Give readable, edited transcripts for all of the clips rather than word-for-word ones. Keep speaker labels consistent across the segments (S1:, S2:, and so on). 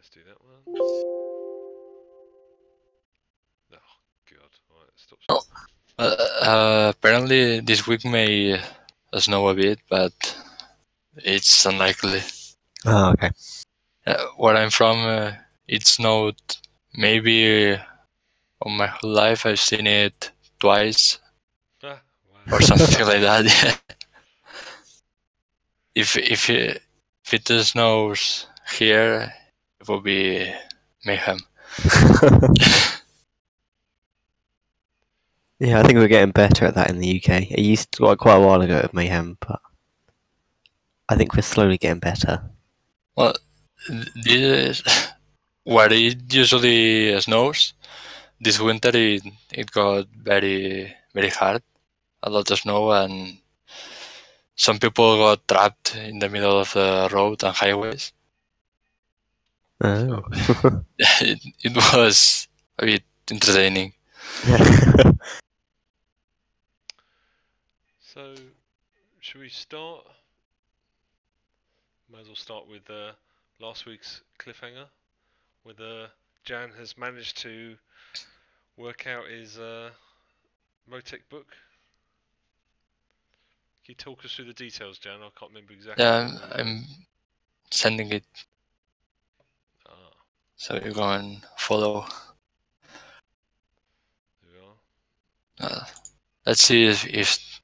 S1: let's do that one. Oh god! Alright, stop.
S2: Apparently this week may snow a bit, but it's unlikely.
S3: Oh, okay.
S2: Where I'm from, it snowed maybe on my whole life. I've seen it twice
S1: Wow.
S2: or something like that. Yeah. If it snows here, it will be mayhem.
S3: Yeah, I think we're getting better at that in the UK. It used to, quite a while ago, of mayhem, but I think we're slowly getting better.
S2: Well, this where it usually snows, this winter it got very hard, a lot of snow, and some people got trapped in the middle of the road and highways.
S3: Oh.
S2: It was a bit entertaining.
S1: So, should we start? Might as well start with last week's cliffhanger, whether Jan has managed to work out his Motec book. Can you talk us through the details, Jan? I can't remember exactly.
S2: Yeah, I'm sending it.
S1: Ah.
S2: So you go and follow.
S1: There we are.
S2: Let's see if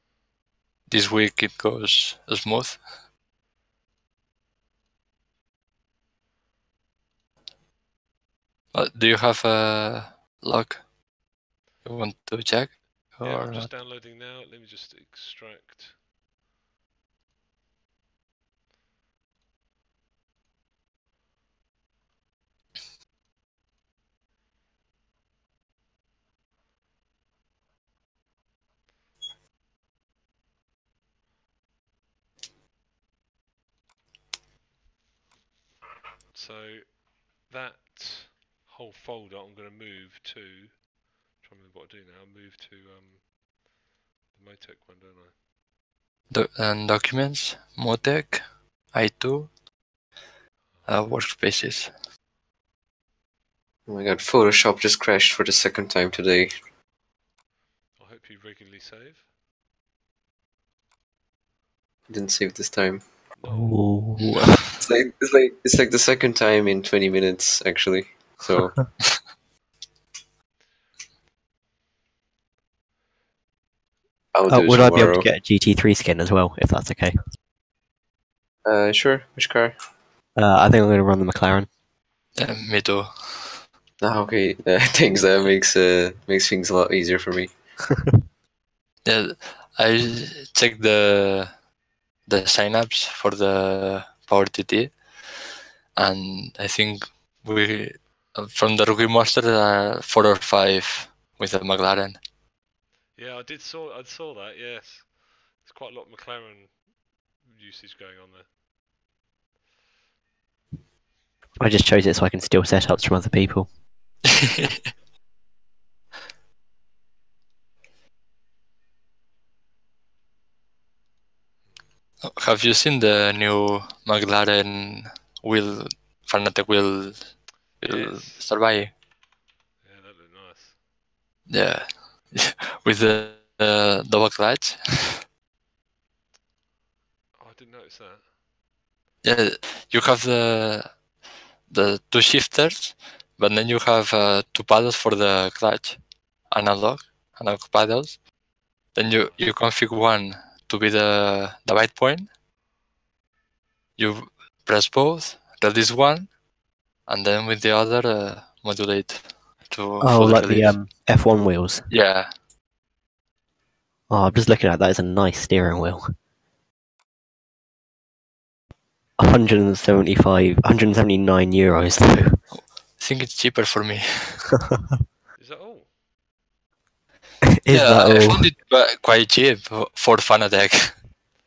S2: this week it goes smooth. Do you have a log? You want to check?
S1: Yeah,
S2: Or
S1: I'm just
S2: not?
S1: downloading now. Let me just extract. So that whole folder I'm going to move to. Trying to remember what I do now. Move to the Motec one, don't I?
S2: And documents, Motec, I2, workspaces.
S4: Oh my god, Photoshop just crashed for the second time today.
S1: I hope you regularly save.
S4: Didn't save this time.
S3: Oh.
S4: It's like the second time in 20 minutes actually. So I'll do it
S3: Would I be able
S4: tomorrow.
S3: to get a GT3 skin as well, if that's okay?
S4: Sure. Which car?
S3: I think I'm going to run the McLaren.
S2: Me too.
S4: Ah, okay. Thanks. That makes things a lot easier for me.
S2: Yeah, I checked the signups for the Power TT, and I think we from the rookie master 4 or 5 with the McLaren.
S1: Yeah, I saw that. Yes, there's quite a lot of McLaren usage going on there.
S3: I just chose it so I can steal setups from other people.
S2: Have you seen the new McLaren wheel, Fanatec wheel
S1: Yes.
S2: start buying?
S1: Yeah, that looked nice.
S2: Yeah, with the double clutch.
S1: Oh, I didn't notice that.
S2: Yeah, you have the 2 shifters, but then you have 2 paddles for the clutch, analog paddles. Then you configure one to be the bite point. You press both, release one, and then with the other modulate to full
S3: like
S2: release.
S3: the F1 wheels.
S2: Yeah.
S3: Oh, I'm just looking at that. It's a nice steering wheel. 179 euros though.
S2: I think it's cheaper for me.
S1: Is that all?
S2: I found it quite cheap for Fanatec.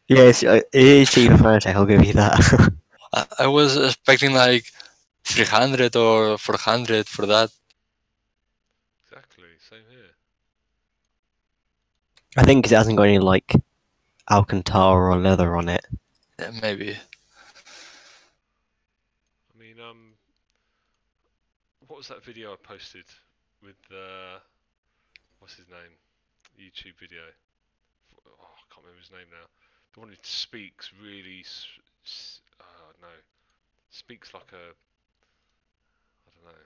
S3: Yes, it is cheap for Fanatec, I'll give you that.
S2: I was expecting like 300 or 400 for that.
S1: Exactly, same here.
S3: I think 'cause it hasn't got any like Alcantara or leather on it.
S2: Yeah, maybe.
S1: I mean, what was that video I posted with what's his name? YouTube video. Oh, I can't remember his name now. The one who speaks really. No, speaks like a. I don't know,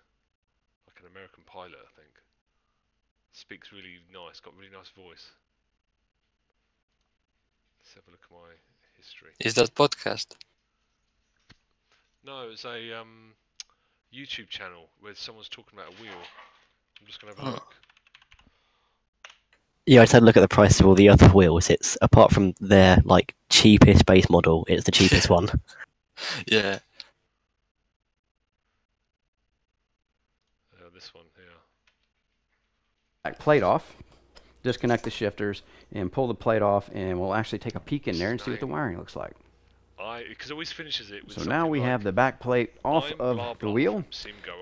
S1: like an American pilot, I think. Speaks really nice. Got a really nice voice. Let's have a look at my history.
S2: Is that podcast?
S1: No, it's a YouTube channel where someone's talking about a wheel. I'm just gonna have a look.
S3: Yeah, I just had a look at the price of all the other wheels. It's apart from their like cheapest base model, it's the cheapest one.
S2: Yeah.
S1: This one here.
S5: Back plate off, disconnect the shifters, and pull the plate off, and we'll actually take a peek in there and see what the wiring looks like.
S1: Because it always finishes it with
S5: So now we have the back plate off of the wheel,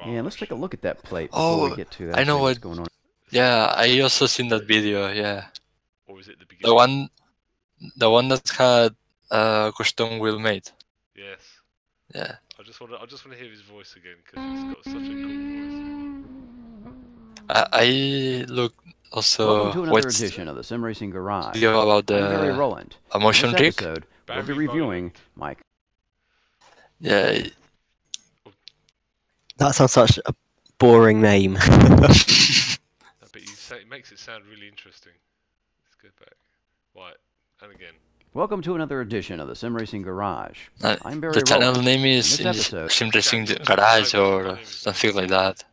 S5: and let's take a look at that plate before we get to that.
S2: I know what's
S5: going on.
S2: Yeah, I also seen that video. Yeah.
S1: Or was it the beginning?
S2: The one that had custom wheel made.
S1: Yes.
S2: Yeah.
S1: I just want to hear his voice again because he's got such a cool voice.
S2: I look also.
S5: Welcome to another edition of the Sim Racing Garage.
S2: Video about
S5: I'm Barry
S2: the
S5: Rowland.
S2: motion
S5: In this
S2: rig.
S5: episode, we'll be reviewing Mike.
S2: Yeah.
S3: That sounds such a boring name.
S1: But you say it makes it sound really interesting. Let's go back. Right, and again.
S5: Welcome to another edition of the Sim Racing Garage. I'm Barry
S2: The channel
S5: Rowland.
S2: name is
S5: In this episode,
S2: Sim Racing Garage or something like that.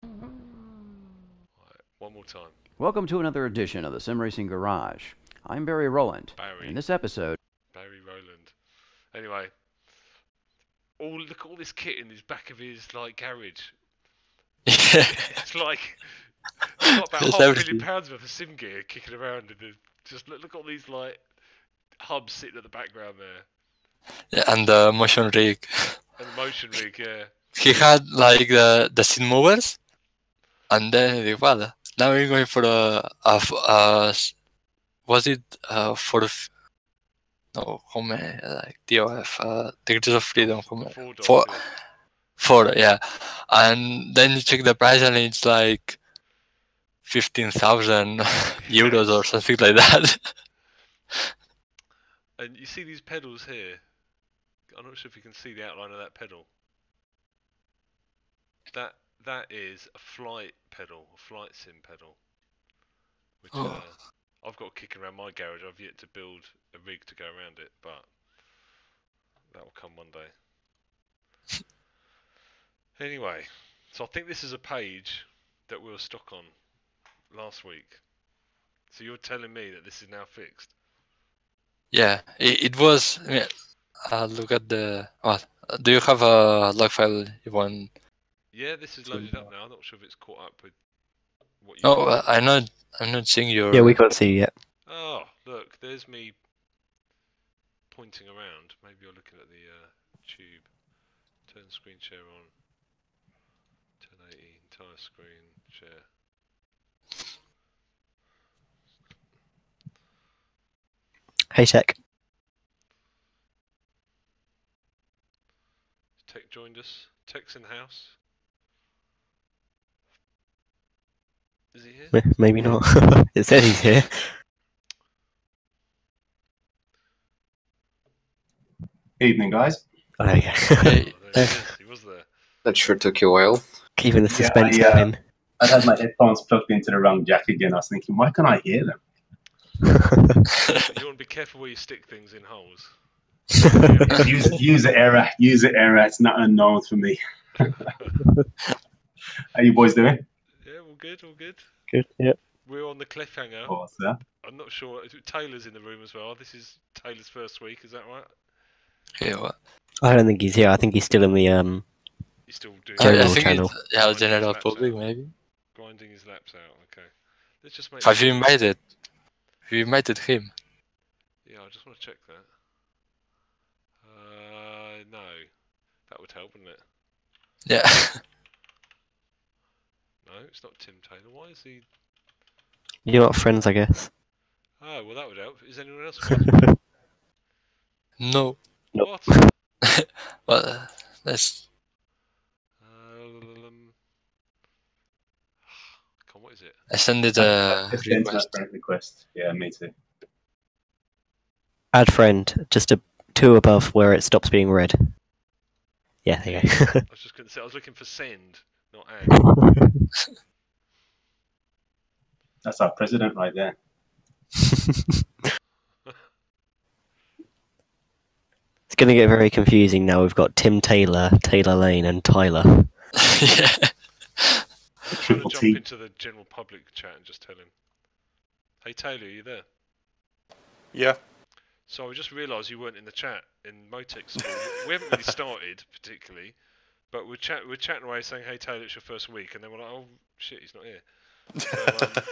S1: Right, one more time.
S5: Welcome to another edition of the Sim Racing Garage. I'm Barry Rowland.
S1: Barry.
S5: In this episode,
S1: Barry Rowland. Anyway, look at all this kit in his back of his garage.
S2: Yeah.
S1: It's like got about
S2: There's
S1: £500
S2: everything.
S1: million worth of sim gear kicking around in the. Just look at all these hubs sitting at the background there.
S2: Yeah, and the motion rig.
S1: And the motion rig, yeah.
S2: He had like the seat movers, and then he well, now we're going for was it no, come like DOF, Degrees of Freedom, come four, yeah, and then you check the price and it's like 15,000 euros or something like that.
S1: And you see these pedals here. I'm not sure if you can see the outline of that pedal. That is a flight pedal, a flight sim pedal. Which I've got kicking around my garage. I've yet to build a rig to go around it, but that will come one day. Anyway, so I think this is a page that we were stuck on last week. So you're telling me that this is now fixed?
S2: Yeah, it was. I mean, look at the. What? Do you have a log file you want?
S1: Yeah, this is loaded up now. I'm not sure if it's caught up with what you.
S2: No, I'm not seeing your.
S3: Yeah, we can't see you yet.
S1: Oh, look, there's me pointing around. Maybe you're looking at the tube. Turn screen share on. 1080, entire screen share.
S3: Hey, Tech.
S1: Tech joined us. Tech's in the house. Is he here?
S3: Maybe not. It says he's here.
S6: Evening, guys.
S3: Oh, there you go.
S2: Hey,
S1: Oh, there he is. He was there.
S4: That sure took you a while.
S3: Keeping the suspense
S6: Yeah,
S3: going.
S6: I had my headphones plugged into the wrong jack again. I was thinking, why can't I hear them?
S1: You want to be careful where you stick things in holes.
S6: User error. User error. It's not unknown for me. How you boys doing?
S1: Yeah, all good, all good.
S3: Good, yep.
S1: We're on the cliffhanger.
S6: What's that?
S1: I'm not sure. Taylor's in the room as well. This is Taylor's first week, is that right?
S2: yeah, what?
S3: I don't think he's here. I think he's still in the
S1: He's still doing
S3: General
S2: I think
S3: channel.
S2: yeah, general public maybe.
S1: grinding his laps out. Okay. Let's just make.
S2: Have you invited? You invited him?
S1: Yeah, I just want to check that. No. That would help, wouldn't it?
S2: Yeah.
S1: No, it's not Tim Taylor. Why is he?
S3: You're not friends, I guess.
S1: Oh, well, that would help. Is anyone else?
S2: No.
S3: Nope.
S1: What?
S2: Well, let's. I sent it
S6: I've sent my
S2: request.
S6: friend request. Yeah, me too.
S3: Add friend, just a 2 above where it stops being red. Yeah, there you go.
S1: I was just going to say, I was looking for send, not add.
S6: That's our president right there.
S3: It's going to get very confusing now. We've got Tim Taylor, Taylor Lane, and Tyler.
S2: Yeah.
S1: I'm trying to
S6: Triple
S1: jump
S6: T.
S1: into the general public chat and just tell him. Hey Taylor, are you there?
S7: Yeah.
S1: So I just realised you weren't in the chat in Motec School. We haven't really started particularly, but we're chatting away saying, "Hey Taylor, it's your first week," and then we're like, "Oh shit, he's not here." So,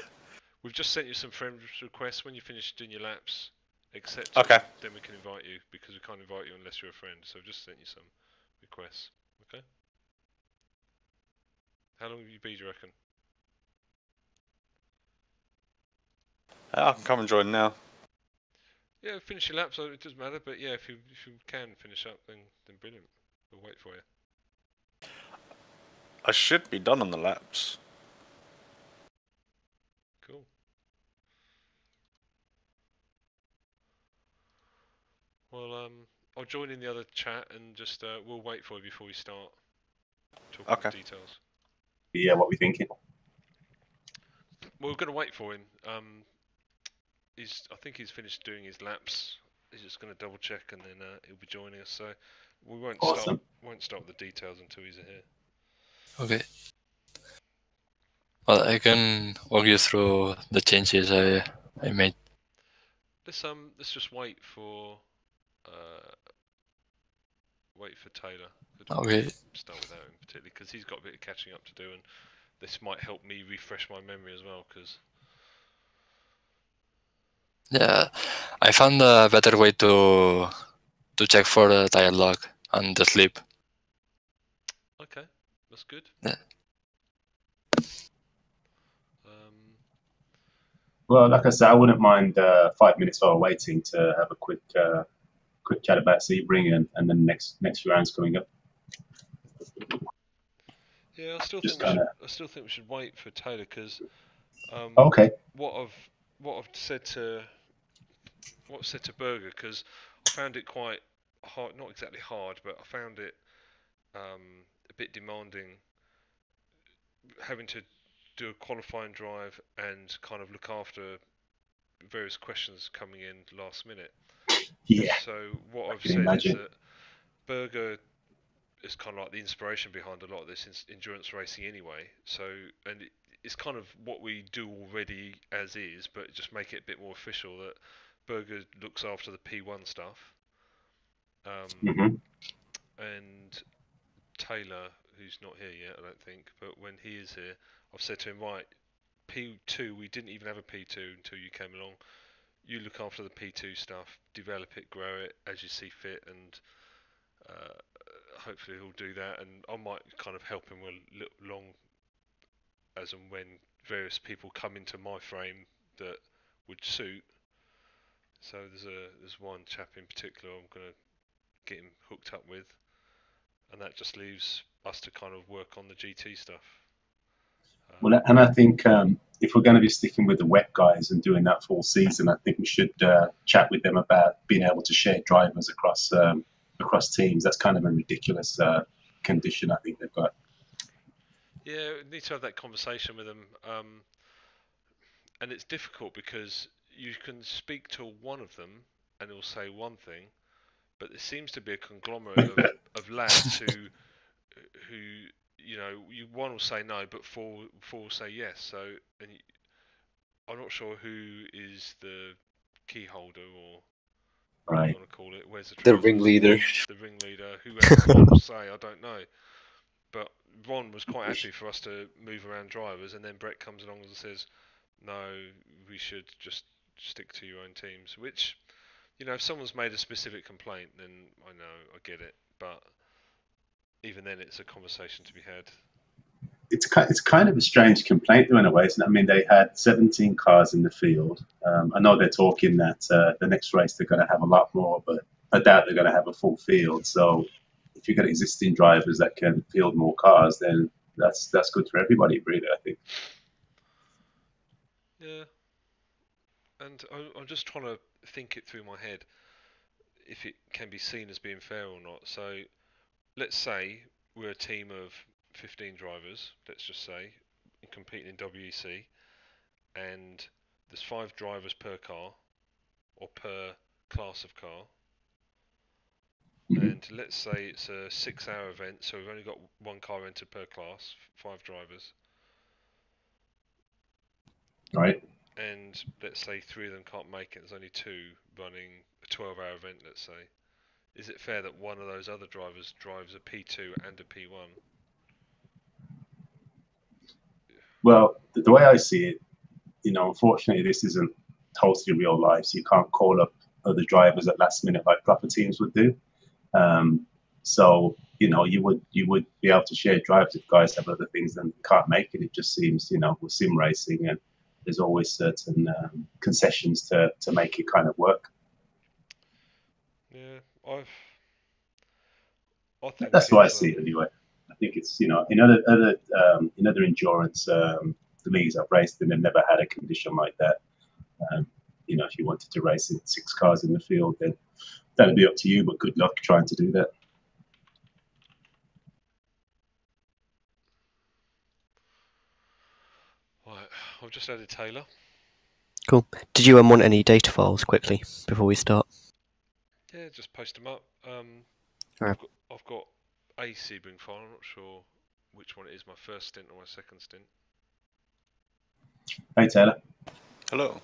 S1: we've just sent you some friend requests. When you finish doing your laps, accept
S7: Okay.
S1: them, then we can invite you, because we can't invite you unless you're a friend. So I've just sent you some requests. Okay. How long will you be, do you reckon?
S7: I can come and join now.
S1: Yeah, finish your laps. It doesn't matter, but yeah, if you can finish up, then brilliant. We'll wait for you.
S7: I should be done on the laps.
S1: Cool. Well, I'll join in the other chat and just we'll wait for you before we start talking
S7: Okay.
S1: details.
S6: Yeah, what we thinking?
S1: Well, we're going to wait for him. I think he's finished doing his laps. He's just going to double check and then he'll be joining us. So we won't
S6: Awesome.
S1: start with the details until he's here.
S2: Okay. Well, I can walk you through the changes I made.
S1: Let's just wait for Taylor.
S2: Okay.
S1: Start without him particularly because he's got a bit of catching up to do, and this might help me refresh my memory as well. Because
S2: Yeah, I found a better way to check for the tire log and the slip.
S1: okay, that's good.
S2: Yeah.
S6: Well, like I said, I wouldn't mind 5 minutes while waiting to have a quick chat about Sebring and then next few rounds coming up.
S1: Yeah, I still
S6: Just
S1: think we should wait for Taylor because
S6: okay.
S1: what I've said to Berger, because I found it quite hard, not exactly hard, but I found it a bit demanding having to do a qualifying drive and kind of look after various questions coming in last minute.
S6: Yeah.
S1: So what I've
S6: can
S1: said
S6: imagine.
S1: is that Berger is kind of like the inspiration behind a lot of this endurance racing anyway. So, and it's kind of what we do already as is, but just make it a bit more official that Berger looks after the P1 stuff. And Taylor, who's not here yet, I don't think, but when he is here, I've said to him, right, P2, we didn't even have a P2 until you came along. You look after the P2 stuff, develop it, grow it as you see fit, and hopefully he'll do that. And I might kind of help him along as and when various people come into my frame that would suit. So there's one chap in particular I'm going to get him hooked up with, and that just leaves us to kind of work on the GT stuff.
S6: Well, and I think if we're going to be sticking with the wet guys and doing that full season, I think we should chat with them about being able to share drivers across teams. That's kind of a ridiculous condition I think they've got.
S1: Yeah, we need to have that conversation with them. And it's difficult because you can speak to one of them and he'll say one thing, but there seems to be a conglomerate of lads who one will say no, but four will say yes. So, and I'm not sure who is the key holder or what you want to call it. Where's
S4: The ringleader.
S1: The ringleader. Who has the final say? I don't know. But Ron was quite happy for us to move around drivers, and then Brett comes along and says, "No, we should just stick to your own teams." Which, if someone's made a specific complaint, then I know, I get it. But even then, it's a conversation to be had.
S6: It's kind of a strange complaint, though, in a way, isn't it? I mean, they had 17 cars in the field. I know they're talking that the next race they're going to have a lot more, but I doubt they're going to have a full field. So if you've got existing drivers that can field more cars, then that's good for everybody, really, I think.
S1: Yeah, and I'm just trying to think it through my head if it can be seen as being fair or not. So let's say we're a team of 15 drivers, let's just say, competing in WEC, and there's 5 drivers per car, or per class of car,
S6: Mhm.
S1: and let's say it's a 6-hour event, so we've only got 1 car entered per class, 5 drivers,
S6: Right.
S1: and let's say 3 of them can't make it, there's only 2 running a 12-hour event, let's say. Is it fair that one of those other drivers drives a P2 and a P1?
S6: Well, the way I see it, unfortunately, this isn't totally real life, so you can't call up other drivers at last minute like proper teams would do. So you would be able to share drives if guys have other things and can't make it. It just seems with sim racing, and there's always certain concessions to make it kind of work.
S1: Yeah, I think
S6: That's the way I
S1: it's
S6: see it anyway. I think it's in other endurance leagues I've raced in, they've never had a condition like that. Um, if you wanted to race in 6 cars in the field, then that'd be up to you. But good luck trying to do that.
S1: right. I've just added Taylor.
S3: Cool. Did you want any data files quickly before we start?
S1: Yeah, just post them up.
S3: Alright.
S1: I've got a Sebring file. I'm not sure which one it is. My first stint or my second stint.
S6: Hey Taylor.
S7: Hello.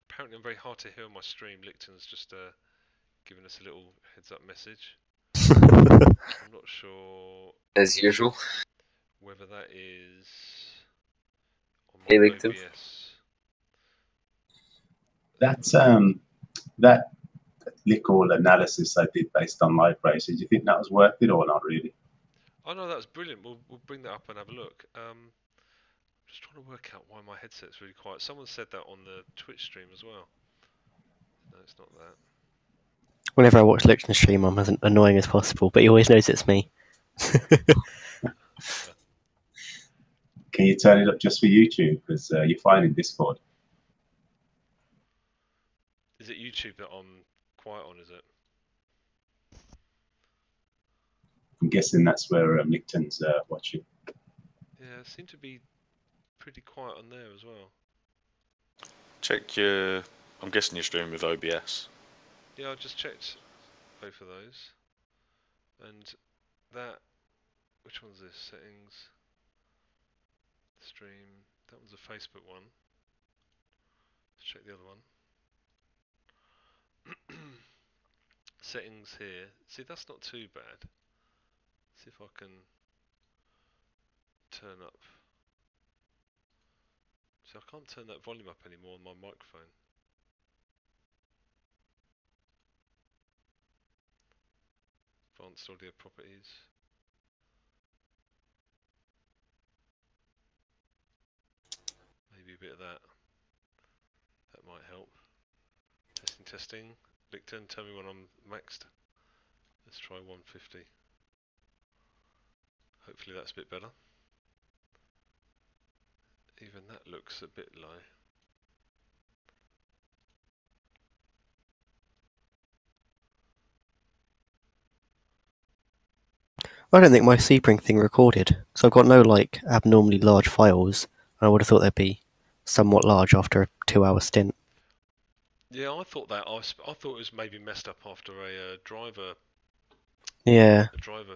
S1: Apparently, I'm very hard to hear on my stream. Licton's just giving us a little heads-up message. I'm not sure
S4: As usual.
S1: whether that is on
S4: Hey,
S1: my
S4: Licton.
S1: OBS.
S6: That little analysis I did based on live races, do you think that was worth it or not really?
S1: Oh no, that was brilliant. We'll bring that up and have a look. Just trying to work out why my headset's really quiet. Someone said that on the Twitch stream as well. No, it's not that.
S3: Whenever I watch Licton stream, I'm as annoying as possible, but he always knows it's me.
S6: Can you turn it up just for YouTube? Because you're fine in Discord.
S1: Is it YouTube that I'm quiet on, is it?
S6: I'm guessing that's where Licton's watching.
S1: Yeah, it seemed to be pretty quiet on there as well.
S7: Check your. I'm guessing you're streaming with OBS.
S1: Yeah, I just checked both of those. And that... Which one's this? Settings... Stream... That one's a Facebook one. Let's check the other one. Settings here. See, that's not too bad. See if I can turn up. See, I can't turn that volume up anymore on my microphone. Advanced audio properties. Maybe a bit of that. That might help. Testing, testing. Licton, tell me when I'm maxed. Let's try 150. Hopefully that's a bit better. Even that looks a bit low.
S3: I don't think my Sebring thing recorded, so I've got no abnormally large files. I would have thought they'd be somewhat large after a 2-hour stint.
S1: Yeah, I thought that. I thought it was maybe messed up after a driver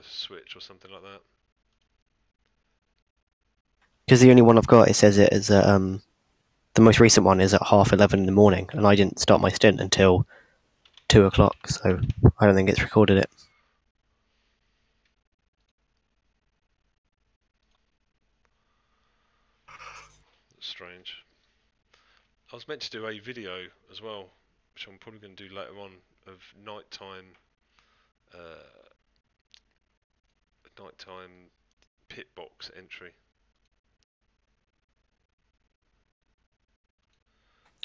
S1: switch or something like that.
S3: Because the only one I've got, it says it is the most recent one is at 11:30 in the morning, and I didn't start my stint until 2 o'clock, so I don't think it's recorded it.
S1: That's strange. I was meant to do a video as well, which I'm probably going to do later on, of nighttime pit box entry.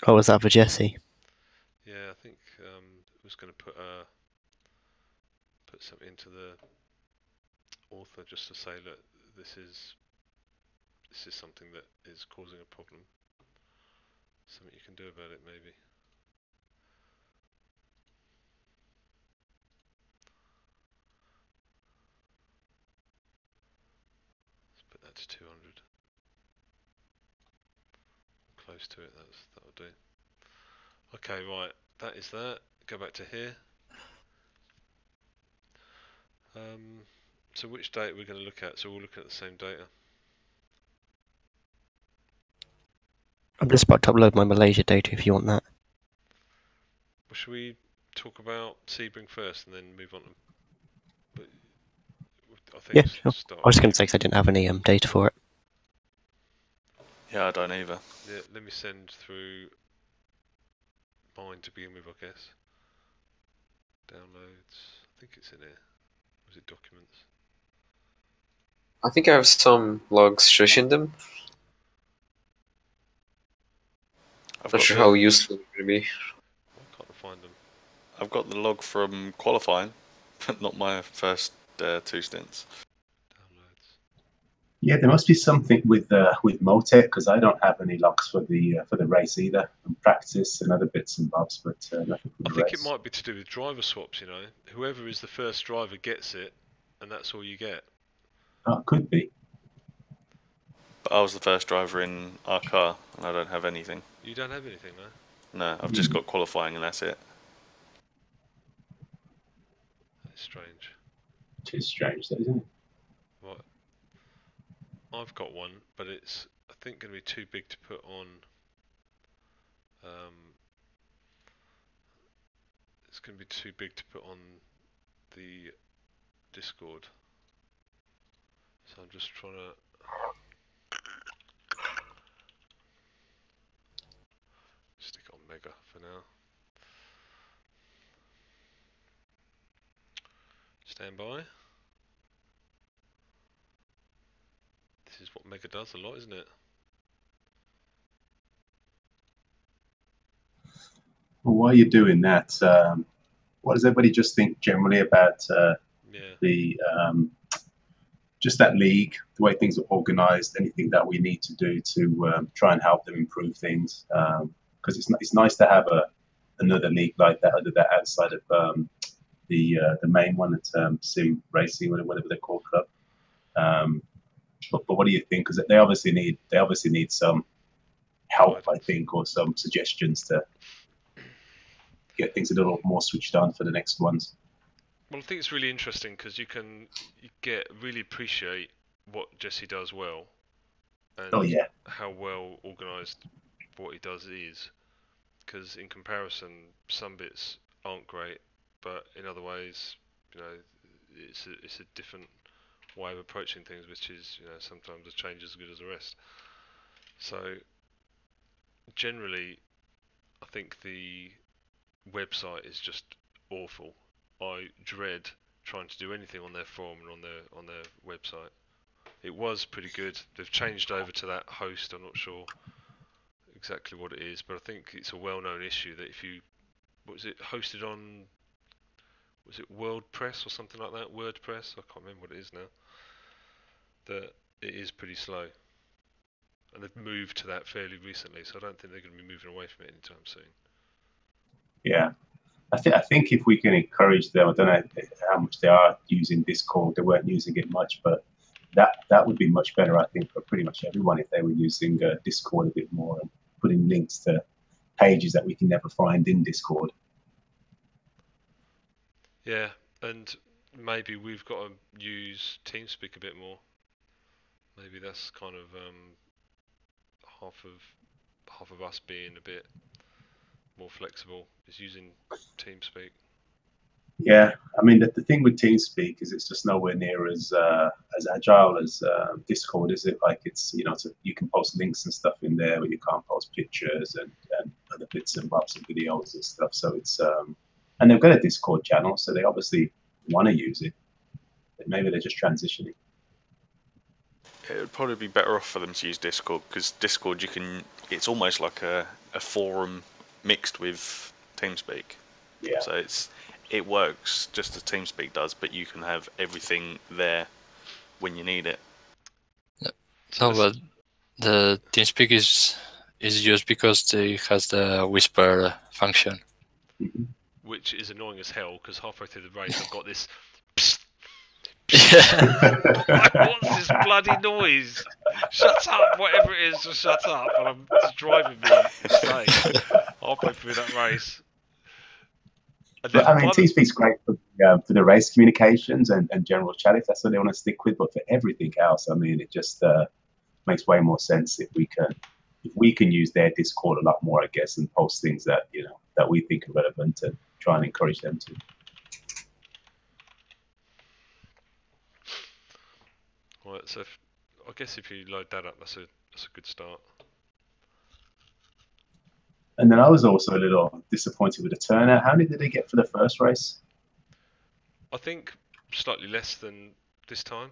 S3: Oh, was that for Jesse?
S1: Yeah, I think I was going to put something into the author just to say that this is something that is causing a problem. Something you can do about it, maybe. Let's put that to 200. Close to it, that'll do. Okay, right, that is that. Go back to here. So which data we're going to look at? So we'll look at the same data.
S3: I'm just about to upload my Malaysia data if you want that.
S1: Well, should we talk about Sebring first and then move on to... But I think
S3: Yeah, sure.
S1: start
S3: I was just going to
S1: with
S3: say 'cause I didn't have any data for it.
S7: Yeah, I don't either.
S1: Yeah, let me send through mine to begin with, I guess. Downloads. I think it's in here. Was it documents?
S4: I think I have some logs shushing them. Not sure how useful it will be.
S1: Why can't I find them?
S7: I've got the log from qualifying, but not my first 2 stints.
S1: Downloads.
S6: Yeah, there must be something with Motec because I don't have any logs for the race either, and practice and other bits and bobs, but nothing for the
S1: I think
S6: race.
S1: it might be to do with driver swaps, you know. Whoever is the first driver gets it, and that's all you get.
S6: Oh, it could be.
S7: But I was the first driver in our car, and I don't have anything.
S1: You don't have anything, no?
S7: No, I've just got qualifying, and that's it.
S1: That's strange.
S6: It is strange, though, isn't it?
S1: Right. I've got one, but it's, I think, going to be too big to put on... it's going to be too big to put on the Discord. So I'm just trying to... stick it on Mega for now. Stand by. This is what Mega does a lot, isn't it?
S6: Well, while you're doing that, what does everybody just think generally about the just that league, the way things are organised, anything that we need to do to try and help them improve things? Because it's nice to have another league like that, other than outside of the main one at Sim Racing, whatever they're called, club. But what do you think? Because they obviously need some help, I think, or some suggestions to get things a little more switched on for the next ones.
S1: Well, I think it's really interesting because you really appreciate what Jesse does well, and how well organised what he does is. Because in comparison, some bits aren't great, but in other ways, you know, it's a different way of approaching things, which is, you know, sometimes a change is as good as the rest. So generally, I think the website is just awful. I dread trying to do anything on their forum and on their website. It was pretty good. They've changed over to that host. I'm not sure exactly what it is, but I think it's a well-known issue that if you, what was it hosted on? Was it WordPress or something like that? WordPress? I can't remember what it is now. That it is pretty slow, and they've moved to that fairly recently, so I don't think they're going to be moving away from it anytime soon.
S6: Yeah. I think if we can encourage them, I don't know how much they are using Discord. They weren't using it much, but that would be much better, I think, for pretty much everyone if they were using Discord a bit more and putting links to pages that we can never find in Discord.
S1: Yeah, and maybe we've got to use TeamSpeak a bit more. Maybe that's kind of half of us being a bit more flexible is using TeamSpeak.
S6: Yeah, I mean the thing with TeamSpeak is it's just nowhere near as agile as Discord, is it? Like it's, you know, you can post links and stuff in there, but you can't post pictures and other bits and bobs and videos and stuff. So it's and they've got a Discord channel, so they obviously want to use it. But maybe they're just transitioning.
S7: It would probably be better off for them to use Discord, because Discord it's almost like a forum mixed with TeamSpeak.
S6: Yeah.
S7: So it works just as TeamSpeak does, but you can have everything there when you need it.
S2: No, but the TeamSpeak is just because it has the whisper function.
S6: Mhm.
S1: which is annoying as hell because halfway through the race I've got this.
S2: Yeah.
S1: Like, what's this bloody noise? Shut up, whatever it is, just shut up. And it's driving me insane halfway through that race. And then
S6: But I mean,
S1: by the-
S6: TeamSpeak's great for the race communications and general chat if that's what they want to stick with. But for everything else, I mean, it just makes way more sense if we can use their Discord a lot more, I guess, and post things that that we think are relevant and try and encourage them to.
S1: Right, so I guess if you load that up, that's a good start.
S6: And then I was also a little disappointed with the turnout. How many did they get for the first race?
S1: I think slightly less than this time.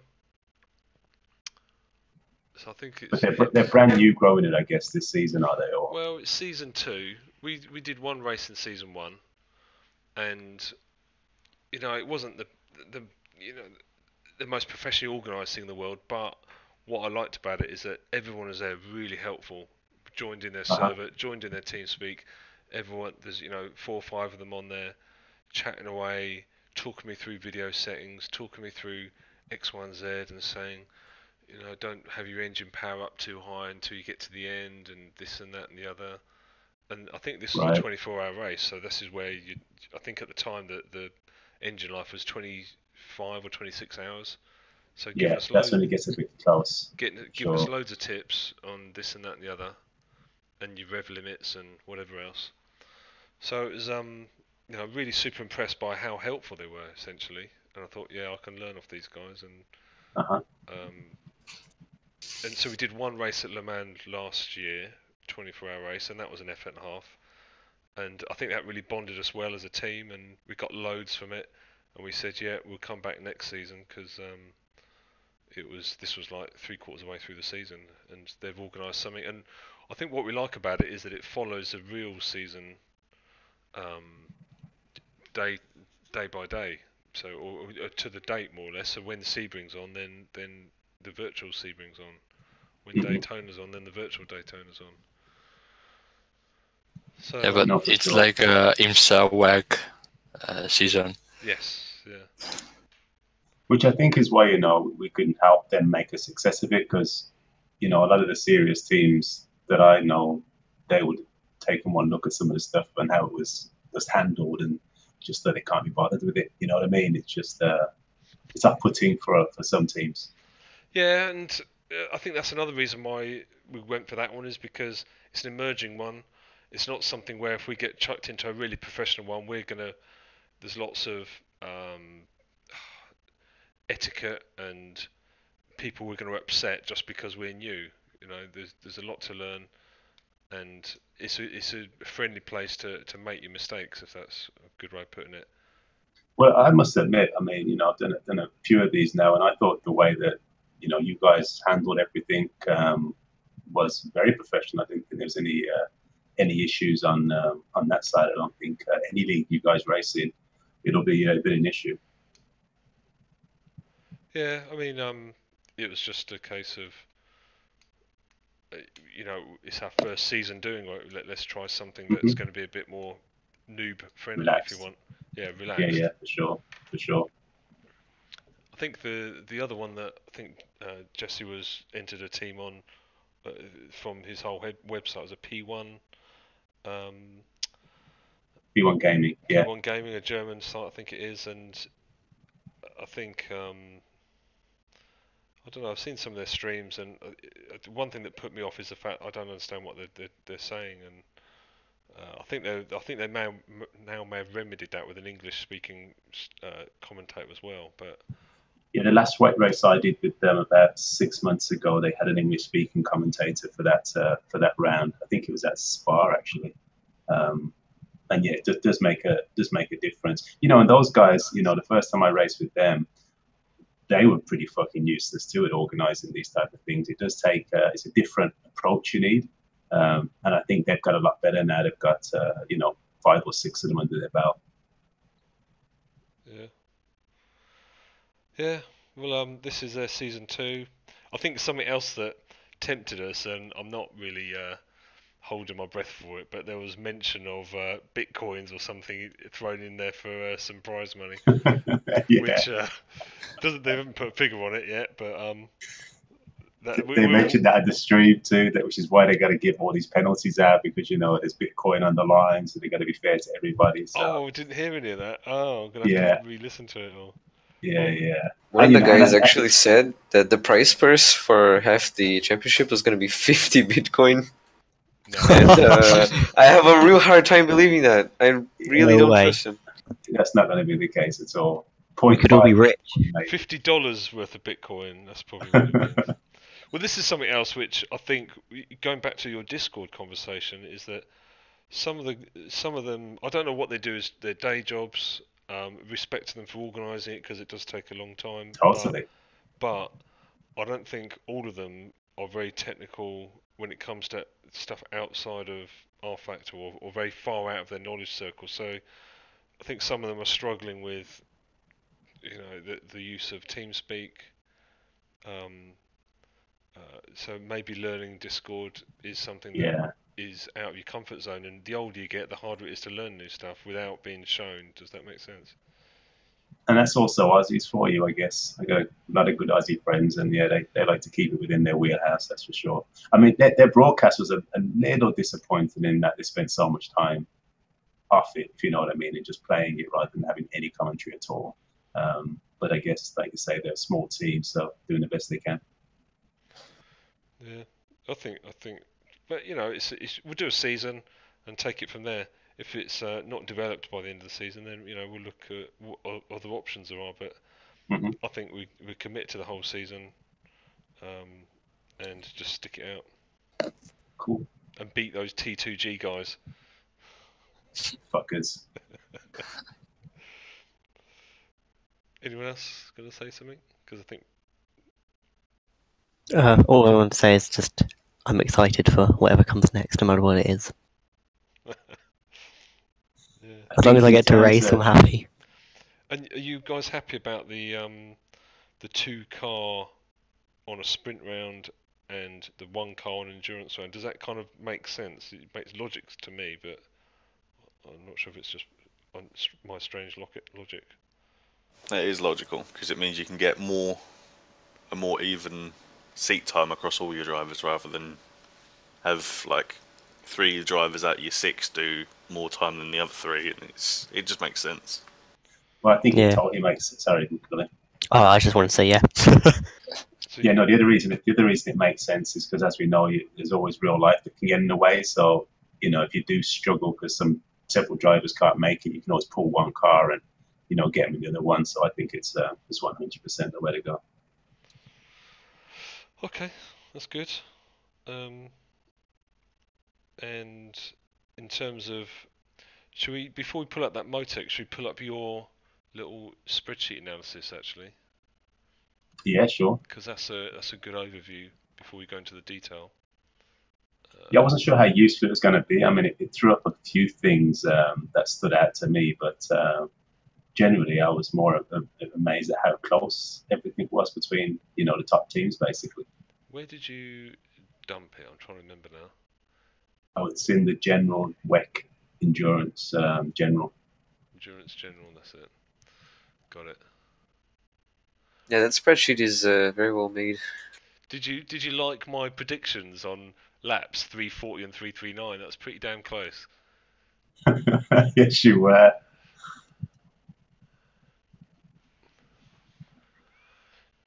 S1: So I think
S6: But
S1: it's
S6: they're brand new growing it, I guess, this season, are they? Or
S1: well, it's season 2. We did one race in season 1, and it wasn't the the most professionally organised thing in the world. But what I liked about it is that everyone was there, really helpful. Joined in their server, joined in their TeamSpeak. Everyone, there's 4 or 5 of them on there, chatting away, talking me through video settings, talking me through X, Y, and Z, and saying, don't have your engine power up too high until you get to the end, and this and that and the other. And I think this was a 24-hour race, so this is where I think at the time that the engine life was 25 or 26 hours. So
S6: yeah, that's when it gets a bit close.
S1: Give us loads of tips on this and that and the other, and your rev limits and whatever else. So it was really super impressed by how helpful they were essentially, and I thought, yeah, I can learn off these guys. And so we did one race at Le Mans last year, 24-hour race, and that was an effort and a half. And I think that really bonded us well as a team, and we got loads from it. And we said, yeah, we'll come back next season because this was like 3/4 of the way through the season, and they've organised something. And I think what we like about it is that it follows a real season, day by day, so or to the date more or less. So when Sebring's on, then the virtual Sebring's on. When Daytona's on, then the virtual Daytona's on. So,
S2: yeah, but it's like a IMSA WEC season.
S1: Yes, yeah.
S6: Which I think is why we couldn't help them make a success of it, because a lot of the serious teams that I know, they would take one look at some of the stuff and how it was handled, and just that they can't be bothered with it. You know what I mean? It's just it's off-putting for some teams.
S1: Yeah, and I think that's another reason why we went for that one, is because it's an emerging one. It's not something where if we get chucked into a really professional one, there's lots of etiquette and people we're going to upset just because we're new. There's a lot to learn, and it's a friendly place to make your mistakes, if that's a good way of putting it.
S6: Well, I must admit, I mean, I've done a few of these now, and I thought the way that you guys handled everything was very professional. I didn't think there was any issues on that side. I don't think any league you guys race in, it'll be a bit an issue.
S1: Yeah, I mean, it was just a case of, it's our first season doing it. Let's try something that's going to be a bit more noob friendly,
S6: Relaxed.
S1: if you want. Yeah, relaxed.
S6: Yeah, for sure.
S1: I think the other one that I think Jesse was entered a team on from his whole website was a P1.
S6: P1 Gaming, yeah.
S1: P1 Gaming, a German site, I think it is, and I think I don't know. I've seen some of their streams, and one thing that put me off is the fact I don't understand what they're saying, and I think they now may have remedied that with an English-speaking commentator as well. But
S6: yeah, the last white race I did with them about 6 months ago, they had an English-speaking commentator for that round. I think it was at Spa actually. And yeah, it does make a difference. And those guys, the first time I raced with them, they were pretty fucking useless too at organising these type of things. It does take it's a different approach you need, and I think they've got a lot better now. They've got 5 or 6 of them under their belt.
S1: Yeah. Well, this is their season 2. I think something else that tempted us, and I'm not really holding my breath for it, but there was mention of bitcoins or something thrown in there for some prize money,
S6: Yeah.
S1: which doesn't they haven't put a figure on it yet, but
S6: They mentioned that at the stream too, which is why they got to give all these penalties out because there's Bitcoin on the line, so they got to be fair to everybody. So.
S1: Oh, I didn't hear any of that. Oh, I'm gonna have to re-listen to it. Or...
S6: Yeah.
S4: One of the guys actually said that the prize purse for half the championship was going to be 50 Bitcoin.
S1: No.
S4: And I have a real hard time believing that. I really don't trust him.
S6: That's not going to be the case at all.
S3: We could all be rich.
S1: $50 worth of Bitcoin. That's probably what it means. Well, this is something else which I think, going back to your Discord conversation, is that some of them, I don't know what they do as their day jobs. Respect to them for organising it because it does take a long time.
S6: Totally.
S1: But I don't think all of them are very technical when it comes to stuff outside of R-Factor or very far out of their knowledge circle. So I think some of them are struggling with, the use of TeamSpeak. So maybe learning Discord is something that is out of your comfort zone, and the older you get, the harder it is to learn new stuff without being shown. Does that make sense?
S6: And that's also Aussies for you, I guess. I got a lot of good Aussie friends, and they like to keep it within their wheelhouse, that's for sure. I mean, their broadcast was a little disappointing in that they spent so much time off it, if you know what I mean, and just playing it rather than having any commentary at all. But I guess, like you say, they're a small team, so doing the best they can.
S1: Yeah, I think, but we'll do a season and take it from there. If it's not developed by the end of the season, then we'll look at what other options there are. But I think we commit to the whole season, and just stick it out.
S6: Cool.
S1: And beat those T2G guys.
S6: Fuckers.
S1: Anyone else gonna say something? Because I think.
S3: All I want to say is just I'm excited for whatever comes next, no matter what it is.
S1: Yeah.
S3: As long as I get to race, I'm happy.
S1: And are you guys happy about the 2-car on a sprint round and the 1-car on an endurance round? Does that kind of make sense? It makes logic to me, but I'm not sure if it's just my strange logic.
S7: It is logical because it means you can get a more even seat time across all your drivers rather than have like 3 drivers out of your 6 do more time than the other 3, and it just makes sense.
S6: Well, I think it totally makes sense. Sorry, Nicola.
S3: Oh, I just want to say yeah.
S6: The other reason it makes sense is because, as we know, there's always real life that can get in the way. So, if you do struggle because several drivers can't make it, you can always pull one car and, get them in the other one. So I think it's 100% the way to go.
S1: Okay, that's good. And in terms of, before we pull up that Motec, should we pull up your little spreadsheet analysis actually?
S6: Yeah, sure.
S1: Because that's a good overview before we go into the detail.
S6: I wasn't sure how useful it was going to be. I mean, it threw up a few things that stood out to me, but generally I was more amazed at how close everything was between, the top teams, basically.
S1: Where did you dump it? I'm trying to remember now.
S6: Oh, it's in the general WEC endurance general.
S1: Endurance general, that's it. Got it.
S4: Yeah, that spreadsheet is very well made.
S1: Did you like my predictions on laps 340 and 339? That's pretty damn close.
S6: Yes, you were.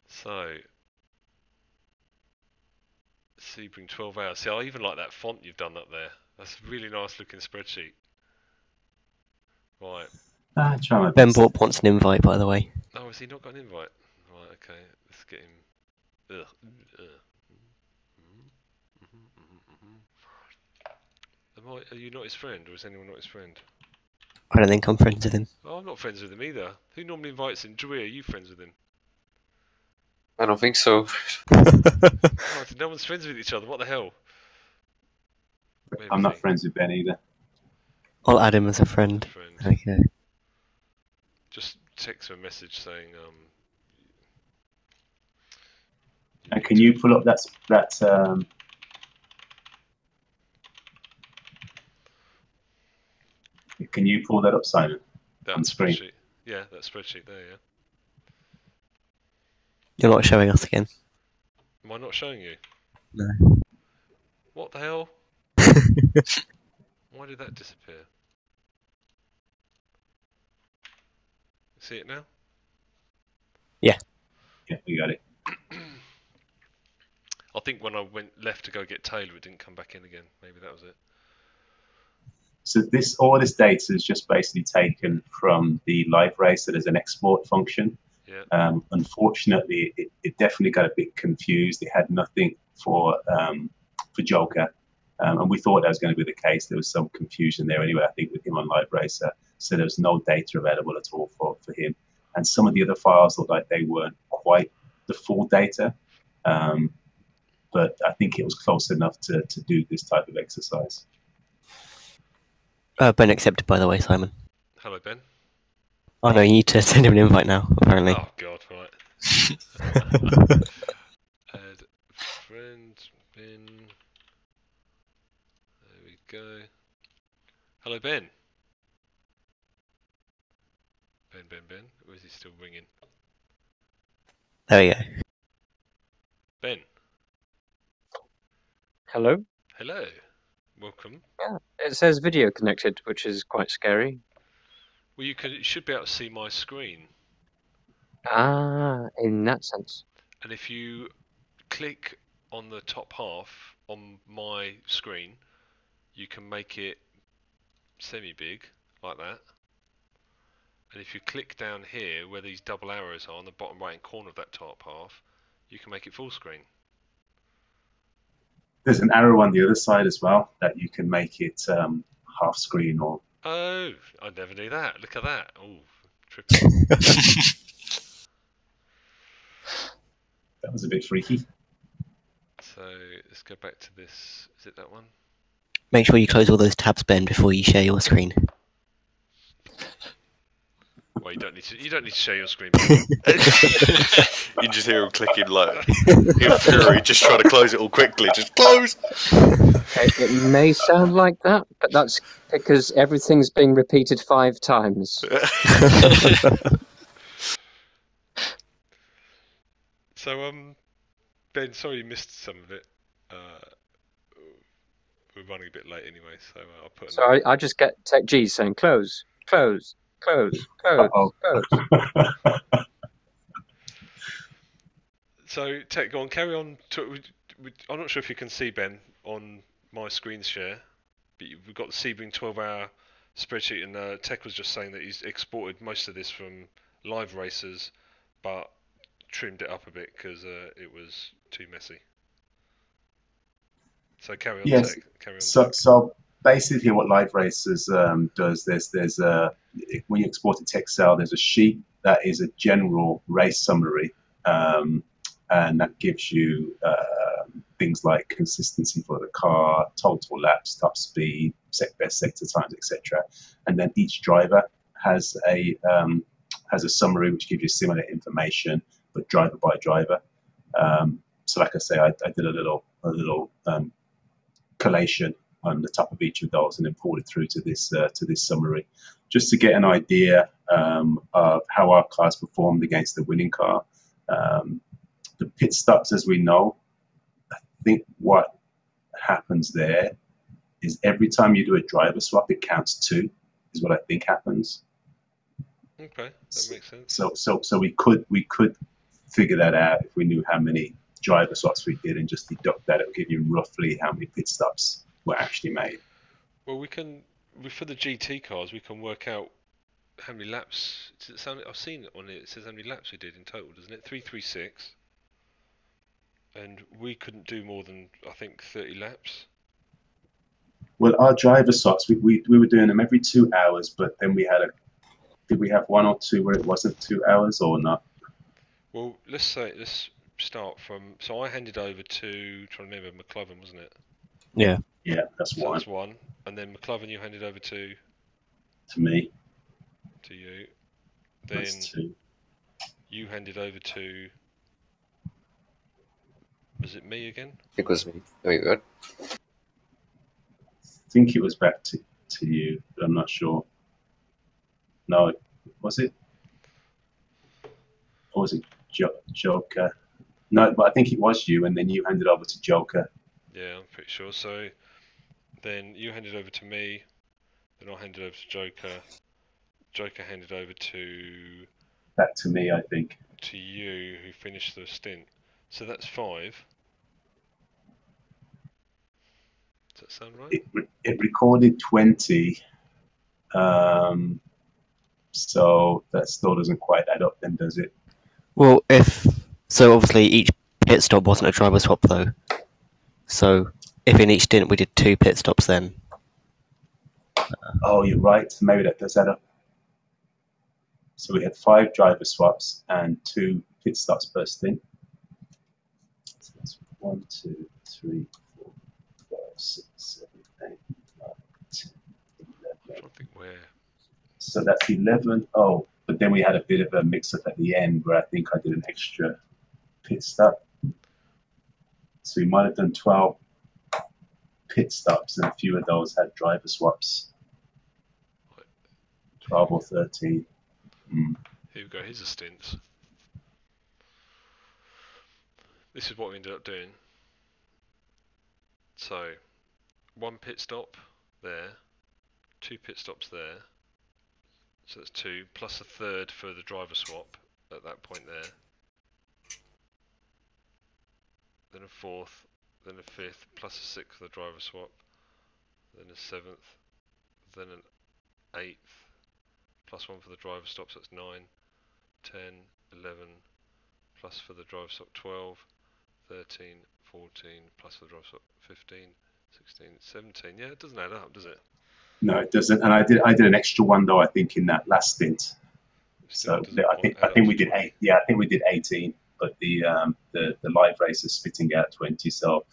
S1: So, Sebring 12 hours. See, I even like that font you've done up there. That's a really nice looking spreadsheet. Right.
S3: Ben Borp wants an invite, by the way.
S1: Oh, has he not got an invite? Right, okay. Let's get him. Are you not his friend, or is anyone not his friend?
S3: I don't think I'm friends with him.
S1: Oh, I'm not friends with him either. Who normally invites him? Joey, are you friends with him?
S4: I don't think so.
S1: Oh, no one's friends with each other. What the hell?
S6: I'm not friends with Ben either.
S3: I'll add him as a friend. Okay.
S1: Just text him a message saying,
S6: and can you pull up that Can you pull that up, Simon?
S1: That
S6: On screen.
S1: spreadsheet. Yeah, that spreadsheet there. Yeah.
S3: You're not showing us again.
S1: Am I not showing you?
S3: No.
S1: What the hell? Why did that disappear? See it now?
S6: Yeah, we got it.
S1: I think when I went left to go get Taylor, it didn't come back in again. Maybe that was it.
S6: So all this data is just basically taken from the live race. So there's an export function.
S1: Yeah.
S6: Unfortunately, it definitely got a bit confused. It had nothing for Joker, and we thought that was going to be the case. There was some confusion there anyway, I think, with him on Live Racer. So there was no data available at all for him. And some of the other files looked like they weren't quite the full data, but I think it was close enough to do this type of exercise.
S3: Ben accepted, by the way, Simon.
S1: Hello, Ben.
S3: Oh no, you need to send him an invite now, apparently.
S1: Oh, God, right. Add friend, Ben. There we go. Hello, Ben. Ben. Or is he still ringing?
S3: There we go.
S1: Ben.
S8: Hello?
S1: Hello. Welcome.
S8: Yeah, it says video connected, which is quite scary.
S1: Well, you should be able to see my screen.
S8: Ah, in that sense.
S1: And if you click on the top half on my screen, you can make it semi-big, like that. And if you click down here, where these double arrows are on the bottom right-hand corner of that top half, you can make it full screen.
S6: There's an arrow on the other side as well that you can make it half screen or.
S1: Oh, I never knew that. Look at that. Oh, trippy.
S6: That was a bit freaky.
S1: So let's go back to this. Is it that one?
S3: Make sure you close all those tabs, Ben, before you share your screen.
S1: Well, you don't need to share your screen.
S7: You just hear him clicking like in fury, just trying to close it all quickly. Just close.
S8: It may sound like that, but that's because everything's being repeated 5 times.
S1: So, Ben, sorry you missed some of it. We're running a bit late anyway, so I'll put.
S8: So I just get Tech G saying close, close, close, close, close.
S1: So, Tech, go on, carry on. I'm not sure if you can see, Ben, on my screen share, but we've got the Sebring 12-hour spreadsheet, and Tech was just saying that he's exported most of this from live races, but trimmed it up a bit because it was too messy. So carry on,
S6: yes.
S1: Tech. Carry on.
S6: So basically, what Live Races does, there's when you export to Excel, there's a sheet that is a general race summary, and that gives you things like consistency for the car, total laps, top speed, best sector times, etc. And then each driver has a summary which gives you similar information, but driver by driver. So, like I say, I did a little collation on the top of each of those and then pulled it through to this summary, just to get an idea of how our cars performed against the winning car. The pit stops, as we know, I think what happens there is every time you do a driver swap, it counts 2, is what I think happens.
S1: Okay, that makes sense.
S6: So we could figure that out if we knew how many driver swaps we did and just deduct that. It would give you roughly how many pit stops were actually made.
S1: Well, we can, for the GT cars, we can work out how many laps. Does it sound? I've seen it on it. It says how many laps we did in total, doesn't it? 336. And we couldn't do more than, I think, 30 laps.
S6: Well, our driver swaps, we were doing them every 2 hours, but then did we have 1 or 2 where it wasn't 2 hours or not?
S1: Well, let's start from. So I handed over to, trying to remember, McLovin, wasn't it?
S3: Yeah.
S6: Yeah, that's
S1: So
S6: one.
S1: that's one. And then McLovin, you handed over to.
S6: To me.
S1: To you. Then
S6: That's 2.
S1: you handed over to. Was it me again?
S4: It was me. Very good.
S6: I think it was back to you, but I'm not sure. no, was it? Or was it Joker? No, but I think it was you, and then you handed over to Joker.
S1: Yeah, I'm pretty sure. So then you handed over to me, then I handed over to Joker. Joker handed over to
S6: Back to me, I think.
S1: you, who finished the stint. So that's 5. Does that sound right?
S6: It recorded 20. So that still doesn't quite add up, then, does it?
S3: Well, so obviously each pit stop wasn't a driver swap though. So if in each stint we did 2 pit stops, then
S6: Oh, you're right. Maybe that does add up. So we had 5 driver swaps and 2 pit stops per stint. So that's 1, 2, 3, 4, 5, 6, 7, 8, 9, 10, 11.
S1: I'm trying to think where.
S6: So that's 11. Oh, but then we had a bit of a mix-up at the end where I think I did an extra pit stop. So we might have done 12 pit stops, and a few of those had driver swaps. 12 or 13.
S1: Here we go, here's the stints. This is what we ended up doing. So, 1 pit stop there, 2 pit stops there. So that's 2, plus a third for the driver swap at that point there. Then a 4th, then a 5th, plus a 6th for the driver swap. Then a 7th, then an 8th, plus 1 for the driver stops, that's 9, 10, 11, plus for the driver stop 12, 13, 14, plus for the driver stop 15, 16, 17. Yeah, it doesn't add up, does it?
S6: No, it doesn't. And I did an extra one though, I think, in that last stint.
S1: Still
S6: So I think we did 8. Yeah, I think we did 18. But the live race is spitting out 20. So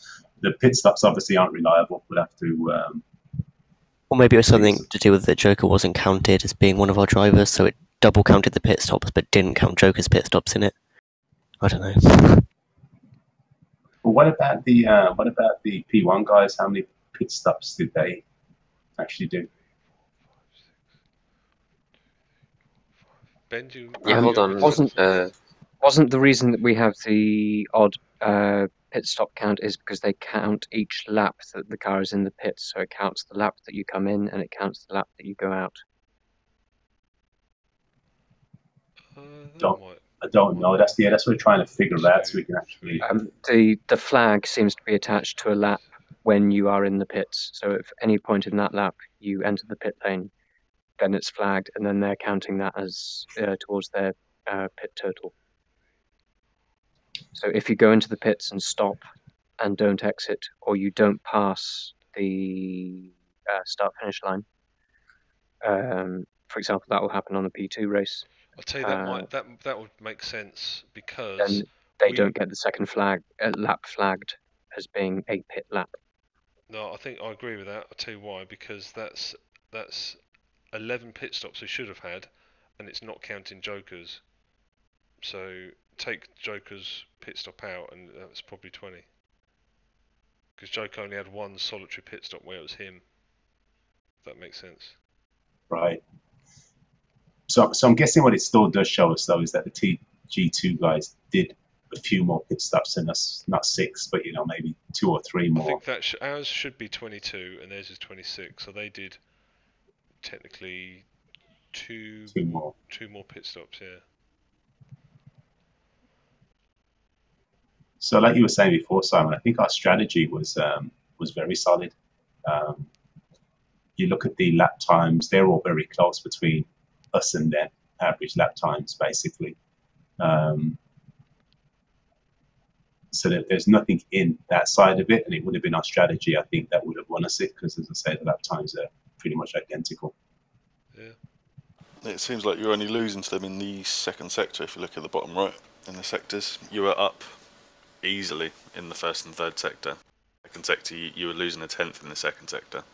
S6: the pit stops obviously aren't reliable. We'll have to.
S3: or maybe it was something to do with the Joker wasn't counted as being one of our drivers, so it double counted the pit stops but didn't count Joker's pit stops in it. I don't know.
S6: But what about the P1 guys? How many pit stops did they actually do?
S1: Ben, do you
S4: Yeah, hold on.
S8: Wasn't the reason that we have the odd pit stop count is because they count each lap that the car is in the pits, so it counts the lap that you come in and it counts the lap that you go out.
S6: I don't know. That's what we're trying to figure out, so we can actually.
S8: The flag seems to be attached to a lap when you are in the pits. So if any point in that lap you enter the pit lane, then it's flagged, and then they're counting that as towards their pit total. So if you go into the pits and stop and don't exit, or you don't pass the start-finish line, for example, that will happen on a P2 race.
S1: I'll tell you that would make sense because
S8: then they don't get the second lap flagged as being a pit lap.
S1: No, I think I agree with that. I'll tell you why. Because that's 11 pit stops they should have had, and it's not counting Joker's. So take Joker's pit stop out, and that's probably 20. Because Joker only had 1 solitary pit stop where it was him. If that makes sense.
S6: Right. So I'm guessing what it still does show us though is that the TG2 guys did a few more pit stops than us, not 6, but maybe 2 or 3 more.
S1: I think that ours should be 22 and theirs is 26, so they did technically two more pit stops. Yeah.
S6: So, like you were saying before, Simon, I think our strategy was very solid. You look at the lap times; they're all very close between us and them. Average lap times, basically. So that there's nothing in that side of it, and it would have been our strategy. I think that would have won us it because, as I say, the lap times are pretty much identical.
S1: Yeah.
S7: It seems like you're only losing to them in the second sector. If you look at the bottom right in the sectors, you were up easily in the first and third sector. Second sector, you were losing a 10th in the second sector.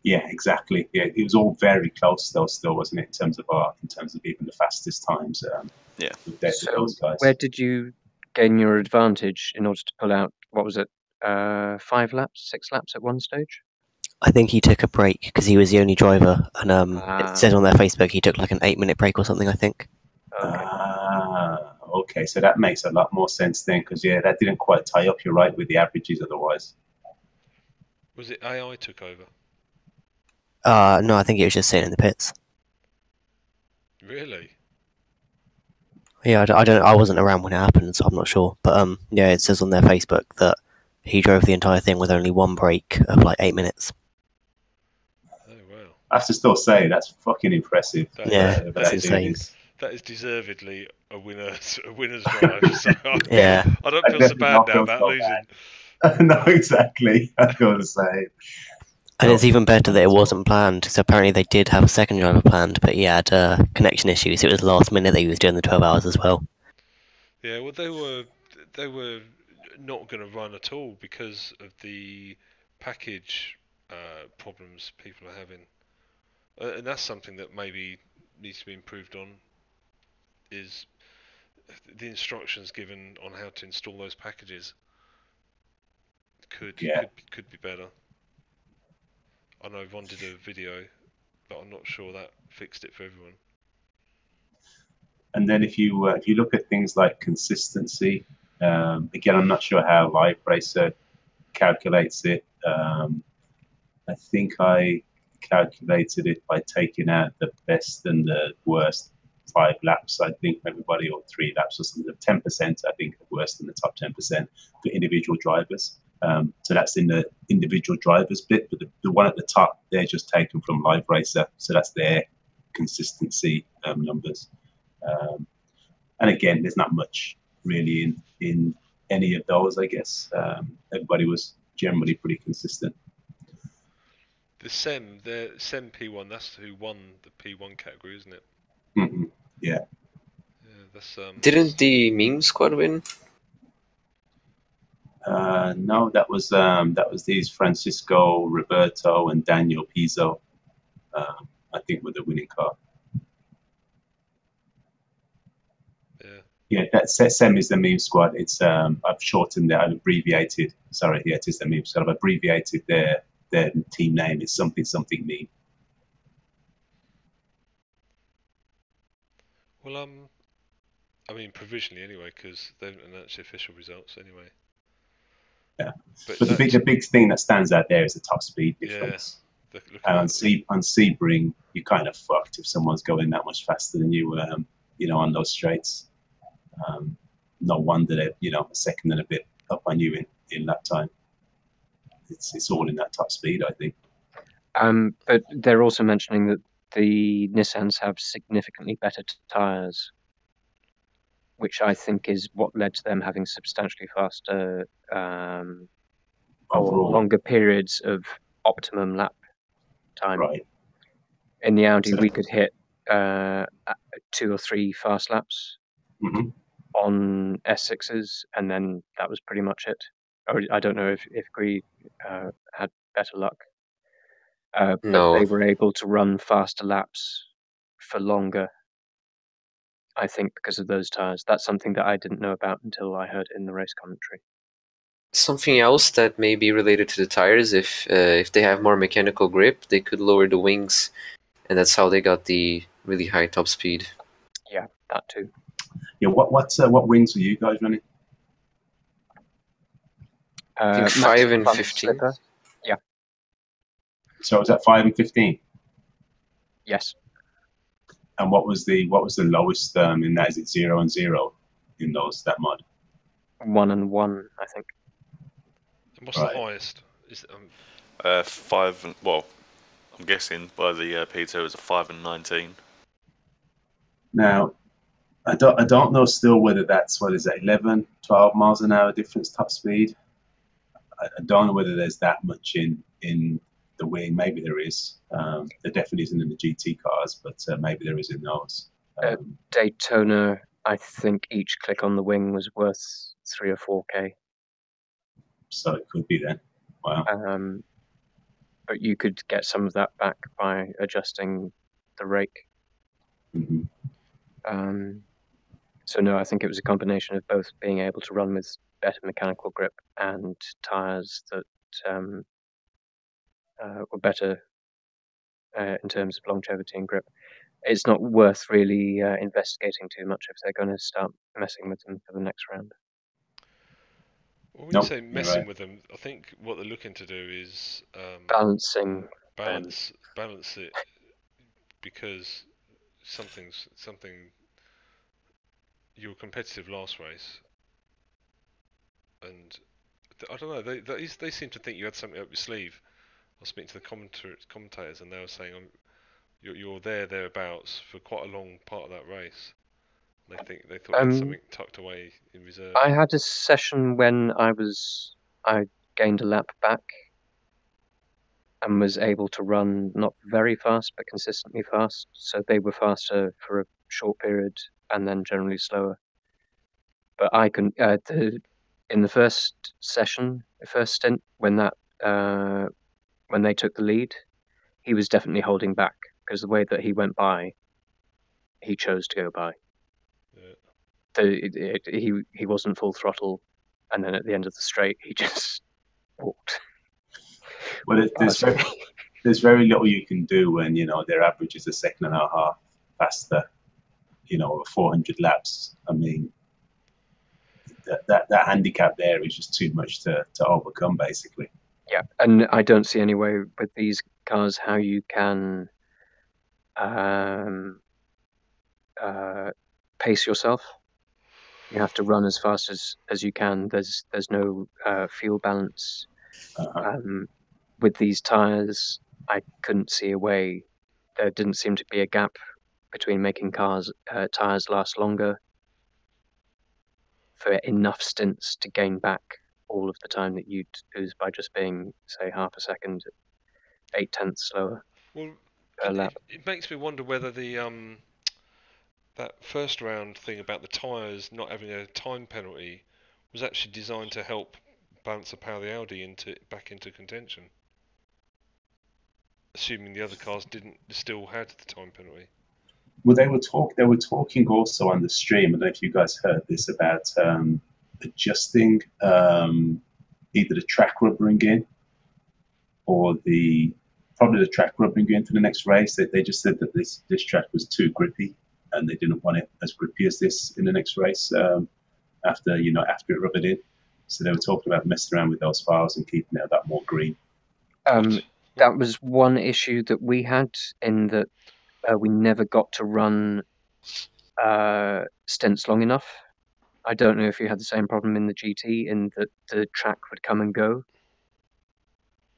S6: Yeah, exactly. Yeah, it was all very close though, still, wasn't it? In terms of even the fastest times.
S8: Yeah. So where did you gain your advantage in order to pull out? What was it? 5 laps, 6 laps at one stage?
S3: I think he took a break because he was the only driver, and it says on their Facebook he took like an 8-minute break or something. I think.
S8: Okay.
S6: Okay, so that makes a lot more sense then, because that didn't quite tie up. You're right with the averages otherwise.
S1: Was it AI took over?
S3: No, I think he was just sitting in the pits.
S1: Really?
S3: Yeah, I don't. I wasn't around when it happened, so I'm not sure. But yeah, it says on their Facebook that he drove the entire thing with only one break of like 8 minutes.
S1: Oh wow.
S6: I have to still say that's fucking impressive.
S3: That's insane.
S1: That is deservedly a winner's drive. So
S3: Yeah.
S1: I don't feel so bad now about losing.
S6: No, exactly. I feel the same.
S3: And it's even better that it wasn't planned, because apparently they did have a second driver planned, but he had connection issues. It was last minute that he was doing the 12 hours as well.
S1: Yeah, well, they were not going to run at all because of the package problems people are having, and that's something that maybe needs to be improved on. Is the instructions given on how to install those packages could be better. I know Ron did a video, but I'm not sure that fixed it for everyone.
S6: And then if you look at things like consistency, again, I'm not sure how Live Racer calculates it. I think I calculated it by taking out the best and the worst 5 laps. I think everybody, or 3 laps or something. 10%, I think, worse than the top 10% for individual drivers. So that's in the individual drivers bit, but the one at the top, they're just taken from Live Racer. So that's their consistency numbers. And again, there's not much really in any of those, I guess. Everybody was generally pretty consistent.
S1: The SEM P1, that's who won the P1 category, isn't it?
S6: Mm-hmm. Yeah.
S1: Yeah, that's
S4: Didn't the meme squad win?
S6: No, that was these Francisco, Roberto, and Daniel Pizzo. I think were the winning car.
S1: Yeah.
S6: Yeah, that SEM is the meme squad. It's I've shortened it. I've abbreviated. Sorry, yeah, it is the meme squad. I've abbreviated their team name. It's something meme.
S1: Well, I mean provisionally anyway, because they haven't announced the official results anyway.
S6: Yeah, but the big thing that stands out there is the top speed difference.
S1: Yeah.
S6: And on Sebring, you're kind of fucked if someone's going that much faster than you. On those straights. No wonder they're a second and a bit up on you in lap time. It's all in that top speed, I think.
S8: But they're also mentioning that the Nissans have significantly better tyres, which I think is what led to them having substantially faster or longer periods of optimum lap time.
S6: Right.
S8: In the Audi, we could hit 2 or 3 fast laps on S6s, and then that was pretty much it. Or I don't know if Gree had better luck. But they were able to run faster laps for longer, I think, because of those tyres. That's something that I didn't know about until I heard it in the race commentary.
S4: Something else that may be related to the tires, if they have more mechanical grip, they could lower the wings, and that's how they got the really high top speed.
S8: Yeah, that too.
S6: Yeah, what wings were you guys running?
S4: I think 5 and 15.
S8: Slipper. Yeah.
S6: So was that 5 and 15?
S8: Yes.
S6: And what was the lowest in that? Is it 0 and 0 in that mod?
S8: 1 and 1, I think.
S1: And what's the highest? Is
S7: 5 and I'm guessing by the P2 is a 5 and 19.
S6: Now, I don't know still whether that's 11, 12 miles an hour difference top speed. I don't know whether there's that much in the wing. Maybe there is. There definitely isn't in the GT cars, but maybe there is in those.
S8: Daytona, I think each click on the wing was worth 3 or 4K.
S6: So it could be then. Wow.
S8: But you could get some of that back by adjusting the rake. So no, I think it was a combination of both being able to run with better mechanical grip and tyres that or better in terms of longevity and grip. It's not worth really investigating too much if they're going to start messing with them for the next round.
S1: Well, when you
S6: Nope,
S1: say
S6: you're
S1: messing
S6: right.
S1: with them, I think what they're looking to do is
S8: Balancing
S1: balance it, because something. You were competitive last race, and I don't know. They seem to think you had something up your sleeve. I was speaking to the commentators, and they were saying you're thereabouts for quite a long part of that race. They thought you had something tucked away in reserve.
S8: I had a session when I gained a lap back and was able to run not very fast but consistently fast. So they were faster for a short period and then generally slower. But I can in the first session, the first stint, when they took the lead, he was definitely holding back because the way that he went by, he chose to go by.
S1: Yeah.
S8: He wasn't full throttle, and then at the end of the straight, he just walked.
S6: Well, there's very little you can do when their average is a second and a half faster. Over 400 laps. I mean, that handicap there is just too much to overcome, basically.
S8: Yeah, and I don't see any way with these cars how you can pace yourself. You have to run as fast as you can. There's no fuel balance. With these tires, I couldn't see a way. There didn't seem to be a gap between making tires last longer for enough stints to gain back all of the time that you'd lose by just being, say, half a second, 0.8 slower.
S1: Well,
S8: per lap.
S1: it makes me wonder whether the that first round thing about the tyres not having a time penalty was actually designed to help balance the power of the Audi back into contention, assuming the other cars still had the time penalty.
S6: Well, they were talking also on the stream. I don't know if you guys heard this about adjusting either the track rubbering in or probably the track rubbering in for the next race. They just said that this track was too grippy and they didn't want it as grippy as this in the next race after it rubbed in. So they were talking about messing around with those files and keeping it a lot more green.
S8: That was one issue that we had in that we never got to run stints long enough. I don't know if you had the same problem in the GT, in that the track would come and go,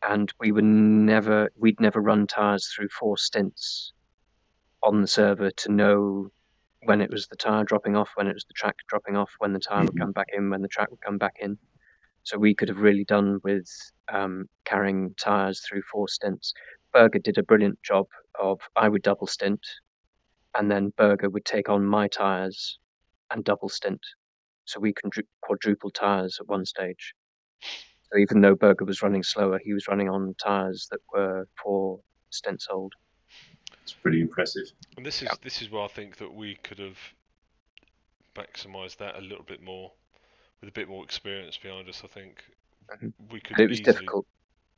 S8: and we'd never run tires through 4 stints on the server to know when it was the tire dropping off, when it was the track dropping off, when the tire would come back in, when the track would come back in. So we could have really done with carrying tires through 4 stints. Berger did a brilliant job of, I would double stint, and then Berger would take on my tires and double stint. So we can quadruple tires at one stage. So even though Berger was running slower, he was running on tires that were 4 stints old.
S6: It's pretty impressive.
S1: And this is where I think that we could have maximised that a little bit more, with a bit more experience behind us. I think we could.
S8: But it was difficult.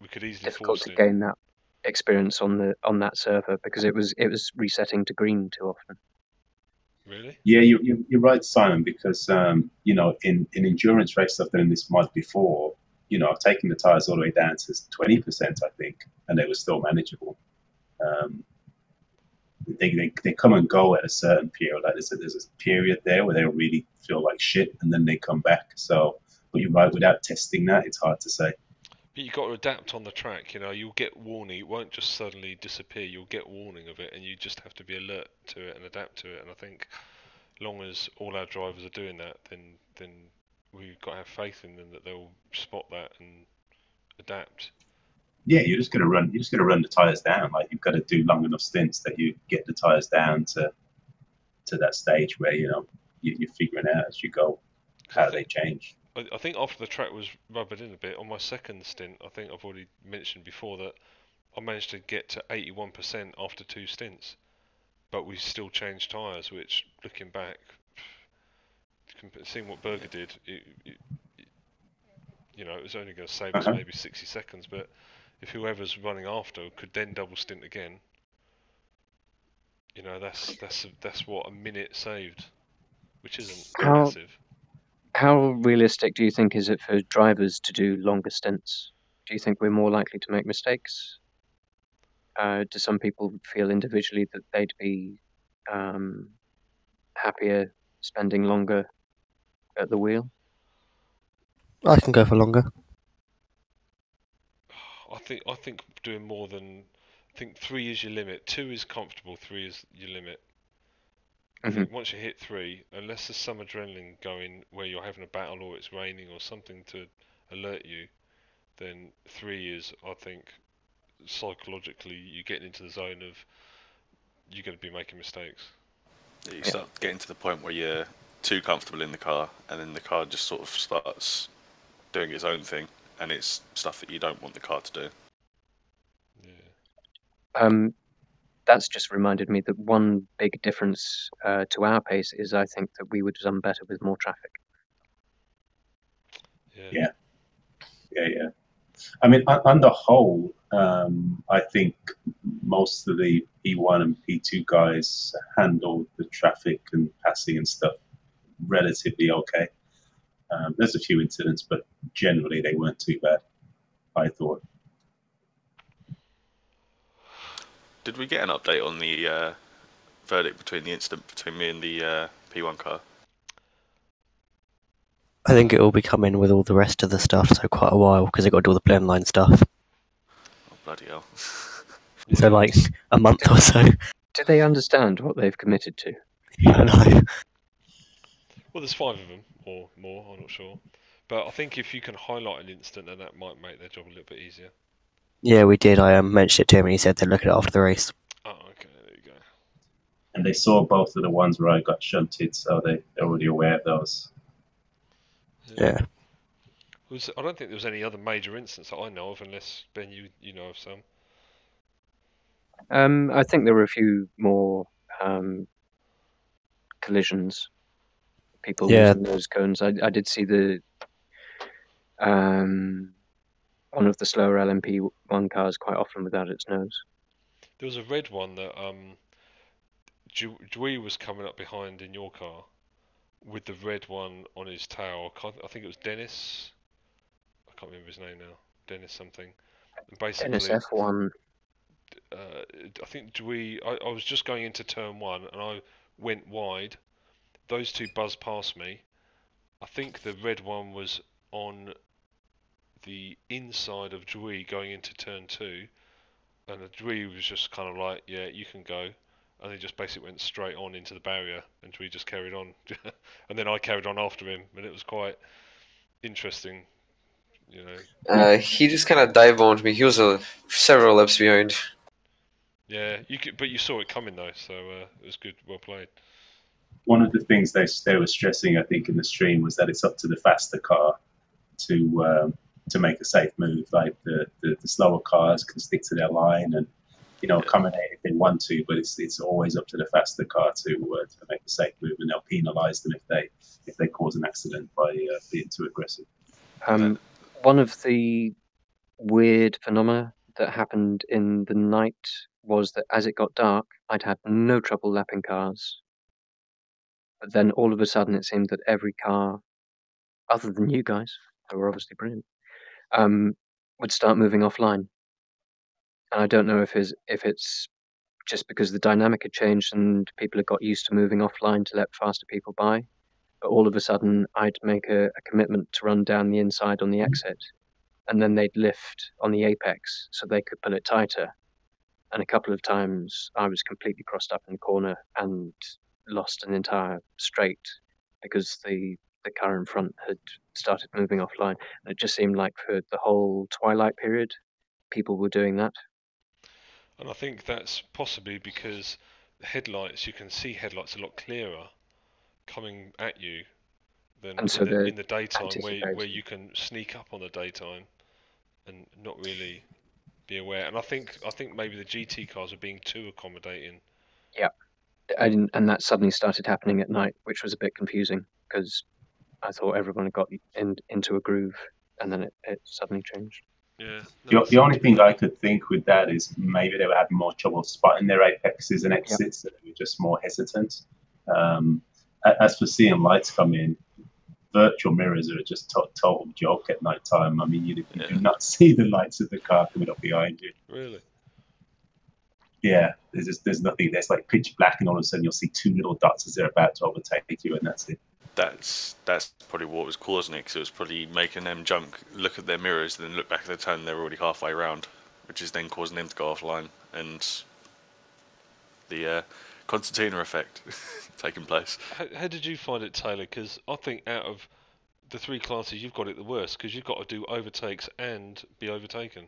S1: We could easily
S8: difficult to gain that experience on that server because it was resetting to green too often.
S1: Really?
S6: Yeah, you're right, Simon. Because in endurance races I've done in this mod before, I've taken the tires all the way down to 20%, I think, and they were still manageable. They come and go at a certain period. Like there's a period there where they really feel like shit, and then they come back. So, but you're right. Without testing that, it's hard to say.
S1: But you've got to adapt on the track. You'll get warning. It won't just suddenly disappear. You'll get warning of it, and you just have to be alert to it and adapt to it. And I think, long as all our drivers are doing that, then we've got to have faith in them that they'll spot that and adapt.
S6: Yeah, you're just gonna run the tires down. Like you've got to do long enough stints that you get the tires down to that stage where you're figuring out as you go how they change.
S1: I think after the track was rubbered in a bit, on my second stint, I think I've already mentioned before that I managed to get to 81% after 2 stints, but we still changed tyres, which, looking back, seeing what Berger did, it was only going to save us maybe 60 seconds, but if whoever's running after could then double stint again, you know, that's what, a minute saved, which isn't massive.
S8: How realistic do you think is it for drivers to do longer stints? Do you think we're more likely to make mistakes? Do some people feel individually that they'd be happier spending longer at the wheel?
S3: I can go for longer.
S1: I think doing more than, I think 3 is your limit. 2 is comfortable. 3 is your limit. I think once you hit 3, unless there's some adrenaline going where you're having a battle or it's raining or something to alert you, then 3 is, I think, psychologically you're getting into the zone of you're going to be making mistakes.
S7: You start getting to the point where you're too comfortable in the car, and then the car just sort of starts doing its own thing, and it's stuff that you don't want the car to do.
S1: Yeah.
S8: That's just reminded me that one big difference to our pace is I think that we would have done better with more traffic.
S6: Yeah. I mean, on the whole, I think most of the P1 and P2 guys handled the traffic and passing and stuff relatively okay. There's a few incidents, but generally they weren't too bad, I thought.
S7: Did we get an update on the verdict between the incident between me and the P1 car?
S3: I think it will be coming with all the rest of the stuff, so quite a while, because they've got to do all the blend line stuff.
S7: Oh, bloody hell.
S3: So like a month or so.
S8: Do they understand what they've committed to?
S3: Yeah, I know.
S1: Well, there's 5 of them, or more, I'm not sure. But I think if you can highlight an incident, then that might make their job a little bit easier.
S3: Yeah, we did. I mentioned it to him, and he said they'd look at it after the race.
S1: Oh, okay, there you go.
S6: And they saw both of the ones where I got shunted, so they're already aware of those.
S3: Yeah.
S1: I don't think there was any other major incidents that I know of, unless, Ben, you know of some.
S8: I think there were a few more collisions. People losing nose cones. I did see the one of the slower LMP1 cars quite often without its nose.
S1: There was a red one that Dewey was coming up behind in your car with the red one on his tail. I think it was Dennis. I can't remember his name now. Dennis something. And basically,
S8: Dennis F1.
S1: I think I was just going into turn 1 and I went wide. Those two buzzed past me. I think the red one was on the inside of Dewey going into turn 2, and the Dewey was just kind of like, yeah, you can go. And he just basically went straight on into the barrier, and Dewey just carried on. And then I carried on after him, and it was quite interesting, you know.
S4: He just kind of dive-bombed me. He was several laps behind.
S1: Yeah, but you saw it coming though, so it was good, well played.
S6: One of the things they were stressing, I think, in the stream was that it's up to the faster car to make a safe move. Like the slower cars can stick to their line and accommodate if they want to, but it's always up to the faster car to make a safe move, and they'll penalise them if they cause an accident by being too aggressive.
S8: One of the weird phenomena that happened in the night was that as it got dark, I'd had no trouble lapping cars. But then all of a sudden it seemed that every car, other than you guys, who were obviously brilliant, would start moving offline. And I don't know if it's just because the dynamic had changed and people had got used to moving offline to let faster people by. But all of a sudden I'd make a commitment to run down the inside on the exit, and then they'd lift on the apex so they could pull it tighter. And a couple of times I was completely crossed up in the corner and lost an entire straight because the car in front had started moving offline. And it just seemed like for the whole twilight period, people were doing that.
S1: And I think that's possibly because headlights, you can see headlights a lot clearer coming at you than in the daytime, where you can sneak up on the daytime and not really be aware. And I think maybe the GT cars are being too accommodating.
S8: Yeah, and that suddenly started happening at night, which was a bit confusing because I thought everyone had got into a groove, and then it suddenly changed.
S1: Yeah.
S6: The only thing I could think with that is maybe they were having more trouble spotting their apexes and exits, so they were just more hesitant. As for seeing lights come in, virtual mirrors are just a total joke at night time. I mean, you do not see the lights of the car coming up behind you.
S1: Really?
S6: Yeah, there's nothing. There's like pitch black, and all of a sudden you'll see two little dots as they're about to overtake you, and that's it.
S7: That's probably what was causing it, because it was probably making them look at their mirrors, then look back at their turn, and they're already halfway around, which is then causing them to go offline, and the concertina effect taking place.
S1: How did you find it, Taylor? Because I think out of the three classes, you've got it the worst, because you've got to do overtakes and be overtaken.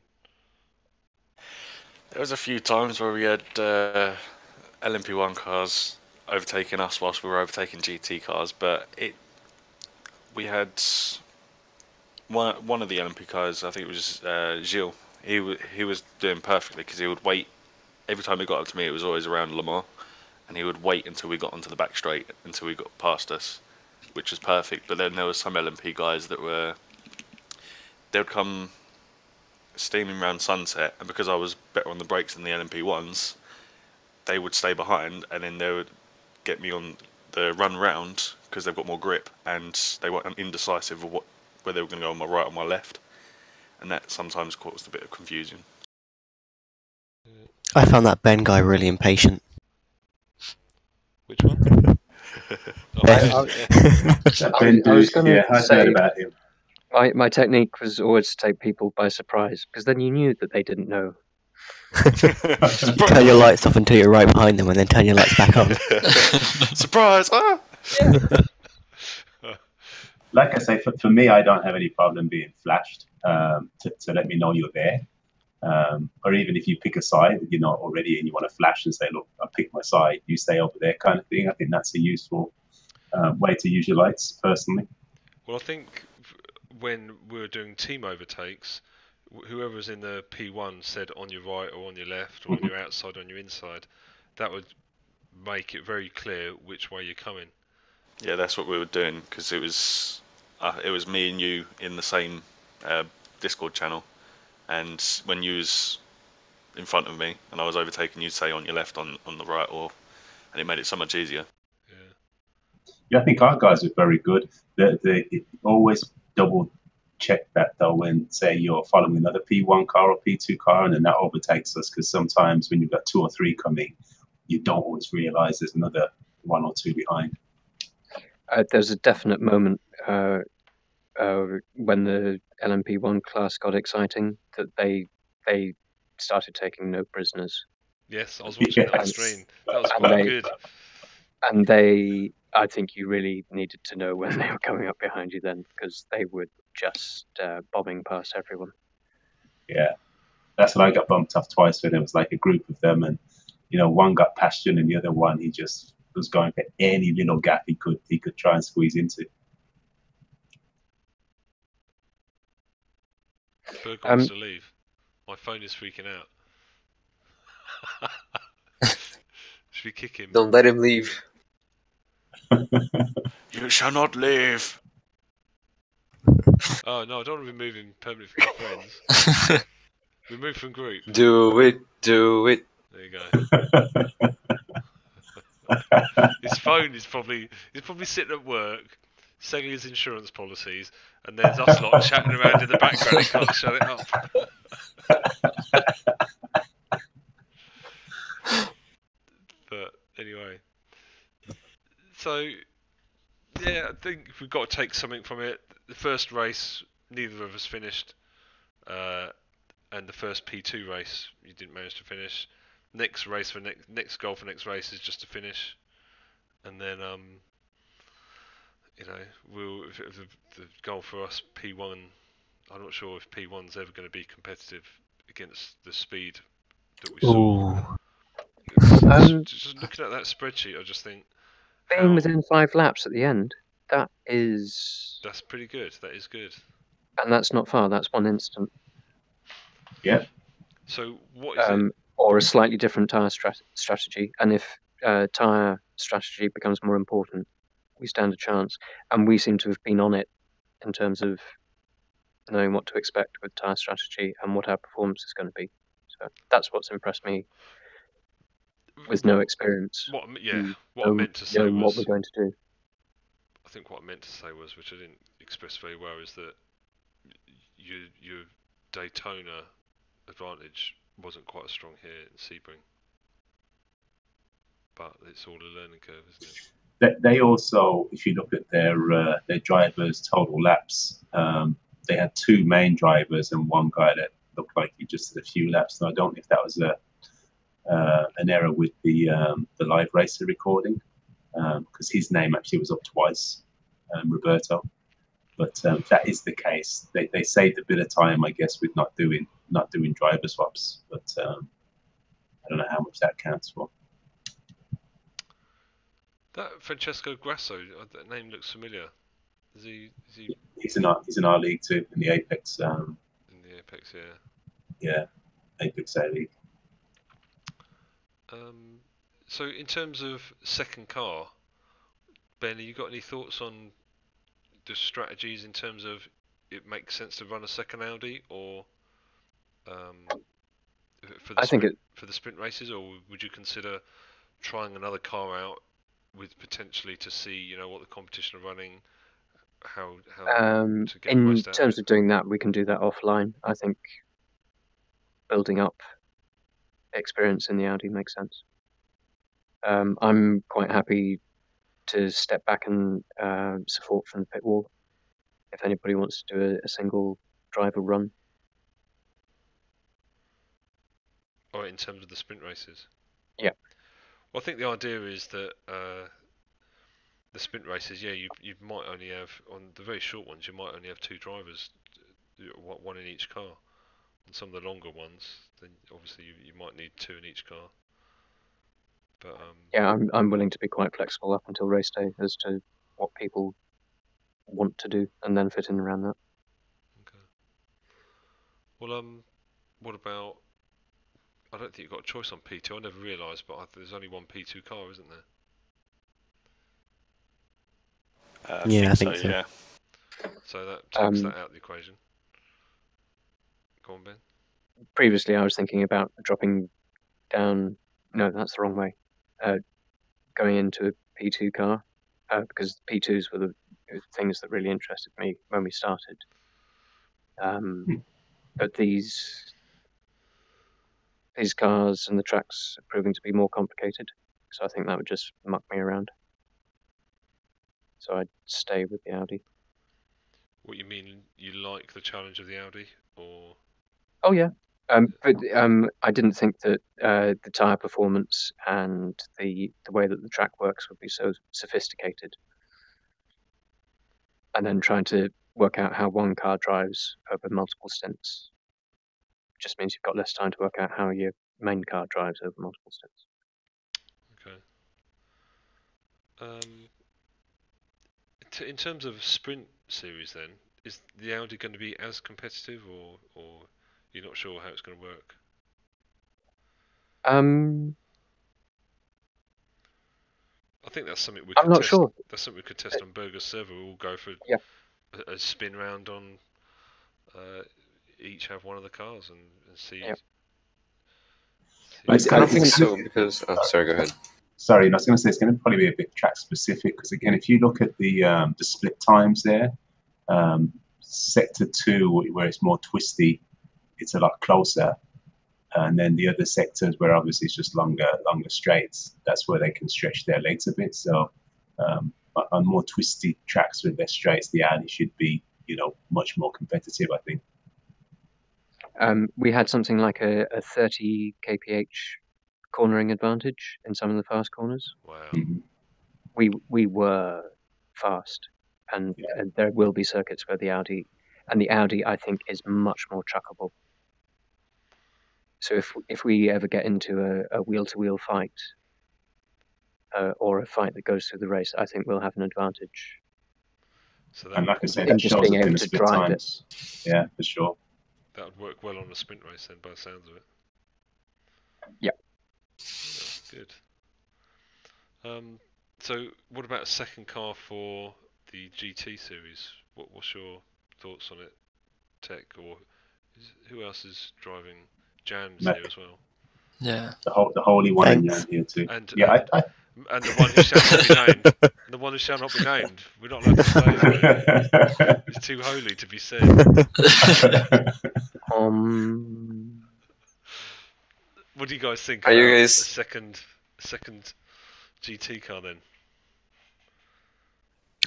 S7: There was a few times where we had LMP1 cars overtaking us whilst we were overtaking GT cars, but we had one of the LMP cars, I think it was Gilles. He was doing perfectly, because he would wait every time he got up to me. It was always around Le Mans, and he would wait until we got onto the back straight, until we got past us, which was perfect. But then there was some LMP guys that they would come steaming around Sunset, and because I was better on the brakes than the LMP ones, they would stay behind, and then they would get me on the run round because they've got more grip, and they were indecisive of whether they were going to go on my right or my left, and that sometimes caused a bit of confusion.
S3: I found that Ben guy really impatient.
S1: Which one?
S3: Ben.
S6: Ben
S8: I was
S6: Dude,
S8: gonna
S6: I
S8: say-
S6: heard about him.
S8: My technique was always to take people by surprise, because then you knew that they didn't know.
S3: Turn your lights off until you're right behind them, and then turn your lights back on.
S7: Surprise! Ah!
S6: Like I say, for me, I don't have any problem being flashed to let me know you're there. Or even if you pick a side that you're not already and you want to flash and say, look, I picked my side, you stay over there, kind of thing. I think that's a useful way to use your lights, personally.
S1: Well, I think when we were doing team overtakes, whoever was in the P1 said on your right or on your left or on your outside or on your inside. That would make it very clear which way you're coming.
S7: Yeah, that's what we were doing, because it was me and you in the same Discord channel, and when you was in front of me and I was overtaking, you'd say on your left, on the right, and it made it so much easier.
S6: Yeah, I think our guys are very good. They always double check that, though, when, say, you're following another P1 car or P2 car, and then that overtakes us, because sometimes when you've got two or three coming, you don't always realize there's another one or two behind.
S8: There's a definite moment when the LMP1 class got exciting that they started taking no prisoners.
S1: Yes, I was watching that on stream. That was quite good.
S8: And I think you really needed to know when they were coming up behind you then, because they were just bombing past everyone.
S6: Yeah, that's what I got bumped off twice with. It was like a group of them, and one got past you, and the other one, he just was going for any little gap he could try and squeeze into.
S1: Berg wants to leave. My phone is freaking out. Should we kick him?
S4: Don't let him leave.
S7: You shall not leave.
S1: Oh no, I don't want to remove him permanently from my friends. Remove from group.
S4: Do it.
S1: There you go. His phone is probably sitting at work, selling his insurance policies, and there's us lot chatting around in the background. He can't shut it up. But anyway, so yeah, I think we've got to take something from it. The first race, neither of us finished, and the first P2 race, you didn't manage to finish. Next race for next goal for next race is just to finish, and then the goal for us P1. I'm not sure if P1's ever going to be competitive against the speed that we saw. Just looking at that spreadsheet, I just think
S8: being within 5 laps at the end, that's
S1: pretty good. That is good.
S8: And that's not far. That's one instant.
S6: Yeah.
S1: So what is it?
S8: Or a slightly different tyre strategy, and if tyre strategy becomes more important, we stand a chance. And we seem to have been on it in terms of knowing what to expect with tyre strategy and what our performance is going to be. So that's what's impressed me with no experience.
S1: What I meant to say
S8: knowing what
S1: was,
S8: we're going to do.
S1: I think what I meant to say was, which I didn't express very well, is that your Daytona advantage wasn't quite as strong here in Sebring. But it's all a learning curve, isn't it?
S6: They also, if you look at their drivers' total laps, they had two main drivers and one guy that looked like he just did a few laps. So I don't know if that was an error with the live racer recording, because his name actually was up twice, Roberto. But if that is the case, they saved a bit of time, I guess, with not doing driver swaps. But I don't know how much that counts for.
S1: That Francesco Grasso, that name looks familiar. Is he?
S6: He's in our league too, in the Apex.
S1: In the Apex, yeah.
S6: Yeah, Apex A League.
S1: So in terms of second car, Ben, have you got any thoughts on the strategies in terms of it makes sense to run a second Audi, or for the sprint races, or would you consider trying another car out with potentially to see what the competition are running, how to get the
S8: in
S1: most out
S8: terms
S1: of
S8: of doing that, we can do that offline. I think building up experience in the Audi makes sense. I'm quite happy to step back and support from the pit wall if anybody wants to do a single driver run.
S1: Or in terms of the sprint races?
S8: Yeah.
S1: Well, I think the idea is that the sprint races, you might only have, on the very short ones, you might only have two drivers, one in each car. And some of the longer ones, then obviously you might need two in each car. But
S8: yeah, I'm willing to be quite flexible up until race day as to what people want to do, and then fit in around that.
S1: Okay. Well, what about? I don't think you've got a choice on P2. I never realised, but there's only one P2 car, isn't there?
S3: I think so.
S7: Yeah.
S1: So that takes that out of the equation. Go on, Ben.
S8: Previously, I was thinking about dropping down. No, that's the wrong way. Going into a P2 car, because P2s were the things that really interested me when we started. But these cars and the tracks are proving to be more complicated, so I think that would just muck me around. So I'd stay with the Audi.
S1: What you mean? You like the challenge of the Audi, or?
S8: Oh yeah, but I didn't think that the tyre performance and the way that the track works would be so sophisticated. And then trying to work out how one car drives over multiple stints just means you've got less time to work out how your main car drives over multiple stints.
S1: Okay. In terms of sprint series, then, is the Audi going to be as competitive, or you're not sure how it's going to work? I think that's something we could
S8: I'm not
S1: test.
S8: sure.
S1: That's something we could test on Burger's server. We'll go for a spin round on each have one of the cars and see.
S8: Yep.
S4: I don't think so because. Oh, sorry. Go ahead.
S6: Sorry, I was going to say it's going to probably be a bit track specific because again, if you look at the split times there, sector 2 where it's more twisty, it's a lot closer, and then the other sectors where obviously it's just longer straights, that's where they can stretch their legs a bit. So on more twisty tracks with their straights, the Audi should be much more competitive, I think.
S8: We had something like a 30 kph cornering advantage in some of the fast corners.
S1: Wow.
S6: Mm-hmm.
S8: We were fast, and there will be circuits where the Audi I think is much more truckable. So if we ever get into a wheel-to-wheel fight or a fight that goes through the race, I think we'll have an advantage.
S1: So
S6: and like I say,
S8: in
S6: that
S8: just
S6: shows
S8: being
S6: up in
S8: able
S6: the
S8: to
S6: split
S8: drive
S6: times. Yeah, for sure.
S1: That would work well on a sprint race then, by the sounds of it.
S8: Yeah.
S1: Good. So what about a second car for the GT series? What's your thoughts on it, Motec, or who else is driving? Jan's
S6: Mac.
S1: here as well.
S2: Yeah.
S6: The holy one and
S3: Thanks.
S6: Jan here too.
S1: And
S6: Yeah,
S1: and the one who shall not be named. The one who shall not be named. We're not allowed to say his name. It's too holy to be said. What do you guys think
S4: Are
S1: about
S4: you
S1: a
S4: guys-
S1: second GT car then?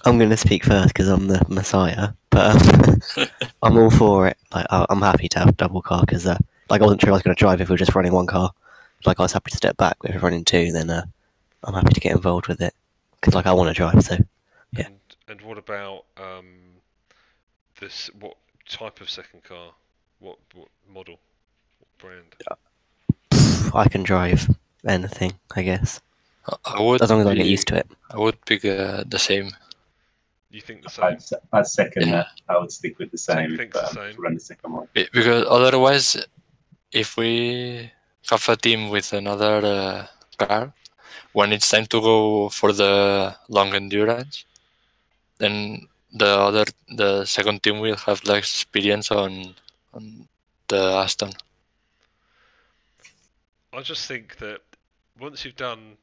S3: I'm going to speak first because I'm the messiah, but I'm all for it. Like, I'm happy to have a double car because, like, I wasn't sure I was going to drive if we were just running one car. Like, I was happy to step back, but if we're running two, then I'm happy to get involved with it because, like, I want to drive. So, yeah.
S1: And what about this? What type of second car? What model? What brand?
S3: I can drive anything, I guess,
S2: I would
S3: as long as I get
S2: be-
S3: used to it.
S2: I would pick the same.
S1: You think the same?
S6: I'd second
S2: Yeah.
S6: that. I would stick with the same.
S1: thinks
S6: But
S1: the same.
S6: run the second one.
S2: Because otherwise, if we have a team with another car, when it's time to go for the long endurance, then the second team will have less experience on the Aston.
S1: I just think that once you've done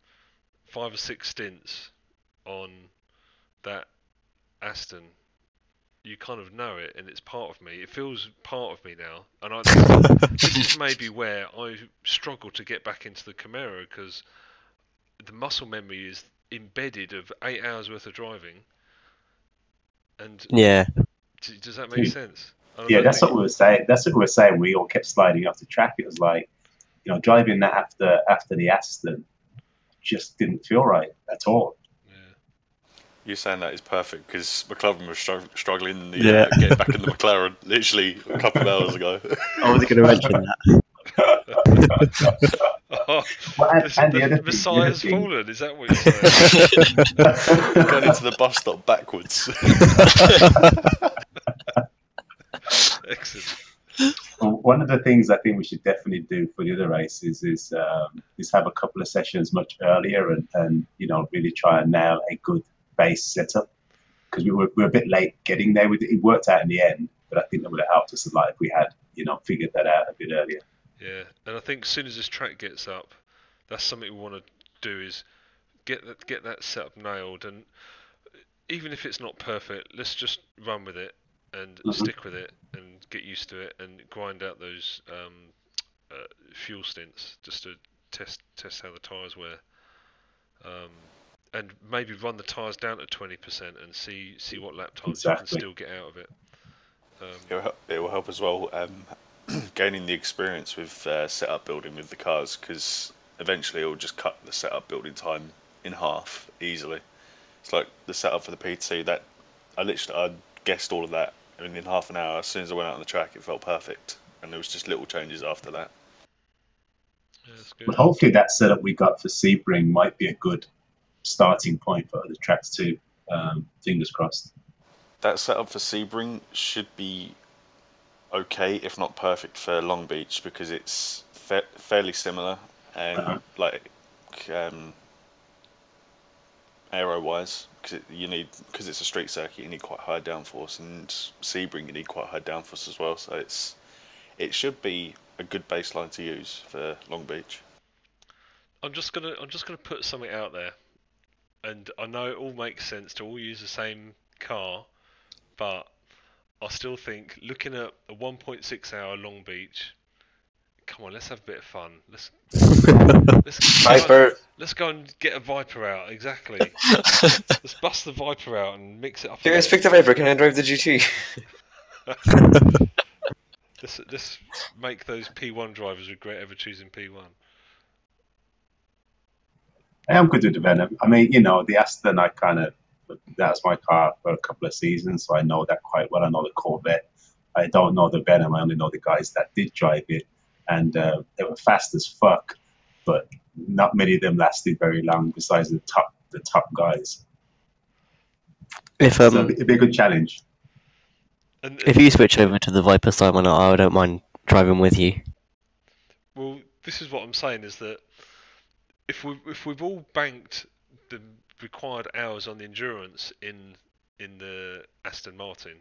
S1: 5 or 6 stints on that Aston, you kind of know it, and it's part of me. It feels part of me now, and this is maybe where I struggle to get back into the Camaro because the muscle memory is embedded of 8 hours worth of driving. And
S3: Yeah.
S1: does that make sense?
S6: Yeah, that's what we were saying. That's what we were saying. We all kept sliding off the track. It was like, driving that after the Aston just didn't feel right at all.
S7: You saying that is perfect because McLaren was struggling
S3: Yeah.
S7: getting back in the McLaren literally a couple of hours ago.
S3: I was going to mention that.
S6: And the other
S1: Messiah's
S6: thing,
S1: fallen. Is that what you're saying?
S7: Going into the bus stop backwards.
S1: Excellent.
S6: Well, one of the things I think we should definitely do for the other races is have a couple of sessions much earlier and really try and nail a good base setup because we were a bit late getting there. It worked out in the end, but I think that would have helped us a lot if we had figured that out a bit earlier.
S1: Yeah, and I think as soon as this track gets up, that's something we want to do is get that setup nailed, and even if it's not perfect, let's just run with it and stick with it and get used to it and grind out those fuel stints just to test how the tyres wear, and maybe run the tyres down to 20% and see what lap times you can still get out of it.
S7: It will help as well gaining the experience with setup building with the cars because eventually it will just cut the setup building time in half easily. It's like the setup for the PT that I guessed all of that in half an hour. As soon as I went out on the track, it felt perfect, and there was just little changes after that.
S1: Yeah, that's good.
S6: But hopefully that setup we got for Sebring might be a good starting point for other tracks too. Fingers crossed.
S7: That setup for Sebring should be okay, if not perfect, for Long Beach because it's fairly similar and aero-wise, because it's a street circuit, you need quite high downforce, and Sebring you need quite high downforce as well. So it should be a good baseline to use for Long Beach.
S1: I'm just gonna put something out there, and I know it all makes sense to all use the same car, but I still think looking at a 1.6 hour Long Beach, come on, let's have a bit of fun. Let's
S4: Viper.
S1: Let's go and get a Viper out. Exactly. Let's bust the Viper out and mix it up.
S4: You guys picked the Viper. Can I drive the GT?
S1: Let's make those P1 drivers regret ever choosing P1.
S6: I'm good with the Venom. I mean, the Aston, that's my car for a couple of seasons, so I know that quite well. I know the Corvette. I don't know the Venom. I only know the guys that did drive it, and they were fast as fuck, but not many of them lasted very long. Besides the top guys, so it'd be a good challenge.
S3: If you switch over to the Viper, Simon, I don't mind driving with you.
S1: Well, this is what I'm saying is that if we've all banked the required hours on the endurance in the Aston Martin,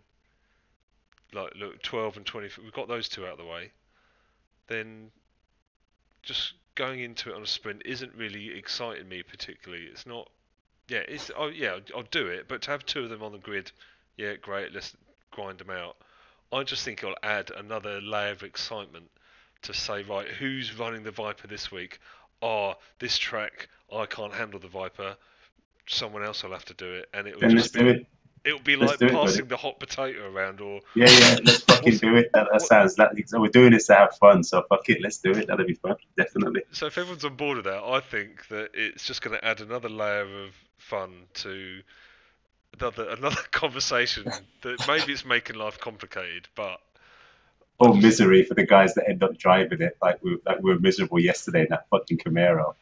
S1: like look 12 and 20. We've got those two out of the way. Then just going into it on a sprint isn't really exciting me particularly. It's not. Yeah, I'll do it. But to have two of them on the grid, yeah, great. Let's grind them out. I just think it'll add another layer of excitement to say, right, who's running the Viper this week? Oh, this track, I can't handle the Viper. Someone else will have to do it, and it will
S6: Then
S1: just
S6: let's do it.
S1: It'll be
S6: Let's
S1: like
S6: do it,
S1: passing
S6: buddy.
S1: the hot potato around, or
S6: Yeah, let's fucking
S1: What's-
S6: do it. That
S1: what-
S6: sounds that we're doing this to have fun, so fuck it, let's do it. That'll be fun, definitely.
S1: So if everyone's on board with that, I think that it's just going to add another layer of fun to another conversation that maybe it's making life complicated, but
S6: Or misery for the guys that end up driving it, like we were miserable yesterday in that fucking Camaro.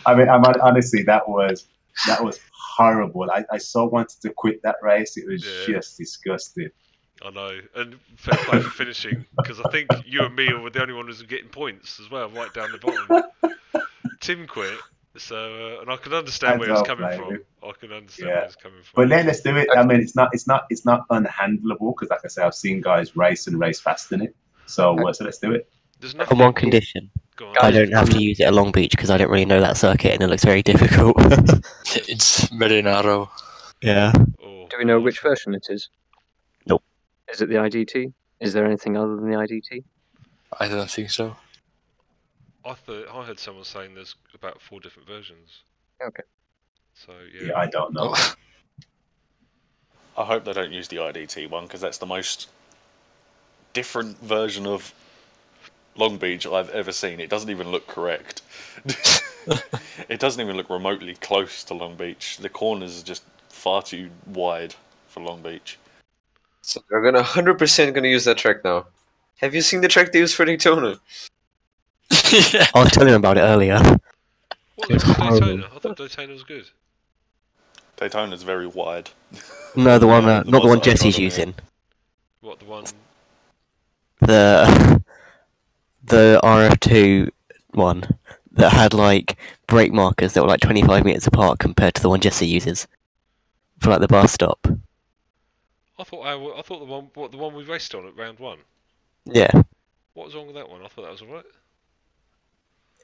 S6: I mean, honestly, that was horrible. I so wanted to quit that race. It was just disgusting.
S1: I know. And fair play for finishing, because I think you and me were the only one who's getting points as well, right down the bottom. Tim quit, so and I can understand where he's coming from. I can understand where he's coming from.
S6: But let's do it. I mean, it's not unhandleable because, like I say, I've seen guys race fast in it. So let's do it.
S1: There's
S3: On
S1: nothing.
S3: one condition.
S1: Go on.
S3: I don't have to use it at Long Beach because I don't really know that circuit and it looks very difficult.
S2: It's very narrow.
S3: Yeah.
S1: Oh,
S8: Do we know which version it is?
S3: Nope.
S8: Is it the IDT? Is there anything other than the IDT?
S2: I don't think so.
S1: I heard someone saying there's about 4 different versions.
S8: Okay.
S1: So
S6: Yeah, I don't know.
S2: Oh.
S7: I hope they don't use the IDT one because that's the most different version of Long Beach I've ever seen. It doesn't even look correct. It doesn't even look remotely close to Long Beach. The corners are just far too wide for Long Beach.
S4: So they're gonna 100% gonna use that track now. Have you seen the track they use for Daytona?
S3: I was telling him about it earlier.
S1: What,
S3: It's
S1: Daytona?
S3: horrible.
S1: I thought Daytona was good.
S7: Daytona's very wide.
S3: No, the one,
S7: The
S3: not the
S7: ones
S3: one
S7: that I've
S3: Jesse's
S7: got on
S3: using.
S1: What, the one?
S3: The RF2 one that had like brake markers that were like 25 meters apart compared to the one Jesse uses for like the bus stop.
S1: I thought the one we raced on at round 1.
S3: Yeah,
S1: What was wrong with that one? I thought that was alright.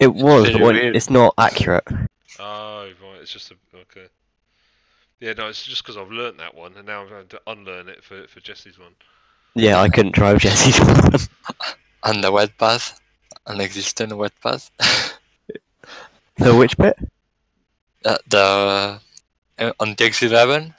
S3: it was, but
S2: very weird.
S3: it's not accurate.
S1: Oh, right, it's just okay. Yeah, no, it's just because I've learnt that one, and now I'm going to unlearn it for Jesse's one.
S3: Yeah, I couldn't drive Jesse's one.
S2: And the wet path, an existing wet path.
S3: The which bit?
S2: On the X11,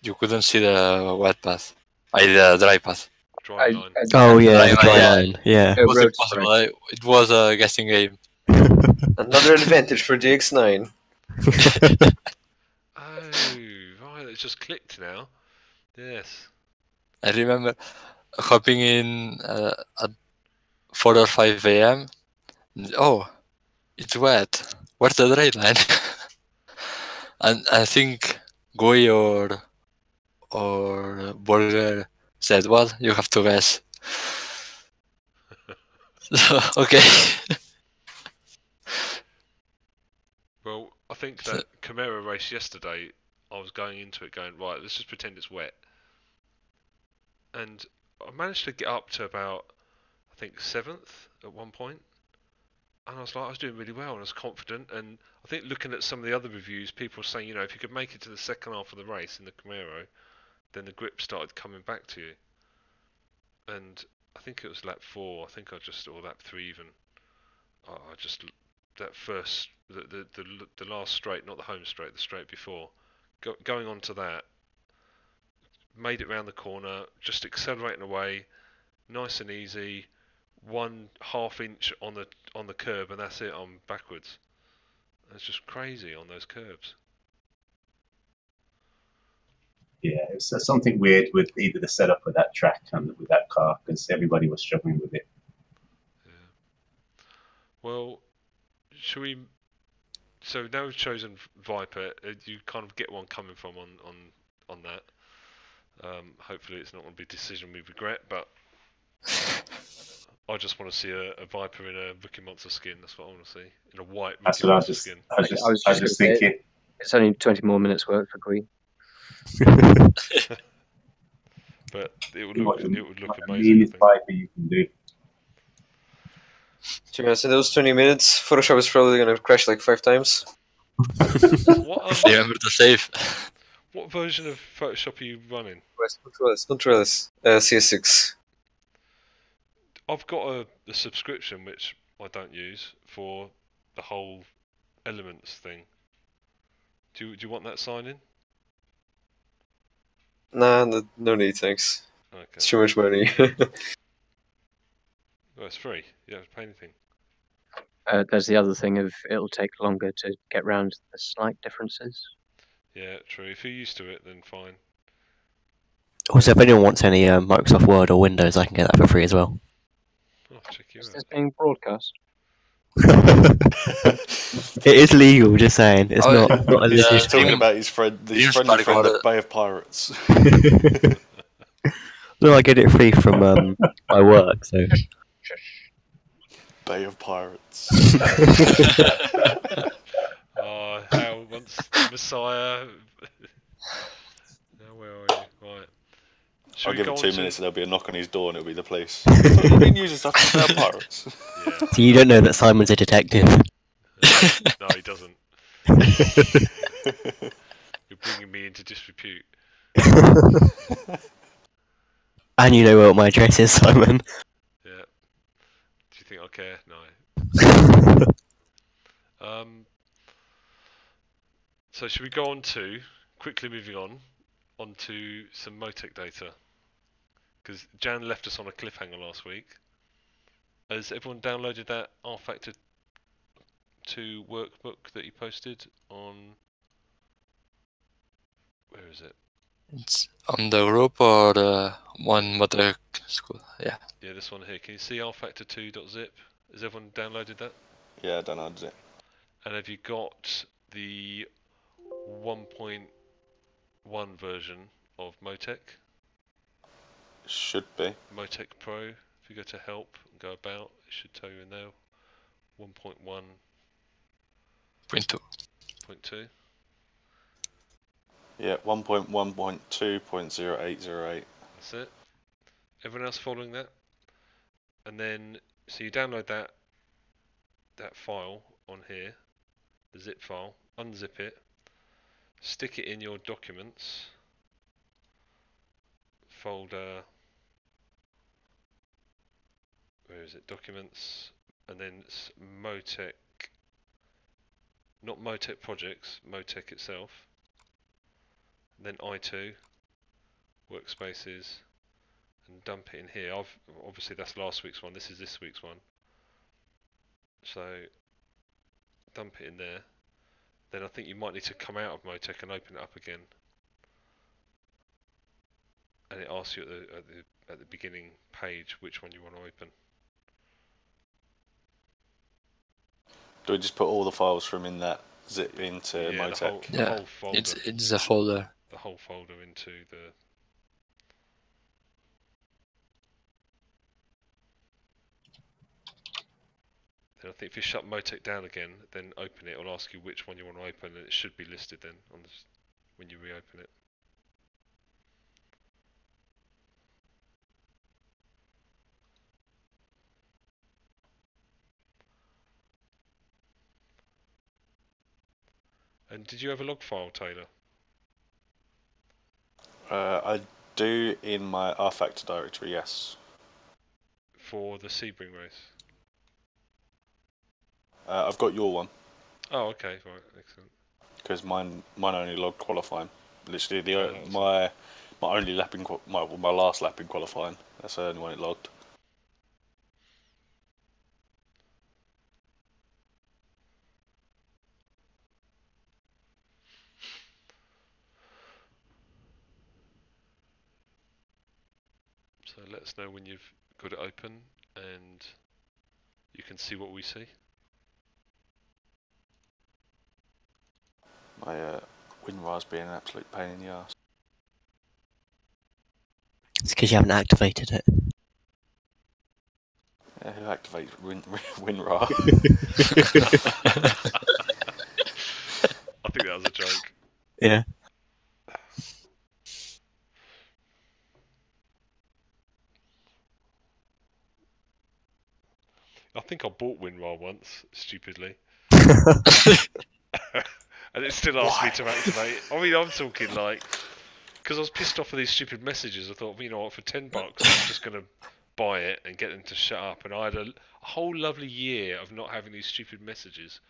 S2: you couldn't see the wet path. The dry path.
S1: Dry line.
S3: Oh yeah,
S2: Dry
S3: the
S2: line,
S3: dry
S2: yeah.
S3: line. Yeah.
S2: It was
S8: road
S2: impossible. It was a guessing game.
S4: Another advantage for the X9.
S1: Oh, right, it's just clicked now. Yes.
S2: I remember hopping in at 4 or 5 a.m. Oh, it's wet. Where's the dry line? And I think Gui or Burger said, well, you have to guess. So, okay.
S1: Well, I think that Camaro race yesterday, I was going into it going, right, let's just pretend it's wet. And I managed to get up to about, I think, 7th at one point. And I was doing really well and I was confident. And I think looking at some of the other reviews, people were saying, if you could make it to the second half of the race in the Camaro, then the grip started coming back to you. And I think it was lap 4, or lap 3 even. That first, the last straight, not the home straight, the straight before, going on to that, made it round the corner, just accelerating away, nice and easy, 1/2 inch on the curb, and that's it. I'm backwards. It's just crazy on those curbs.
S6: Yeah, it's something weird with either the setup of that track and with that car because everybody was struggling with it.
S1: Yeah. Well, should we? So now we've chosen Viper. You kind of get one coming from on that. Hopefully, it's not going to be a decision we regret, but I just want to see a Viper in a Ricky Monster skin. That's what I want to see, in a white
S6: That's
S1: Ricky
S6: what I
S1: Monster
S6: was
S1: skin.
S6: just thinking.
S8: It's only 20 more minutes work for Gui.
S1: It would
S6: See what
S1: look
S6: what the
S1: amazing. I
S6: meanest
S1: think.
S6: biker you can do.
S4: To be honest, in those 20 minutes, Photoshop is probably gonna crash like 5 times.
S1: What
S2: Remember to save.
S1: what version of Photoshop are you running?
S4: Control-S, CS6.
S1: I've got a subscription which I don't use for the whole Elements thing. Do you want that sign in?
S4: Nah, no need, thanks.
S1: Okay.
S4: It's too much money.
S1: Well, it's free. You don't have to pay anything.
S8: There's the other thing of it'll take longer to get round the slight differences.
S1: Yeah, true. If you're used to it, then fine.
S3: Also, if anyone wants any Microsoft Word or Windows, I can get that for free as well.
S1: Oh, check you
S8: Is
S1: out.
S8: this being broadcast?
S3: It is legal, just saying. It's
S2: Oh,
S3: not illegal.
S2: yeah.
S7: He's talking about his friendly
S2: Spanish
S7: friend, the
S2: order.
S7: Bay of Pirates.
S3: No, I get it free from my work, so.
S7: Bay of Pirates.
S1: Oh, how once the Messiah. Now, where are you? Right. Should
S7: I'll
S1: we
S7: give
S1: go
S7: it
S1: on
S7: 2
S1: to-
S7: minutes and there'll be a knock on his door and it'll be the police. You've been using stuff from Bay of Pirates.
S1: Yeah.
S3: So you don't know that Simon's a detective.
S1: No, he doesn't. You're bringing me into disrepute.
S3: And you know what my address is, Simon.
S1: Yeah. Do you think I care? No. So should we go on to quickly moving on to some Motec data? Because Jan left us on a cliffhanger last week. Has everyone downloaded that R Factor 2 workbook that you posted on? Where is it?
S2: It's on the group or the one Motec school. Yeah.
S1: Yeah, this one here. Can you see rfactor2.zip? Has everyone downloaded that?
S7: Yeah, I don't know, did it?
S1: And have you got the 1.1 version of Motec?
S7: Should be.
S1: Motec Pro. If you go to help and go about, it should tell you in there. 1.1.2.
S2: 0.2.
S7: Yeah, 1.1.2.0808.
S1: That's it. Everyone else following that? And then, so you download that file on here, the zip file, unzip it, stick it in your documents folder. Where is it? Documents, and then it's Motec, not Motec projects, Motec itself. Then I2, workspaces, and dump it in here. Obviously that's last week's one. This is this week's one. So dump it in there. Then I think you might need to come out of Motec and open it up again. And it asks you at the beginning page which one you want to open.
S7: Do we just put all the files from in that zip into
S1: Yeah,
S7: Motec?
S1: the
S2: Yeah,
S1: whole folder.
S2: It's a folder.
S1: The whole folder into the. Then I think if you shut Motec down again, then open it, it'll ask you which one you want to open, and it should be listed then on this, when you reopen it. And did you have a log file, Taylor?
S7: I do in my R Factor directory, yes.
S1: For the Sebring race?
S7: I've got your one.
S1: Oh, okay, right, excellent.
S7: Because mine only logged qualifying. Literally,
S1: Oh,
S7: my only lap in my last lap in qualifying. That's the only one it logged.
S1: So let us know when you've got it open and you can see what we see.
S7: My WinRAR's being an absolute pain in the ass.
S3: It's because you haven't activated it.
S7: Yeah, who activates WinRAR?
S1: I think that was a joke.
S3: Yeah.
S1: I think I bought WinRAR once, stupidly. And it still asked me to activate it. I mean, I'm talking like... Because I was pissed off with these stupid messages. I thought, you know what, for $10, I'm just going to buy it and get them to shut up. And I had a whole lovely year of not having these stupid messages.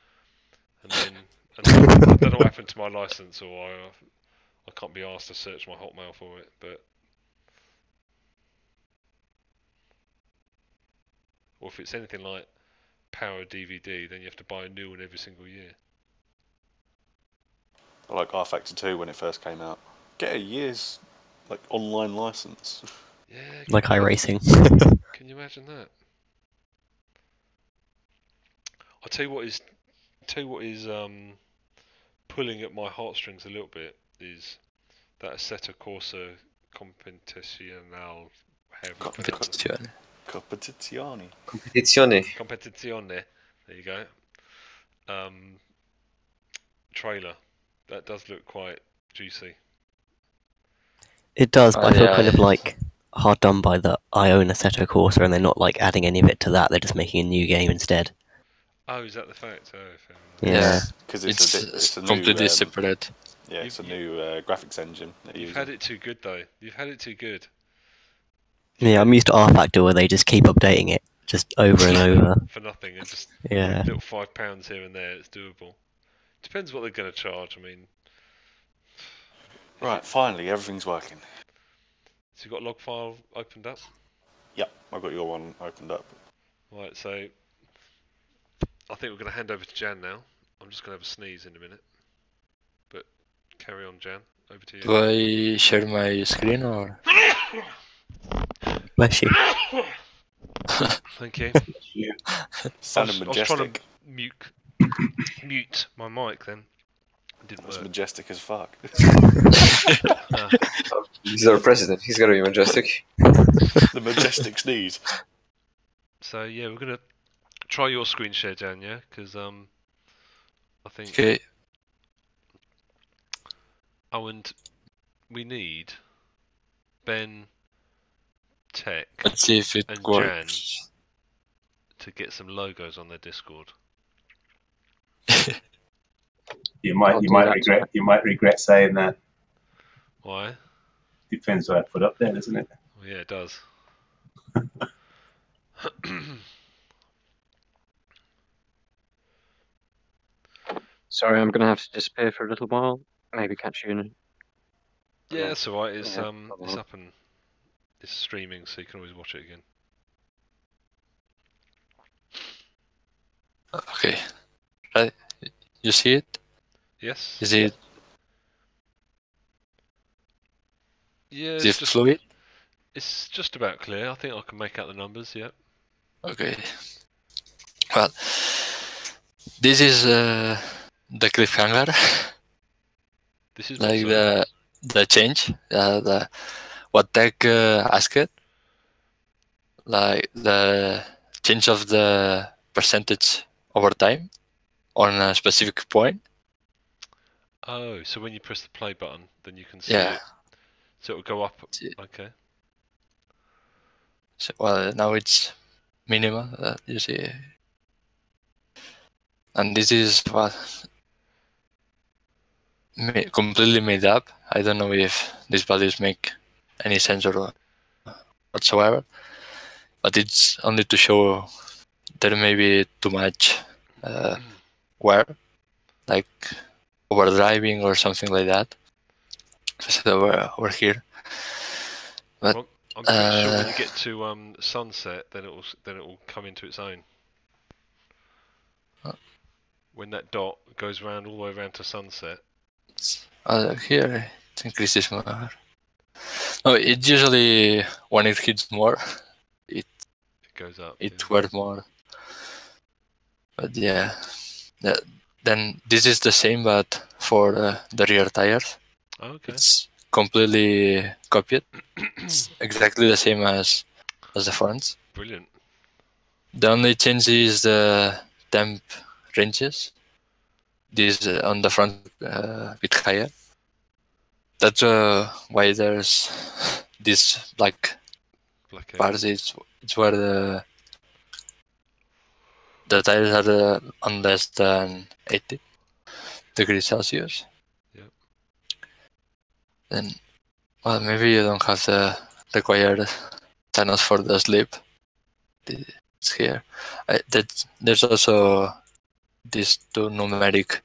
S1: And then I don't know what happened to my license, or I can't be asked to search my Hotmail for it. But or if it's anything like Power DVD, then you have to buy a new one every single year.
S7: I like R Factor 2 when it first came out. Get a year's like online license.
S1: Yeah.
S3: Like iRacing.
S1: Can you imagine that? I'll tell you what is pulling at my heartstrings a little bit is that Assetto Corsa Competizione.
S2: Competizione.
S7: Competizione.
S4: Competizione.
S1: There you go. Trailer. That does look quite juicy.
S3: It does, but I feel
S2: yeah.
S3: kind of like hard done by that I own Assetto Corsa and they're not like adding any of it to that, they're just making a new game instead.
S1: Oh, is that the fact? Oh, fair enough.
S3: Yeah.
S7: Because
S2: It's
S7: a new,
S2: completely separate.
S7: Yeah, it's a new graphics engine.
S1: You've had it too good, though. You've had it too good.
S3: Yeah, I'm used to R Factor where they just keep updating it, just over and over.
S1: For nothing, and just
S3: Yeah.
S1: little £5 here and there, it's doable. Depends what they're going to charge, I mean.
S7: Right, finally, everything's working.
S1: So you've got log file opened up?
S7: Yep, I've got your one opened up.
S1: Right, so I think we're going to hand over to Jan now. I'm just going to have a sneeze in a minute. But carry on, Jan. Over to you.
S2: Do I share my screen or?
S3: Bless you.
S1: Thank you.
S7: Sounded
S1: I was trying
S7: majestic.
S1: to mute my mic then. It didn't
S7: It's
S1: work.
S7: majestic as fuck.
S4: He's our president. He's gotta be majestic.
S7: The majestic sneeze.
S1: So yeah, we're gonna try your screen share, Jan. Yeah, because I think.
S2: Okay.
S1: Oh, and we need Ben, Tech,
S2: Let's see if it
S1: and
S2: works.
S1: to get some logos on their Discord.
S6: You might regret saying that.
S1: Why?
S6: Depends what I put up there, doesn't it?
S1: Well, yeah, it does.
S8: Sorry, I'm gonna have to disappear for a little while. Maybe catch you in.
S1: Yeah, that's alright. It's
S8: Yeah,
S1: it's up and it's streaming, so you can always watch it again.
S2: Okay. Right. You see it?
S1: Yes.
S2: Is it?
S1: Yeah,
S2: Is it fluid?
S1: it's just about clear. I think I can make out the numbers. Yeah.
S2: Okay. Well, this is the cliffhanger.
S1: This is
S2: Like
S1: also-
S2: the change. The what Tech asked. Like the change of the percentage over time on a specific point.
S1: Oh, so when you press the play button, then you can see
S2: Yeah.
S1: it. So it'll go up.
S2: Yeah.
S1: Okay.
S2: So, well, now it's minimal. You see, and this is what completely made up. I don't know if these values make any sense or whatsoever, but it's only to show there may be too much wear, like overdriving or something like that. So over here, but
S1: Well, I'm pretty sure when you get to sunset, then it will come into its own. When that dot goes round all the way around to sunset.
S2: Here it increases more. No, it usually when it hits more,
S1: It goes up.
S2: it
S1: yeah.
S2: wears more. But yeah, then this is the same, but for the rear tires.
S1: Okay.
S2: It's completely copied. It's exactly the same as the fronts.
S1: Brilliant.
S2: The only change is the temp ranges. This on the front a bit higher. That's why there's this black
S1: Black
S2: bars. It's where the the tires are on less than 80 degrees Celsius.
S1: Yep.
S2: Then, well, maybe you don't have the required channels for the sleep. It's here. There's also these two numeric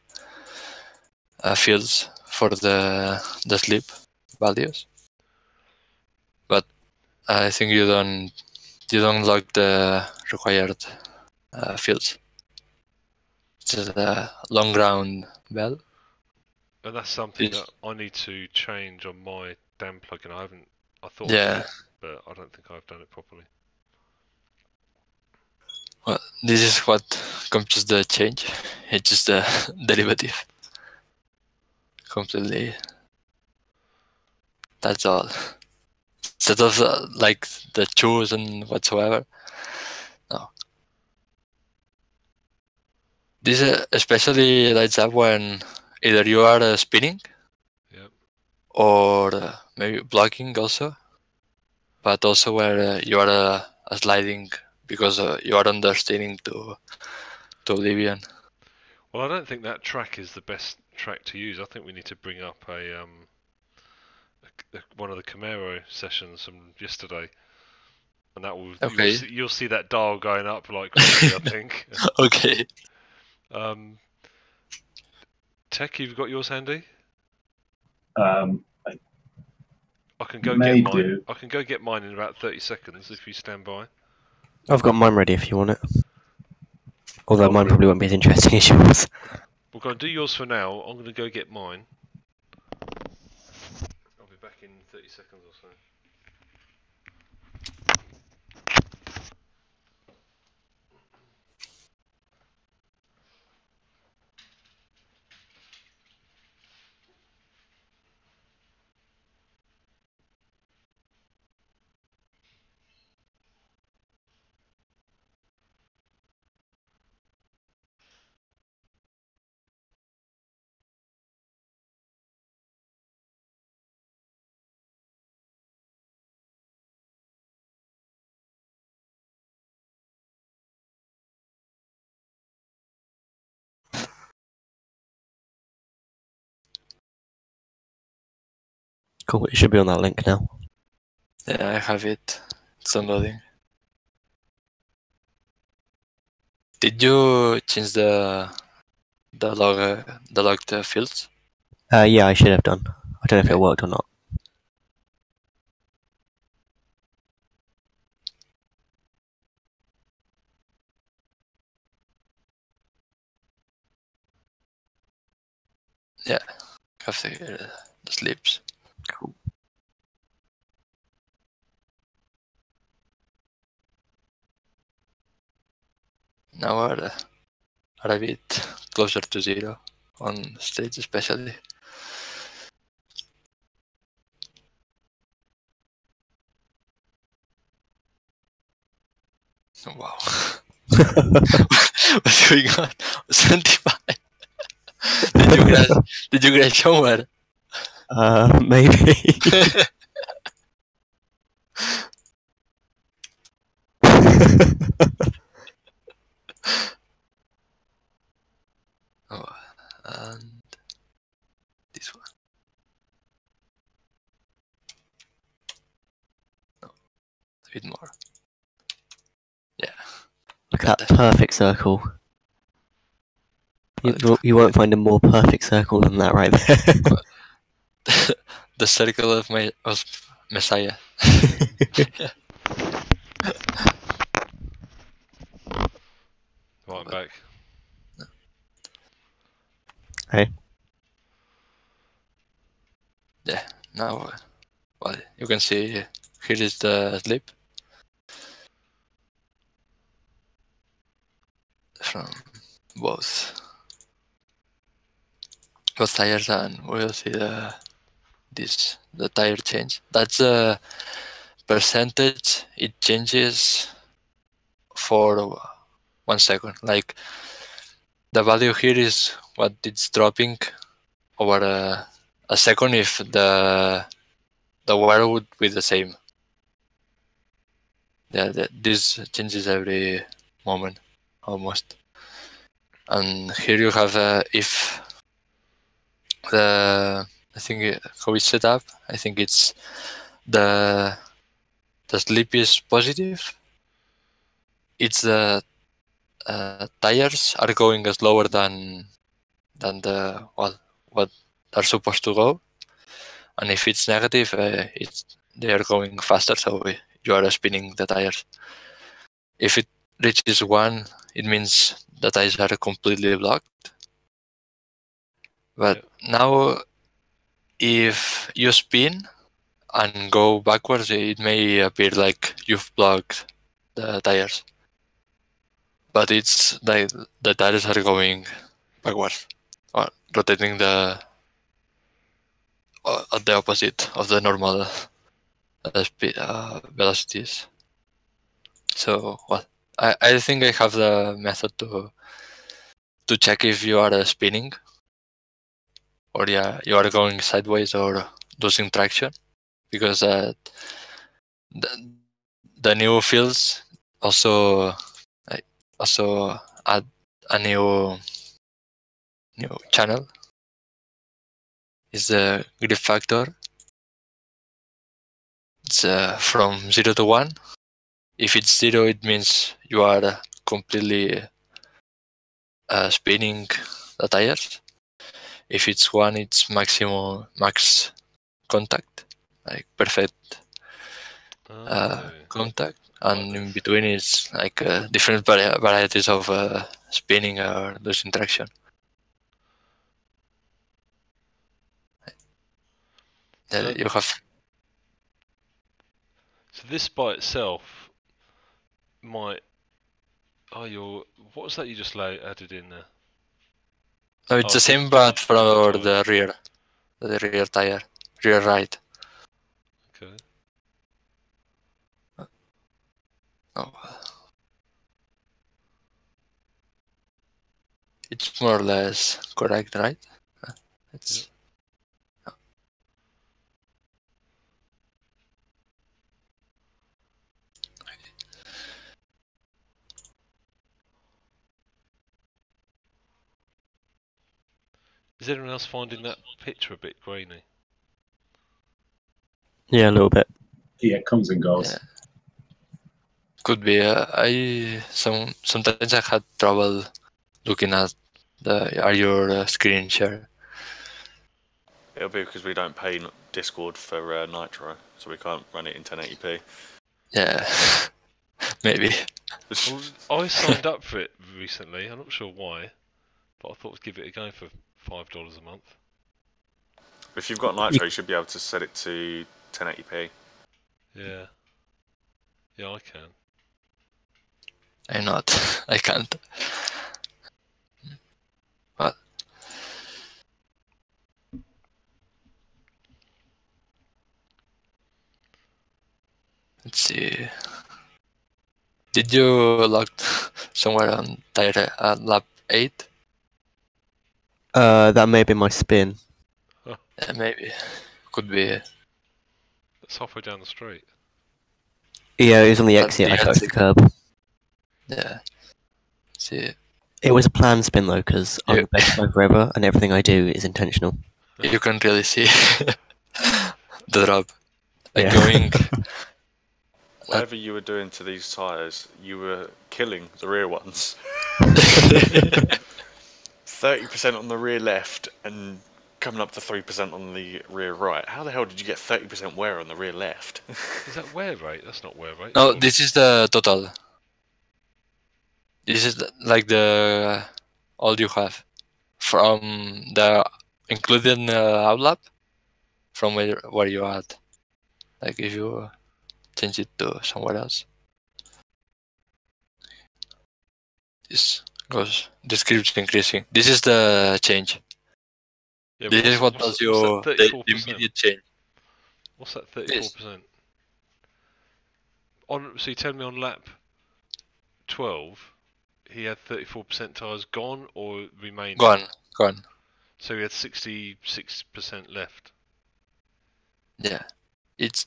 S2: fields for the sleep values, but I think you don't lock the required fields. It's a long ground bell.
S1: And that's something that I need to change on my Damplugin. I thought I
S2: Yeah.
S1: did, but I don't think I've done it properly.
S2: Well, this is what computes the change. It's just the derivative. Completely. That's all. Instead of like the choose and whatsoever. No. This especially lights up when either you are spinning,
S1: Yep.
S2: or maybe blocking also, but also where you are sliding because you are understeering to Oblivion.
S1: Well, I don't think that track is the best track to use. I think we need to bring up one of the Camaro sessions from yesterday, and that will
S2: Okay.
S1: you'll see that dial going up like crazy. I think.
S2: Okay.
S1: Tech, you've got yours handy?
S6: I
S1: I can go
S6: may
S1: get mine.
S6: do.
S1: I can go get mine in about 30 seconds if you stand by.
S3: I've got mine ready if you want it. Although
S1: Oh,
S3: mine
S1: brilliant.
S3: probably won't be as interesting as yours.
S1: We're going to do yours for now. I'm going to go get mine. I'll be back in 30 seconds or so.
S3: Cool, it should be on that link now.
S2: Yeah, I have it. It's downloading. Did you change the logged fields?
S3: Yeah, I should have done. I don't know if it worked or not.
S2: Yeah, have the sleeps.
S3: Cool.
S2: Now are a bit closer to zero on stage especially. Wow. What's going on? 75. Did you crash somewhere?
S3: Maybe.
S2: Oh, and this one. No, a bit more. Yeah.
S3: Look at that perfect circle. You won't find a more perfect circle than that right there.
S2: The circle of Messiah.
S1: Right, I'm back.
S3: Hey.
S2: Yeah, now, well, you can see here is the slip from both tires, and we'll see the tire change. That's a percentage. It changes for 1 second. Like the value here is what it's dropping over a second if the wear would be the same. Yeah, this changes every moment almost. And here you have if the I think how it's set up. I think it's the sleep is positive. It's the tires are going slower than the what are supposed to go, and if it's negative, they are going faster, so you are spinning the tires. If it reaches 1, it means the tires are completely blocked. But now, if you spin and go backwards, it may appear like you've blocked the tires. But it's like the tires are going backwards, or rotating at the opposite of the normal velocities. So, well, I think I have the method to check if you are spinning, or you are going sideways or losing traction, because the new fields also add a new channel. Is the grip factor. It's from 0 to 1. If it's 0, it means you are completely spinning the tires. If it's 1, it's max contact, like perfect contact, and in between is like different varieties of spinning or losing traction. You have.
S1: So this by itself might. What was that you just added in there?
S2: No, it's the same, but for the rear tire, rear right.
S1: Okay.
S2: Oh. It's more or less correct, right? It's.
S1: Yep. Is anyone else finding that picture a bit grainy?
S3: Yeah, a little bit.
S6: Yeah, it comes and goes.
S2: Yeah. Could be. Sometimes I had trouble looking at your screen share.
S7: It'll be because we don't pay Discord for Nitro, so we can't run it in 1080p.
S2: Yeah, maybe.
S1: Well, I signed up for it recently. I'm not sure why, but I thought I'd give it a go for $5 a month.
S7: If you've got Nitro, you should be able to set it to 1080p.
S1: Yeah. Yeah, I can.
S2: I'm not. I can't. What? Let's see. Did you log somewhere on lap 8?
S3: That may be my spin.
S2: Yeah, maybe. Could be.
S1: That's halfway down the street.
S3: Yeah, it was on the
S2: That's
S3: exit.
S2: the
S3: I touched the
S2: exit.
S3: curb.
S2: Yeah. See.
S3: It was a planned spin though, because I'm the best driver ever, and everything I do is intentional.
S2: You can really see the drop. Like
S3: Yeah.
S2: going.
S7: Whatever you were doing to these tyres, you were killing the rear ones. 30% on the rear left and coming up to 3% on the rear right. How the hell did you get 30% wear on the rear left?
S1: Is that wear rate? That's not wear rate.
S2: No, this is the total. This is like the all you have from the including outlap from where you are at. Like if you change it to somewhere else, this keeps increasing. This is the change.
S1: Yeah,
S2: This is what tells you the immediate change.
S1: What's that 34%? So you tell me on lap 12, he had 34% tyres gone or remaining?
S2: Gone.
S1: So he had 66% left.
S2: Yeah, this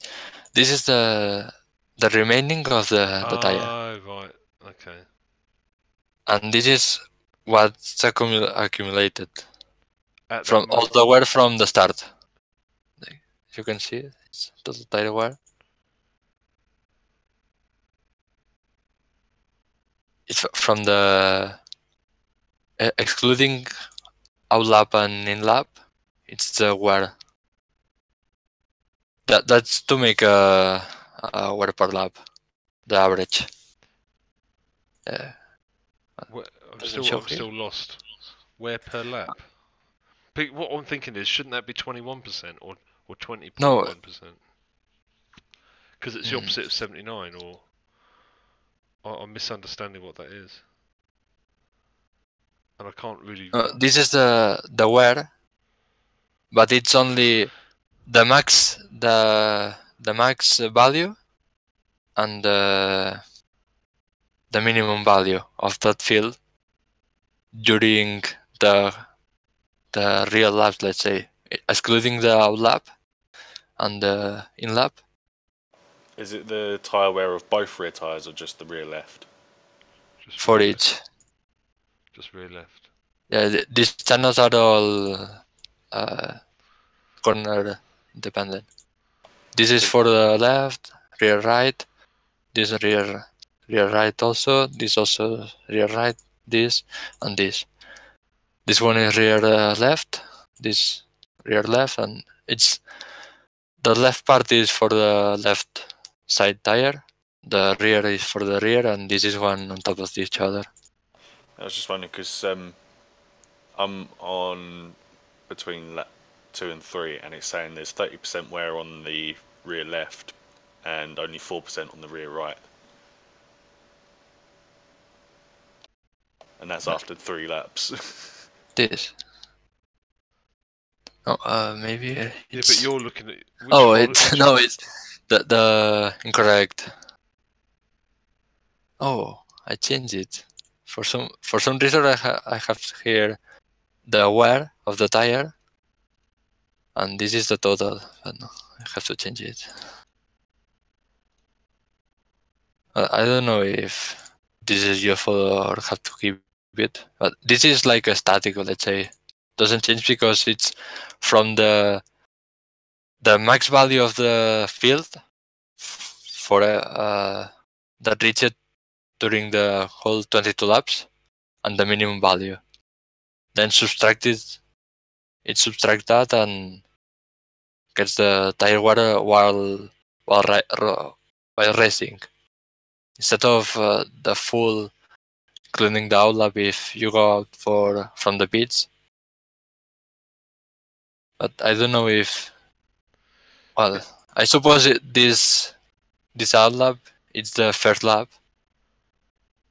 S2: is the remaining of the tire.
S1: Oh, right. Okay.
S2: and this is what's accumulated
S1: At
S2: from
S1: that
S2: all the wear from the start. Like, you can see it's total tire wear. It's from the excluding out lap and in lap. It's the wear. That's to make a wear per lap, the average.
S1: I'm
S2: Doesn't show
S1: still lost. Where per lap? But what I'm thinking is, shouldn't that be 21% or 20.1%?
S2: No.
S1: Because it's the opposite of 79, or I'm misunderstanding what that is, and I can't really.
S2: This is the wear, but it's only the max value and the minimum value of that field during the real laps, let's say, excluding the out lap and the in lap.
S7: Is it the tyre wear of both rear tyres or just the rear left?
S1: Just
S2: for
S1: rear
S2: each.
S1: left. Just rear left.
S2: Yeah, these channels are all corner independent. This is for the left, rear right. This rear right also. This also rear right. This and this. This one is rear left. This rear left, and it's the left part is for the left side tire. The rear is for the rear, and this is one on top of each other.
S7: I was just wondering because I'm on between lap 2 and 3, and it's saying there's 30% wear on the rear left and only 4% on the rear right. And that's after 3 laps.
S2: This. Oh, maybe.
S1: Yeah, but you're looking at.
S2: It's no, it's the incorrect. Oh, I changed it. For some reason, I have here the wear of the tire, and this is the total. But no, I have to change it. I don't know if this is useful or have to keep it, but this is like a static, let's say. Doesn't change because it's from the max value of the field for that reached during the whole 22 laps and the minimum value. Then subtract it subtracts that and gets the tire wear while racing. Instead of the full, including the out lap if you go out from the pits. But I don't know if. Well, I suppose this out lap it's the first lap.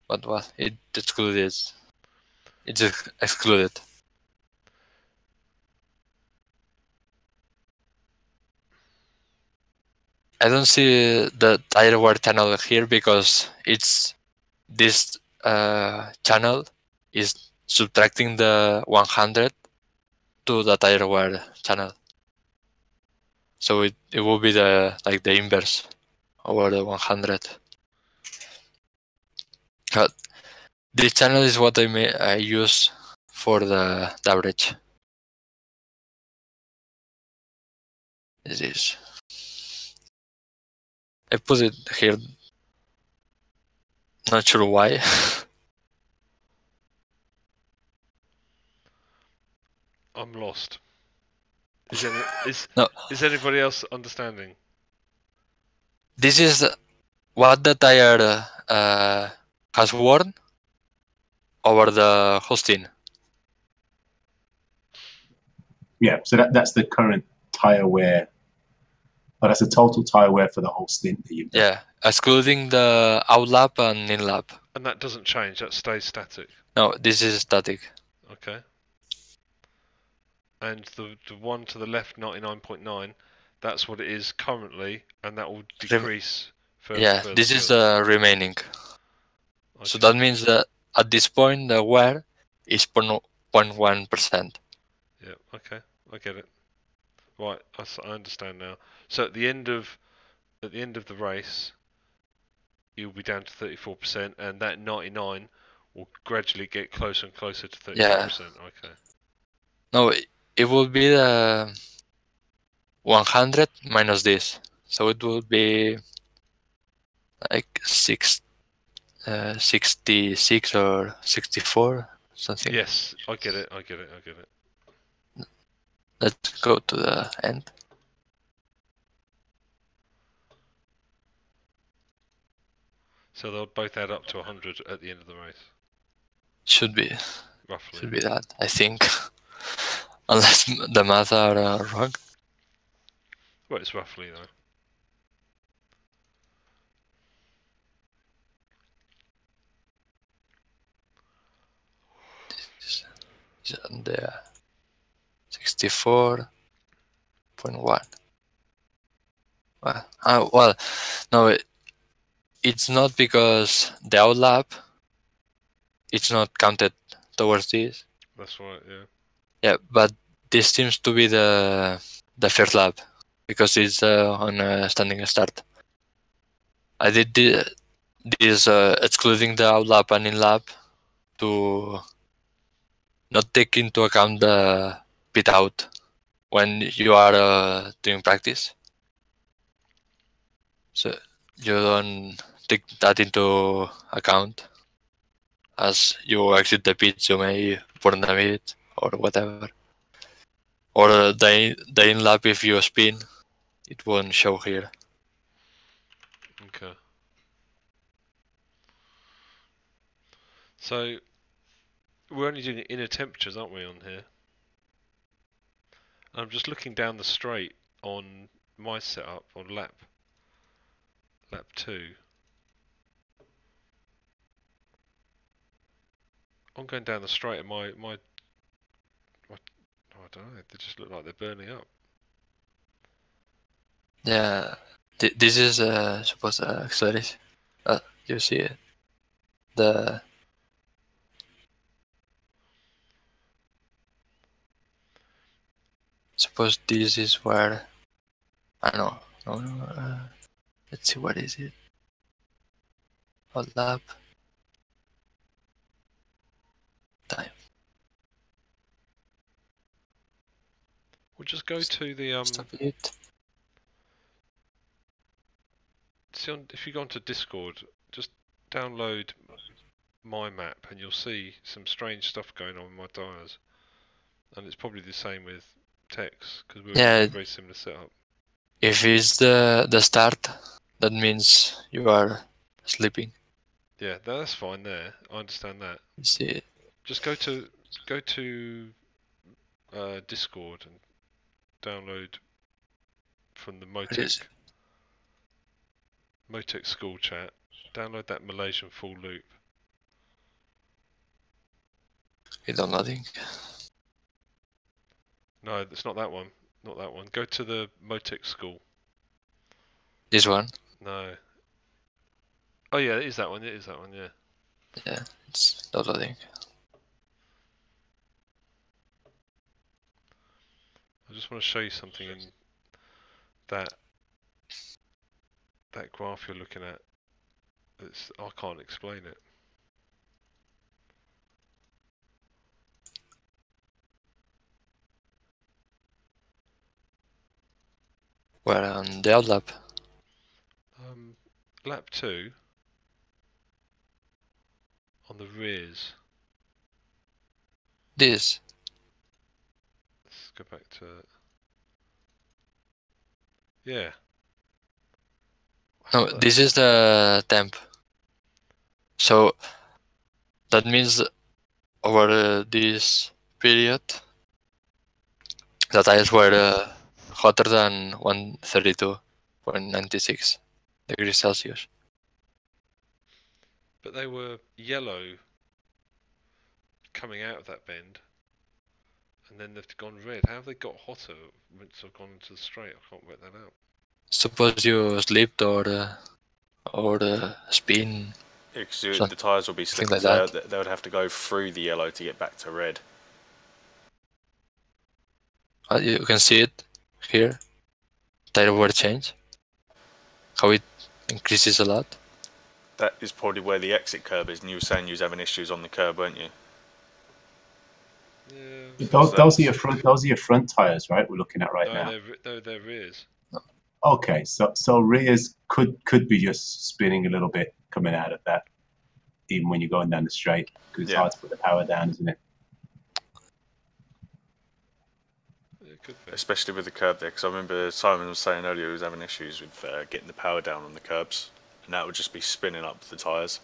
S2: But well, it's excluded. It's excluded. I don't see the tire wear channel here because it's this channel is subtracting the 100 to the tire wear channel. So it will be the inverse over the 100. But this channel is what I use for the average. This is. I put it here. Not sure why.
S1: I'm lost.
S2: No.
S1: Is anybody else understanding?
S2: This is what the tire has worn over the whole stint.
S6: Yeah, so that's the current tire wear. But that's the total tire wear for the whole stint that you've done.
S2: Yeah, excluding the out lap and in lap.
S1: And that doesn't change. That stays static.
S2: No, this is static.
S1: Okay. And the one to the left, 99.9, that's what it is currently, and that will decrease further.
S2: Yeah, this is the remaining. Okay. So that means that at this point the wear is 0.1%.
S1: Yeah. Okay, I get it. Right, I understand now. So at the end of the race, you'll be down to 34%, and that 99 will gradually get closer and closer to 35%.
S2: Yeah.
S1: Okay.
S2: No, it will be the 100 minus this. So it will be like 66 or 64, something.
S1: Yes, I get it.
S2: Let's go to the end.
S1: So they'll both add up to 100 at the end of the race,
S2: Should be
S1: roughly.
S2: that, I think. Unless the math are wrong.
S1: Well, it's roughly though.
S2: And 64.1. Well, no, it's not because the outlap, it's not counted towards this.
S1: That's right. Yeah.
S2: Yeah, but this seems to be the first lap because it's on a standing start. I did this excluding the outlap and in-lap to not take into account the pit out when you are doing practice. So you don't take that into account. As you exit the pit, you may burn a bit or whatever. Or the in-lap, if you spin, it won't show here.
S1: Okay. So we're only doing inner temperatures, aren't we, on here? I'm just looking down the straight on my setup on lap 2. I'm going down the straight and my I don't know, they just look like they're burning up.
S2: Yeah, this is supposed acceleration. You see it? Suppose this is where I don't know. No, let's see, what is it? Hold up. Time.
S1: We'll just go to the
S2: Stop it.
S1: see if you go onto Discord, just download my map and you'll see some strange stuff going on with my tires. And it's probably the same with Tex because we're in a very similar setup.
S2: If it's the start, that means you are sleeping.
S1: Yeah, that's fine there. I understand that.
S2: See.
S1: Just go to Discord and download from the Motec school chat. Download that Malaysian full loop.
S2: It's downloading.
S1: No, it's not that one. Not that one. Go to the Motec school.
S2: This one?
S1: No. Oh yeah, it is that one. Yeah.
S2: Yeah, it's downloading.
S1: I just want to show you something in that graph you're looking at. I can't explain it.
S2: Where on the outlap?
S1: Lap 2 on the rears.
S2: This.
S1: Let's go back to it. Yeah.
S2: No, this is the temp. So that means over this period, the tires were hotter than 132.96 degrees Celsius.
S1: But they were yellow coming out of that bend, and then they've gone red. How have they got hotter once I've gone into the straight? I can't work that out.
S2: Suppose you slipped or spin.
S7: Yeah, because the tyres will be slick,
S2: like
S7: so
S2: that.
S7: they would have to go through the yellow to get back to red.
S2: You can see it here. Tire wear change. How it increases a lot.
S7: That is probably where the exit curb is, and you were saying you was having issues on the curb, weren't you?
S1: Yeah.
S6: Those are your front tires, right? We're looking at right now.
S1: No, they're rears.
S6: Okay, so rears could be just spinning a little bit coming out of that, even when you're going down the straight, because it's hard to put the power down, isn't it?
S1: It could be.
S7: Especially with the curb there, because I remember Simon was saying earlier he was having issues with getting the power down on the curbs, and that would just be spinning up the tyres.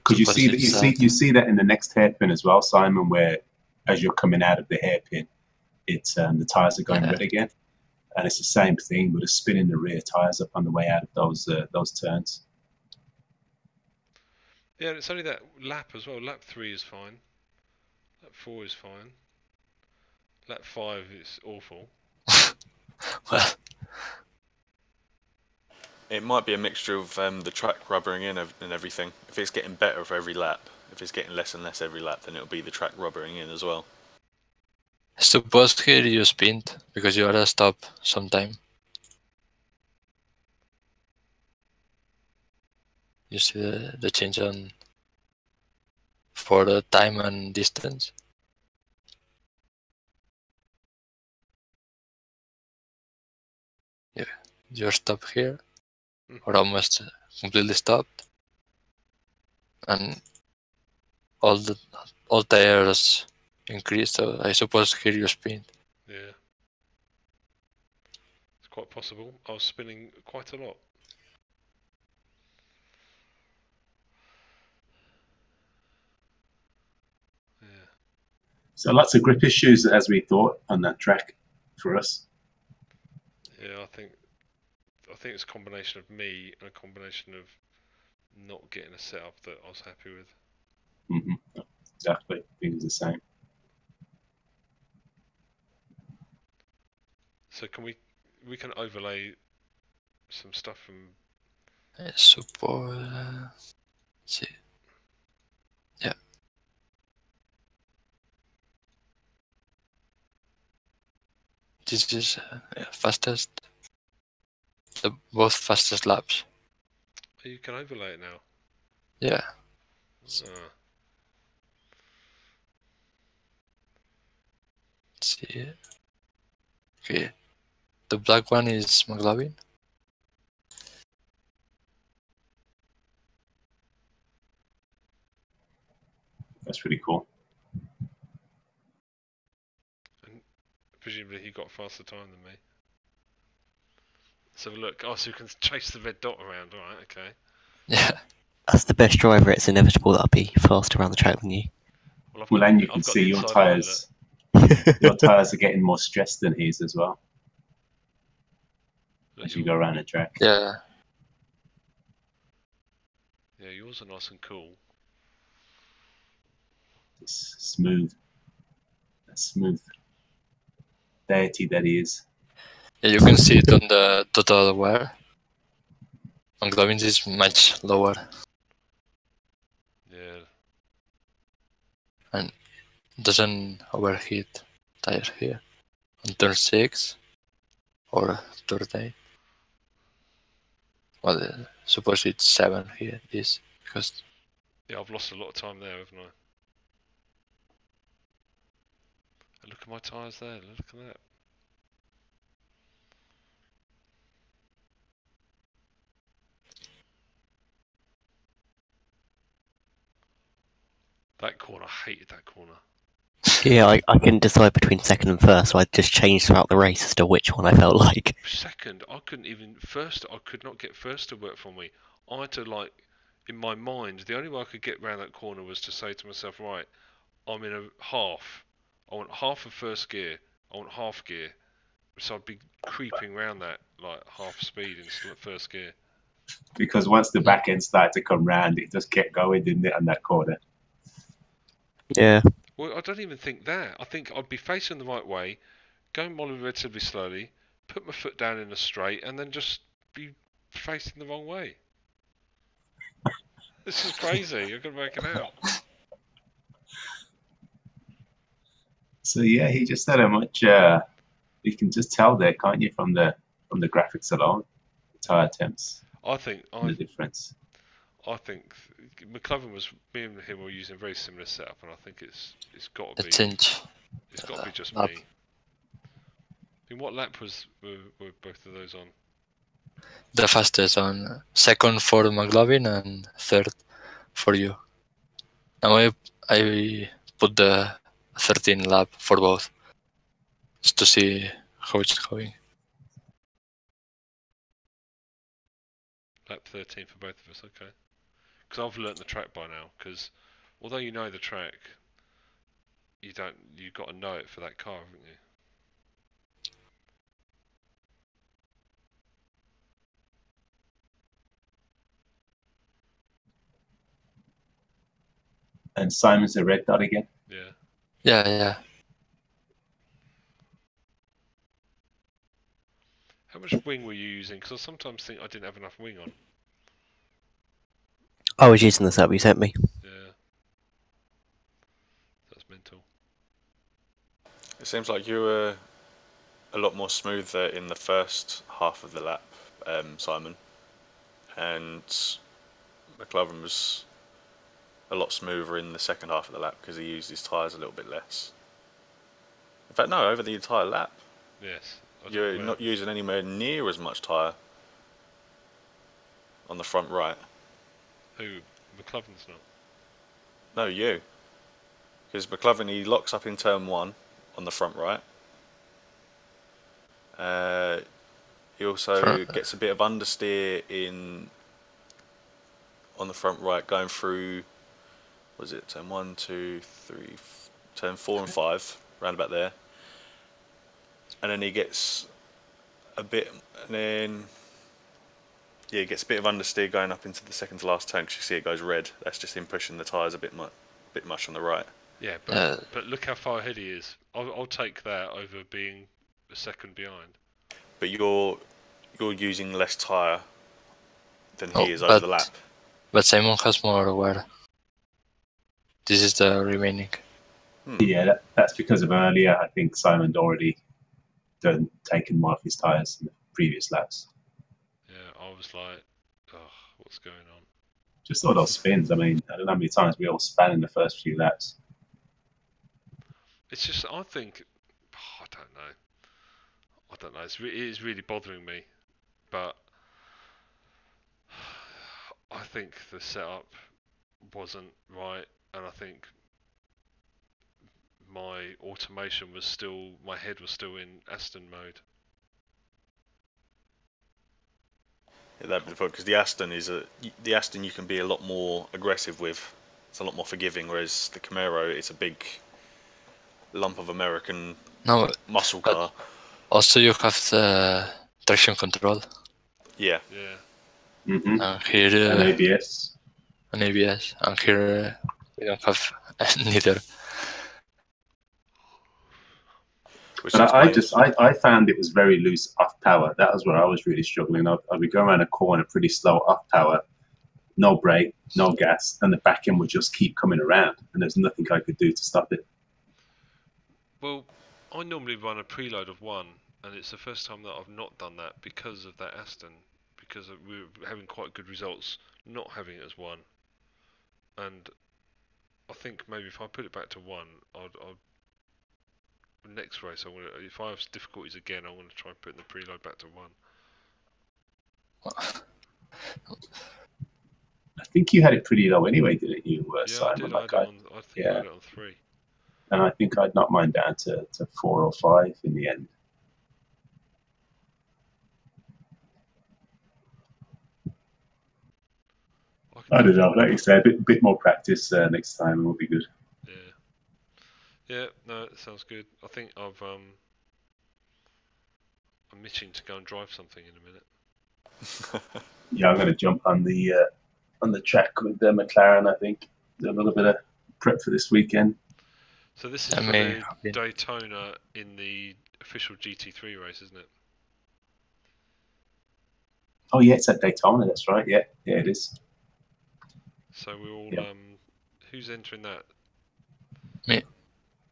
S6: Because you see that in the next hairpin as well, Simon, where as you're coming out of the hairpin, it's the tires are going red again, and it's the same thing, but it's spinning the rear tires up on the way out of those turns.
S1: Yeah, and it's only that lap as well. Lap 3 is fine. Lap 4 is fine. Lap 5 is awful.
S2: Well,
S7: it might be a mixture of the track rubbering in and everything. If it's getting better for every lap, if it's getting less and less every lap, then it'll be the track rubbering in as well.
S2: suppose here you spinned because you gotta stop sometime. You see the change on for the time and distance. Yeah, you're stopped here, or almost completely stopped, and all tires increase. So I suppose here you spin.
S1: Yeah. It's quite possible. I was spinning quite a lot. Yeah.
S6: So lots of grip issues as we thought on that track for us.
S1: Yeah, I think it's a combination of me and a combination of not getting a setup that I was happy with.
S6: Exactly. I think it's the same.
S1: So can we can overlay some stuff from
S2: Support. See. Yeah. This is fastest. The both fastest laps.
S1: Oh, you can overlay it now.
S2: Yeah.
S1: Ah.
S2: Let's see. Okay. The black one is McLaren.
S6: That's pretty cool.
S1: And presumably he got faster time than me. So look, so you can chase the red dot around, alright, okay.
S2: Yeah.
S3: That's the best driver. It's inevitable that I'll be faster around the track than you.
S6: Well, and you can see your tires. Your tires are getting more stressed than his as well. As you go around the track.
S2: Yeah.
S1: Yeah, yours are nice and cool.
S6: It's smooth. That's smooth. Deity that is.
S2: Yeah, you can see it on the total wear. McLaren's is much lower.
S1: Yeah.
S2: And doesn't overheat tire here. On turn 6 or turn 8. Well, suppose it's 7 here, this, because...
S1: Yeah, I've lost a lot of time there, haven't I? And look at my tyres there, look at that. That corner, I hated that corner.
S3: Yeah, I can decide between second and first, so I just changed throughout the race as to which one I felt like.
S1: Second, I couldn't even... First, I could not get first to work for me. I had to, like, in my mind, the only way I could get round that corner was to say to myself, right, I'm in a half. I want half of first gear. I want half gear. So I'd be creeping around that, like, half speed in first gear.
S6: Because once the back end started to come round, it just kept going, didn't it, on that corner?
S3: Yeah.
S1: Well, I don't even think that. I think I'd be facing the right way, going relatively slowly, put my foot down in a straight, and then just be facing the wrong way. This is crazy. You're going to work it out.
S6: So yeah, he just had a much. You can just tell there, can't you, from the from the graphics alone, the tyre temps,
S1: I think
S6: the difference.
S1: I think McLaren was, me and him were using a very similar setup, and I think it's got to
S2: The
S1: be
S2: change.
S1: it's got to be just
S2: lap.
S1: me. In what lap were both of those on?
S2: The fastest on second for McLovin and third for you. Now I put the 13 lap for both, just to see how it's going.
S1: Lap 13 for both of us, okay. Because I've learnt the track by now. Because although you know the track, you've got to know it for that car, haven't you?
S6: And Simon's a red dot again.
S1: Yeah.
S2: Yeah.
S1: How much wing were you using? Because I sometimes think I didn't have enough wing on.
S3: I was using the setup you sent me.
S1: Yeah. That's mental.
S7: It seems like you were a lot more smoother in the first half of the lap, Simon, and McLaren was a lot smoother in the second half of the lap because he used his tyres a little bit less. In fact, no, over the entire lap.
S1: Yes.
S7: You're not using anywhere near as much tyre on the front right.
S1: Who? McLaren's not.
S7: No, you. Because McLaren, he locks up in turn 1 on the front right. He also gets a bit of understeer on the front right, going through, was it turn 1, 2, 3, turn 4 and 5, round about there. And then he gets a bit, and then he gets a bit of understeer going up into the second to last turn because you see it goes red. That's just him pushing the tyres a bit much on the right.
S1: Yeah, but look how far ahead he is. I'll take that over being a second behind.
S7: But you're using less tyre than he is over the lap.
S2: But Simon has more wear. This is the remaining.
S6: Yeah, that's because of earlier. I think Simon'd already taken more of his tyres in the previous laps.
S1: Yeah, I was like, oh, what's going on?
S6: Just all those spins. I mean, I don't know how many times we all span in the first few laps.
S1: It's just, I think, I don't know. It is really bothering me, but I think the setup wasn't right, and I think my automation was still, my head was still in Aston mode.
S7: Yeah, that'd be the point, because the Aston you can be a lot more aggressive with. It's a lot more forgiving, whereas the Camaro, it's a big lump of American muscle car.
S2: Also, you have the traction control.
S7: Yeah.
S1: Yeah.
S6: Mm-hmm.
S2: And here
S6: and ABS.
S2: And ABS. And here we don't have neither.
S6: But I found it was very loose off power. That was where I was really struggling. I'd be going around a corner pretty slow off power, no brake, no gas, and the back end would just keep coming around, and there's nothing I could do to stop it.
S1: Well, I normally run a preload of 1, and it's the first time that I've not done that because of that Aston, because we were having quite good results not having it as 1. And I think maybe if I put it back to 1, I'd next race, if I have difficulties again, I want to try and put the preload back to 1.
S6: I think you had it pretty low anyway, didn't you,
S1: I
S6: Simon?
S1: did. I had it on 3.
S6: And I think I'd knocked mine down to 4 or 5 in the end. I don't know. Like you said, a bit more practice next time will be good.
S1: Yeah, no, it sounds good. I think I'm itching to go and drive something in a minute.
S6: Yeah, I'm going to jump on the track with the McLaren. I think do a little bit of prep for this weekend.
S1: So this is for the Daytona in the official GT3 race, isn't it?
S6: Oh yeah, it's at Daytona. That's right. Yeah, it is.
S1: So we're all who's entering that?
S2: Me.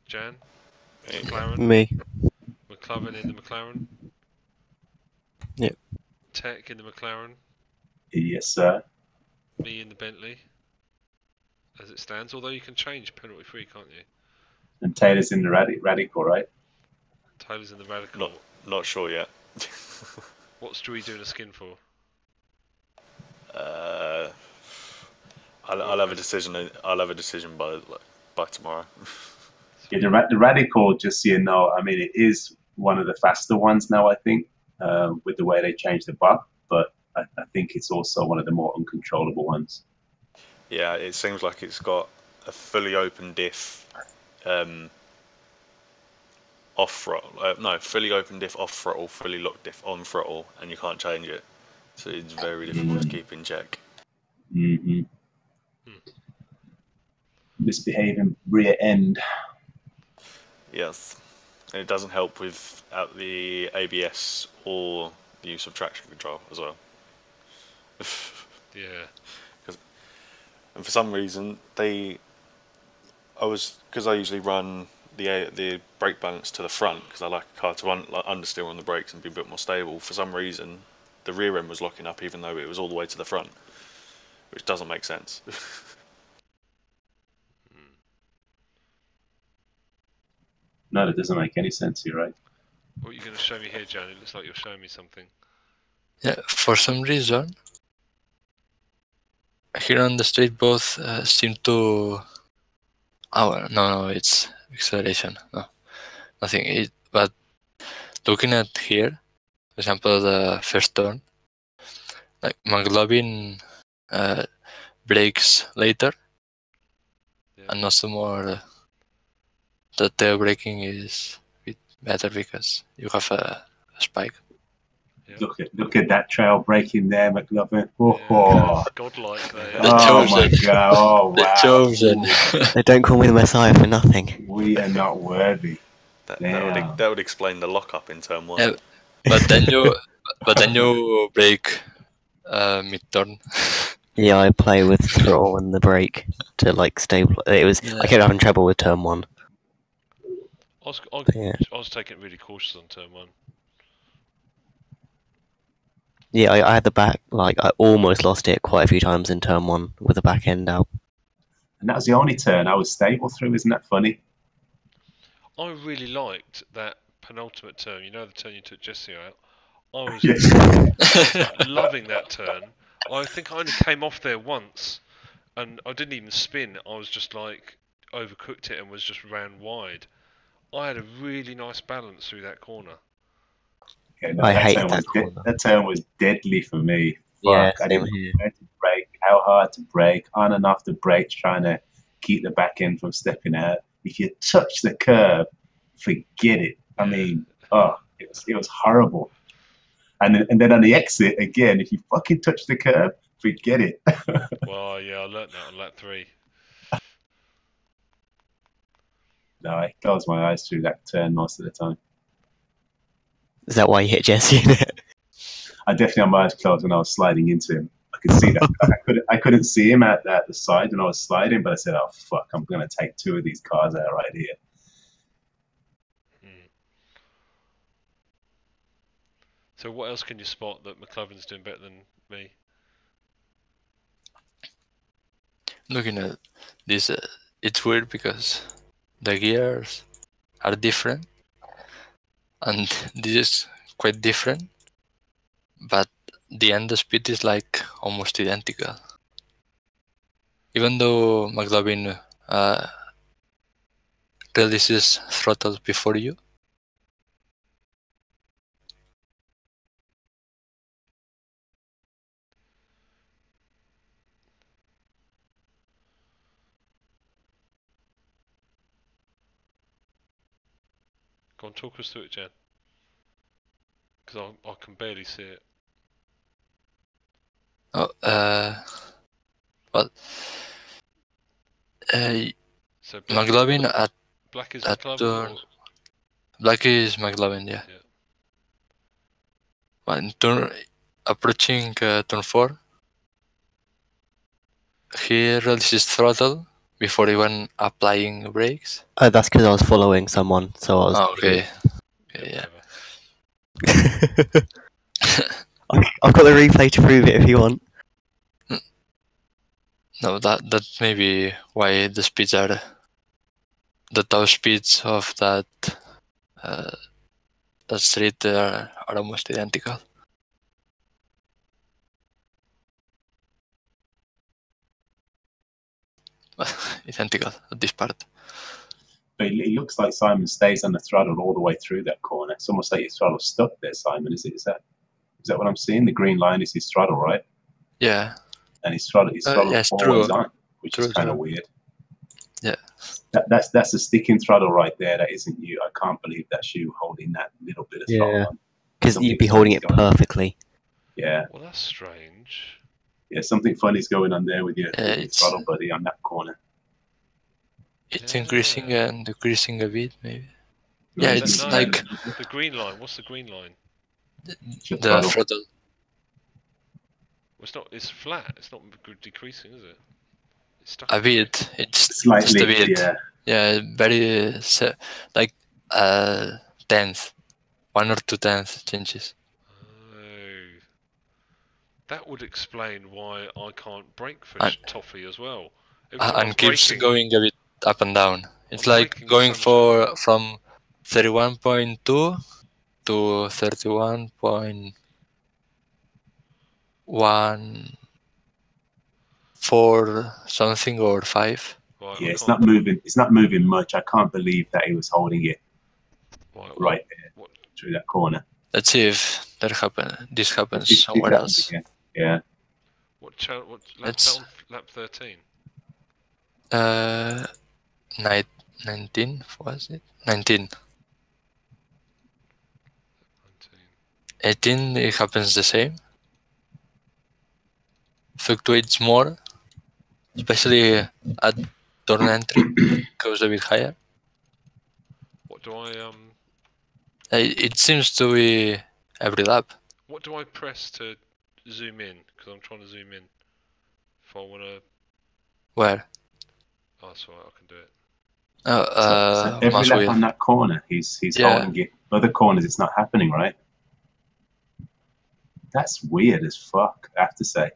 S1: Jan? McLaren?
S3: Me.
S1: McLaren in the McLaren? Fanatec in the McLaren,
S6: Yes, sir.
S1: me in the Bentley, as it stands. Although you can change penalty free, can't you?
S6: And Taylor's in the radical, right?
S1: Taylor's in the Radical.
S7: Not sure yet.
S1: What's Drew doing a skin for?
S7: I'll have a decision. I'll have a decision by tomorrow.
S6: Yeah, the radical, just so you know, I mean, it is one of the faster ones now, I think, with the way they changed the buck, but I think it's also one of the more uncontrollable ones.
S7: Yeah, it seems like it's got a fully open diff off throttle. No, fully open diff off throttle, fully locked diff on throttle, and you can't change it. So it's very difficult to keep in check.
S6: Mm-hmm. Misbehaving rear end.
S7: Yes. And it doesn't help without the ABS or the use of traction control as well.
S1: Yeah.
S7: And for some reason, because I usually run the brake balance to the front because I like a car to understeer on the brakes and be a bit more stable. For some reason, the rear end was locking up even though it was all the way to the front, which doesn't make sense.
S6: No, that doesn't make any sense here, right?
S1: What are you going to show me here, Jan? It looks like you're showing me something.
S2: Yeah, for some reason, here on the street both seem to... Oh, no, it's acceleration. No, nothing. But looking at here, for example, the first turn, like McLovin brakes later, and also more the tail braking is a bit better because you have a spike.
S1: Yeah.
S6: Look at that trail braking there, McLovin. Oh,
S1: Yeah, it's godlike there.
S6: oh my god! Oh
S2: The
S6: wow!
S2: chosen.
S3: They don't call me the Messiah for nothing.
S6: We are not worthy.
S7: That would explain the lockup in turn 1.
S2: Yeah, but then you brake mid-turn.
S3: Yeah, I play with throttle and the brake to like stable. It was I kept having trouble with turn 1.
S1: I was taking it really cautious on turn 1.
S3: Yeah, I had the back, like I almost lost it quite a few times in turn 1 with the back end out.
S6: And that was the only turn I was stable through. Isn't that funny?
S1: I really liked that penultimate turn. You know, the turn you took Jesse out. I was loving that turn. I think I only came off there once, and I didn't even spin. I was just like overcooked it and was just ran wide. I had a really nice balance through that corner.
S6: Yeah, no,
S3: I hate that corner.
S6: That turn was deadly for me.
S3: Yeah,
S6: Fuck, I didn't
S3: same here.
S6: know where to brake, how hard to brake, on and off the brakes, trying to keep the back end from stepping out. If you touch the curb, forget it. I mean, it was horrible. And then on the exit again, if you fucking touch the curb, forget it.
S1: Well, yeah, I learnt that on lap 3.
S6: No, I closed my eyes through that turn most of the time.
S3: Is that why you hit Jesse in it?
S6: I definitely had my eyes closed when I was sliding into him. I could see that. I couldn't see him at the side when I was sliding, but I said, "Oh fuck, I'm gonna take 2 of these cars out right here."
S1: So what else can you spot that McLovin's doing better than me?
S2: Looking at this, it's weird because the gears are different, and this is quite different, but the end speed is like almost identical. Even though McLovin releases throttle before you.
S1: Go on, talk us through it, Jan. Because I can barely see it.
S2: Oh, well,
S1: So
S2: McLovin at
S1: black is
S2: at
S1: McLovin,
S2: turn.
S1: or...
S2: Black is McLovin, yeah. Well, in approaching turn 4, he releases throttle before even applying brakes.
S3: That's because I was following someone, so I was.
S2: Oh, okay.
S1: Yeah.
S3: I've got the replay to prove it if you want.
S2: No, that may be why the speeds are the top speeds of that street are almost identical. Identical at this part.
S6: But it looks like Simon stays on the throttle all the way through that corner. It's almost like his throttle's stuck there, Simon. Is that what I'm seeing? The green line is his throttle, right?
S2: Yeah.
S6: And his throttle's
S2: Yes,
S6: always
S2: true.
S6: on, which is kind of weird.
S2: Yeah.
S6: That's a sticking throttle right there. That isn't you. I can't believe that's you holding that little bit of throttle on.
S3: Because you'd be holding it perfectly.
S6: Yeah.
S1: Well, that's strange.
S6: Yeah, something funny's going on there with your throttle buddy on that corner.
S2: It's increasing and decreasing a bit, maybe.
S6: No,
S2: Yeah, it's like
S1: the green line. What's the green line?
S2: the throttle.
S1: Well, it's flat. It's not decreasing, is it? It's stuck
S2: a bit. It's
S6: slightly,
S2: just a bit.
S6: Yeah.
S2: Yeah, very like tenth, 1 or 2 tenths changes.
S1: Oh, that would explain why I can't brake for Toffee as well.
S2: And keeps going a bit up and down. It's like going from 31.2 to 31.14 something or 5.
S1: Right,
S6: yeah, it's not moving. It's not moving much. I can't believe that he was holding it right there through that corner.
S2: Let's see if this happens somewhere else.
S6: Again. Yeah.
S1: What lap 13?
S2: 19 was it? 19. 18 it happens the same. Fluctuates more, especially at turn entry, goes a bit higher.
S1: What do I
S2: It seems to be every lap.
S1: What do I press to zoom in? Because I'm trying to zoom in. If I want to.
S2: Where?
S1: Oh, that's right. I can do it.
S6: So every lap on that corner, he's holding it. Other corners, it's not happening, right? That's weird as fuck, I have to say.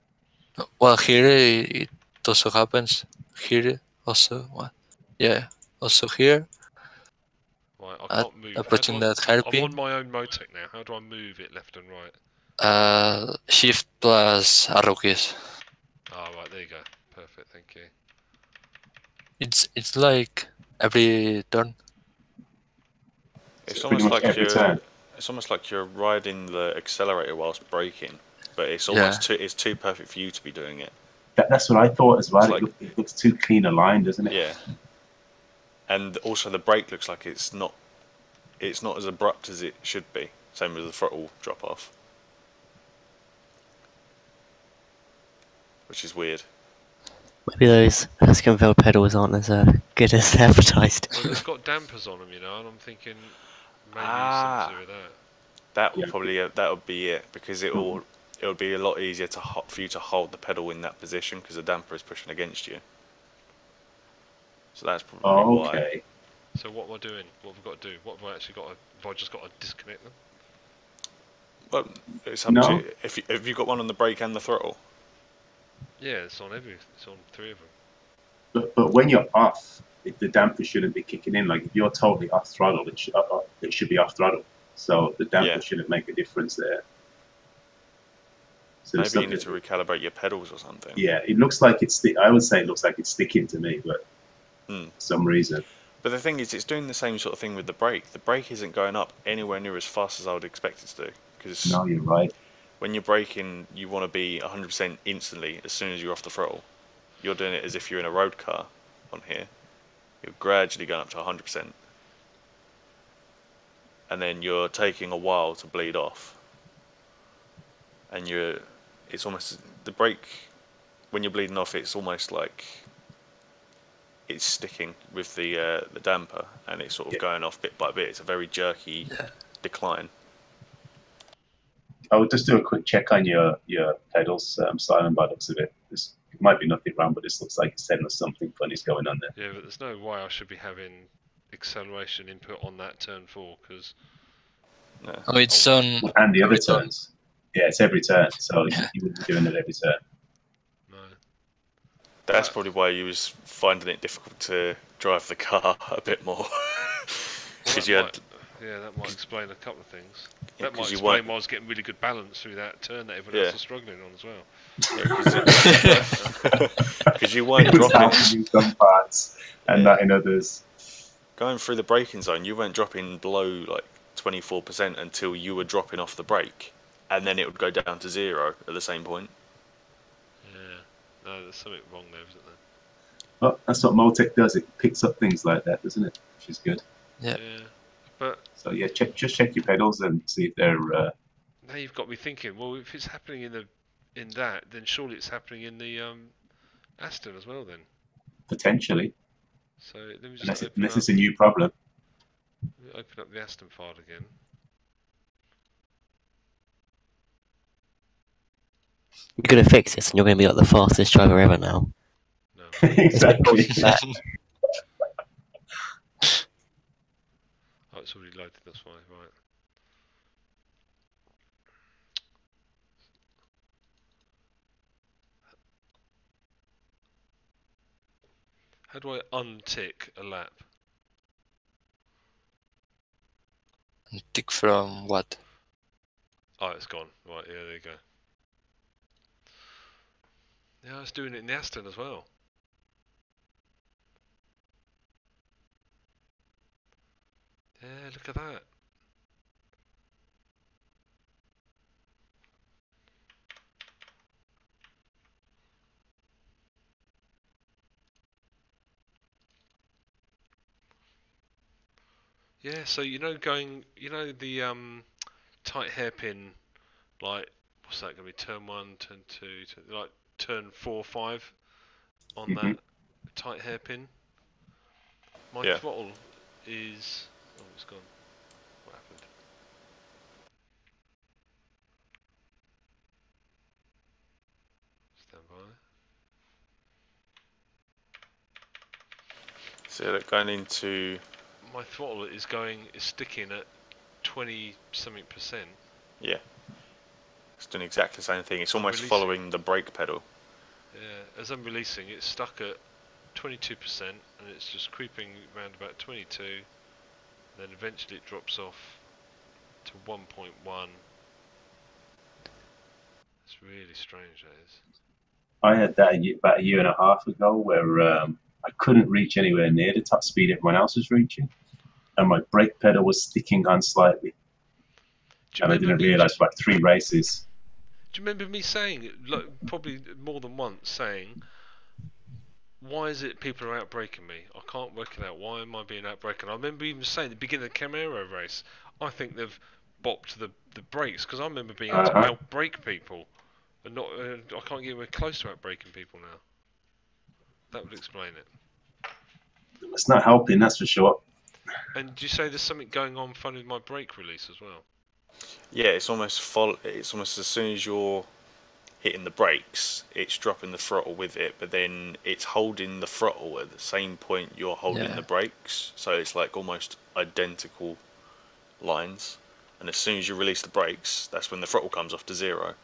S2: Well, here it also happens. Here also, what? Yeah, also here.
S1: Right, I can't move.
S2: Approaching that hairpin.
S1: I'm on my own Motec now. How do I move it left and right?
S2: Shift plus arrow keys.
S1: Oh, right, there you go. Perfect, thank you.
S2: It's like every turn.
S7: It's almost like it's almost like you're riding the accelerator whilst braking, but it's almost it's too perfect for you to be doing it.
S6: That's what I thought as well. It looks too clean a line, doesn't it?
S7: Yeah. And also the brake looks like it's not as abrupt as it should be. Same with the throttle drop off, which is weird.
S3: Maybe those Husky-Valve pedals aren't as good as advertised.
S1: Well, it's got dampers on them, you know, and I'm thinking maybe something to do with that.
S7: That will probably that would be it, because it would be a lot easier for you to hold the pedal in that position because the damper is pushing against you. So that's probably why.
S1: So what am I doing? What have I got to do? What have I actually got to... Have I just got to disconnect them?
S7: Well, it's up to you. Have you got one on the brake and the throttle?
S1: Yeah, it's on 3 of them.
S6: But when you're off, the damper shouldn't be kicking in. Like if you're totally off throttle, it should be off throttle. So the damper shouldn't make a difference there. So
S7: maybe you need to recalibrate your pedals or something.
S6: Yeah, it looks like it's. I would say it looks like it's sticking to me, but for some reason.
S7: But the thing is, it's doing the same sort of thing with the brake. The brake isn't going up anywhere near as fast as I would expect it to do. Because
S6: no, you're right.
S7: When you're braking, you want to be 100% instantly as soon as you're off the throttle. You're doing it as if you're in a road car on here. You're gradually going up to 100%. And then you're taking a while to bleed off. And it's almost, the brake, when you're bleeding off, it's almost like it's sticking with the damper, and it's sort of going off bit by bit. It's a very jerky decline.
S6: I would just do a quick check on your pedals, Simon, by the looks of it. It might be nothing wrong, but this looks like it's telling us something funny's going on there.
S1: Yeah, but there's no way I should be having acceleration input on that turn 4, because...
S2: Oh, it's on...
S6: And the other turns. Yeah, it's every turn, so you wouldn't be doing it every turn.
S1: No.
S7: That's probably why you was finding it difficult to drive the car a bit more. Because you had,
S1: that might explain a couple of things.
S7: Yeah,
S1: That might
S7: 'cause you
S1: explain
S7: weren't-
S1: why I was getting really good balance through that turn that everyone
S7: Yeah.
S1: else is struggling on as well.
S7: because you weren't
S6: It was
S7: dropping.
S6: happening in some parts and not in others.
S7: Going through the braking zone, you weren't dropping below like 24% until you were dropping off the brake, and then it would go down to 0 at the same point.
S1: Yeah. No, there's something wrong there, isn't there?
S6: Well, that's what Motec does. It picks up things like that, doesn't it? Which is good.
S2: Yeah.
S1: But
S6: So yeah, just check your pedals and see if they're.
S1: now you've got me thinking. Well, if it's happening in that, then surely it's happening in the Aston as well. Then.
S6: Potentially,
S1: So let me just
S6: unless it's a new problem.
S1: open up the Aston file again.
S3: You're gonna fix this, and you're gonna be like the fastest driver ever now.
S1: No.
S6: Exactly.
S1: Oh, it's already loaded. That's fine. Right. How do I untick a lap?
S2: Tick from what?
S1: Oh, it's gone. Right, yeah, there you go. Yeah, I was doing it in the Aston as well. Yeah, look at that. Yeah, so you know the tight hairpin, like what's that gonna be? Turn 1, turn 2, like turn 4, 5 on that tight hairpin. My throttle is it's gone. What happened? Stand by.
S7: So going into.
S1: My throttle is sticking at 20 something %.
S7: Yeah. It's doing exactly the same thing. It's almost
S1: Releasing.
S7: following the brake pedal.
S1: Yeah, as I'm releasing, it's stuck at 22%, and it's just creeping around about 22. Then eventually it drops off to 1.1. It's really strange, that is.
S6: I had that about a year and a half ago where I couldn't reach anywhere near the top speed everyone else was reaching, and my brake pedal was sticking on slightly. And I didn't realise for about 3 races.
S1: Do you remember me saying, like, probably more than once, saying, why is it people are outbraking me? I can't work it out. Why am I being outbraken? I remember even saying at the beginning of the Camaro race, I think they've bopped the brakes, because I remember being able to outbrake people. And not, I can't get anywhere close to outbraking people now. That would explain it.
S6: It's not helping, that's for sure.
S1: And do you say there's something going on funny with my brake release as well?
S7: Yeah, it's almost as soon as you're hitting the brakes, it's dropping the throttle with it, but then it's holding the throttle at the same point you're holding the brakes. So it's like almost identical lines. And as soon as you release the brakes, that's when the throttle comes off to 0.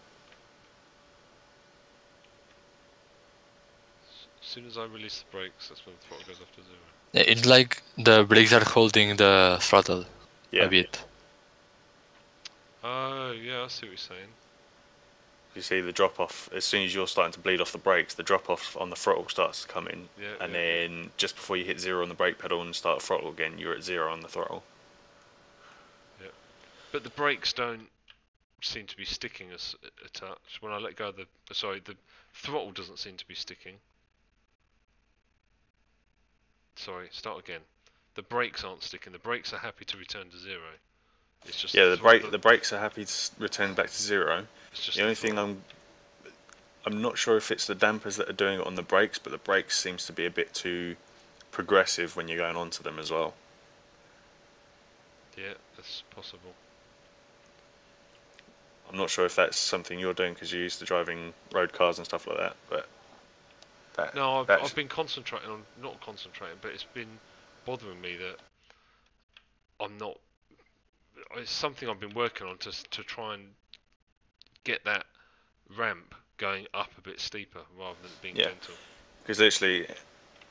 S1: As soon as I release the brakes, that's when the throttle goes off to 0.
S2: Yeah, it's like the brakes are holding the throttle a bit.
S1: Oh, yeah, I see what you're saying.
S7: You see the drop off, as soon as you're starting to bleed off the brakes, the drop off on the throttle starts to come in. And then just before you hit 0 on the brake pedal and start throttle again, you're at 0 on the throttle.
S1: Yeah. But the brakes don't seem to be sticking as a touch. When I let go of the throttle doesn't seem to be sticking. Sorry, start again. The brakes aren't sticking. The brakes are happy to return to 0. It's just
S7: the brakes are happy to return back to 0.
S1: It's just
S7: the only thing I'm not sure if it's the dampers that are doing it on the brakes, but the brakes seems to be a bit too progressive when you're going onto them as well.
S1: Yeah, that's possible.
S7: I'm not sure if that's something you're doing because you're used to driving road cars and stuff like that, but
S1: no, I've been concentrating on, not concentrating, but it's been bothering me that I'm not. It's something I've been working on to try and get that ramp going up a bit steeper rather than being
S7: Yeah.
S1: gentle.
S7: Because literally,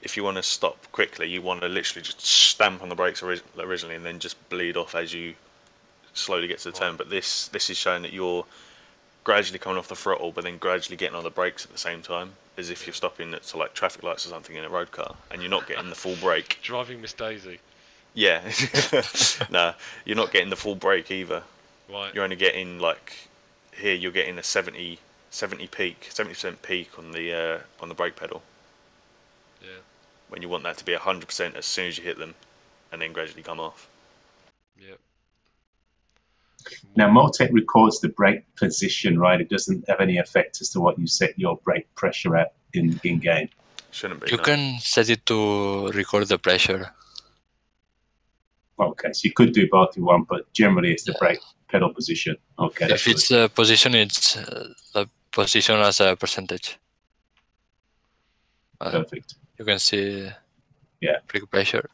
S7: if you want to stop quickly, you want to literally just stamp on the brakes originally and then just bleed off as you slowly get to the turn. But this is showing that you're gradually coming off the throttle, but then gradually getting on the brakes at the same time, as if you're stopping at like traffic lights or something in a road car, and you're not getting the full brake.
S1: Driving Miss Daisy.
S7: Yeah. No, you're not getting the full brake either.
S1: Right.
S7: You're only getting like here. You're getting a 70% peak on the brake pedal.
S1: Yeah.
S7: When you want that to be 100% as soon as you hit them, and then gradually come off.
S1: Yep.
S6: Now, Motec records the brake position, right? It doesn't have any effect as to what you set your brake pressure at in game.
S7: Shouldn't be.
S2: You can set it to record the pressure.
S6: Okay, so you could do both if you want, but generally it's the brake pedal position. Okay.
S2: If it's the position, it's the position as a percentage.
S6: Perfect.
S2: You can see
S6: Yeah.
S2: brake pressure.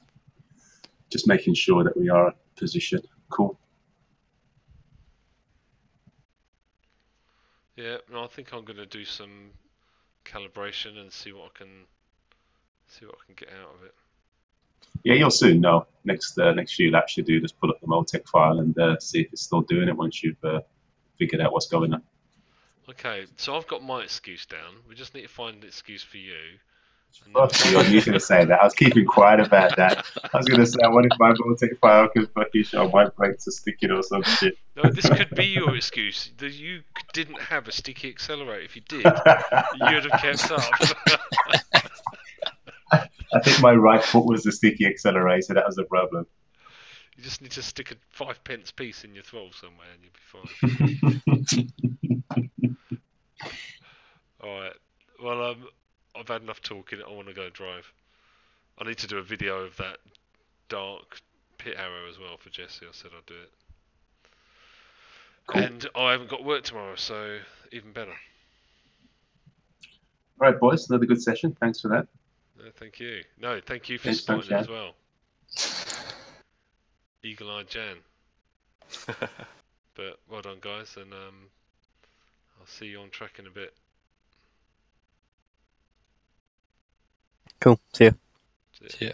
S6: Just making sure that we are at position. Cool.
S1: Yeah, no, I think I'm going to do some calibration and see what I can get out of it.
S6: Yeah, you'll soon know. Next few laps you do, just pull up the Motec file and see if it's still doing it once you've figured out what's going on.
S1: Okay, so I've got my excuse down. We just need to find an excuse for you.
S6: Fuck you, I knew you were going to say that. I was keeping quiet about that. I was going to say, what if my Motec file can fucking show my brakes are sticking or some shit?
S1: No, this could be your excuse. That you didn't have a sticky accelerator. If you did, you'd have kept up.
S6: I think my right foot was the sticky accelerator. That was the problem.
S1: You just need to stick a 5p piece in your throttle somewhere and you'll be fine. Alright. Well, I've had enough talking. I want to go drive. I need to do a video of that dark pit arrow as well for Jesse. I said I'd do it. Cool. And I haven't got work tomorrow, so even better.
S6: All right, boys. Another good session. Thanks for that.
S1: No, thank you. No, thank you for spotting it as well. Eagle-eyed Jan. But well done, guys, and I'll see you on track in a bit.
S3: Cool. See you.
S2: See ya.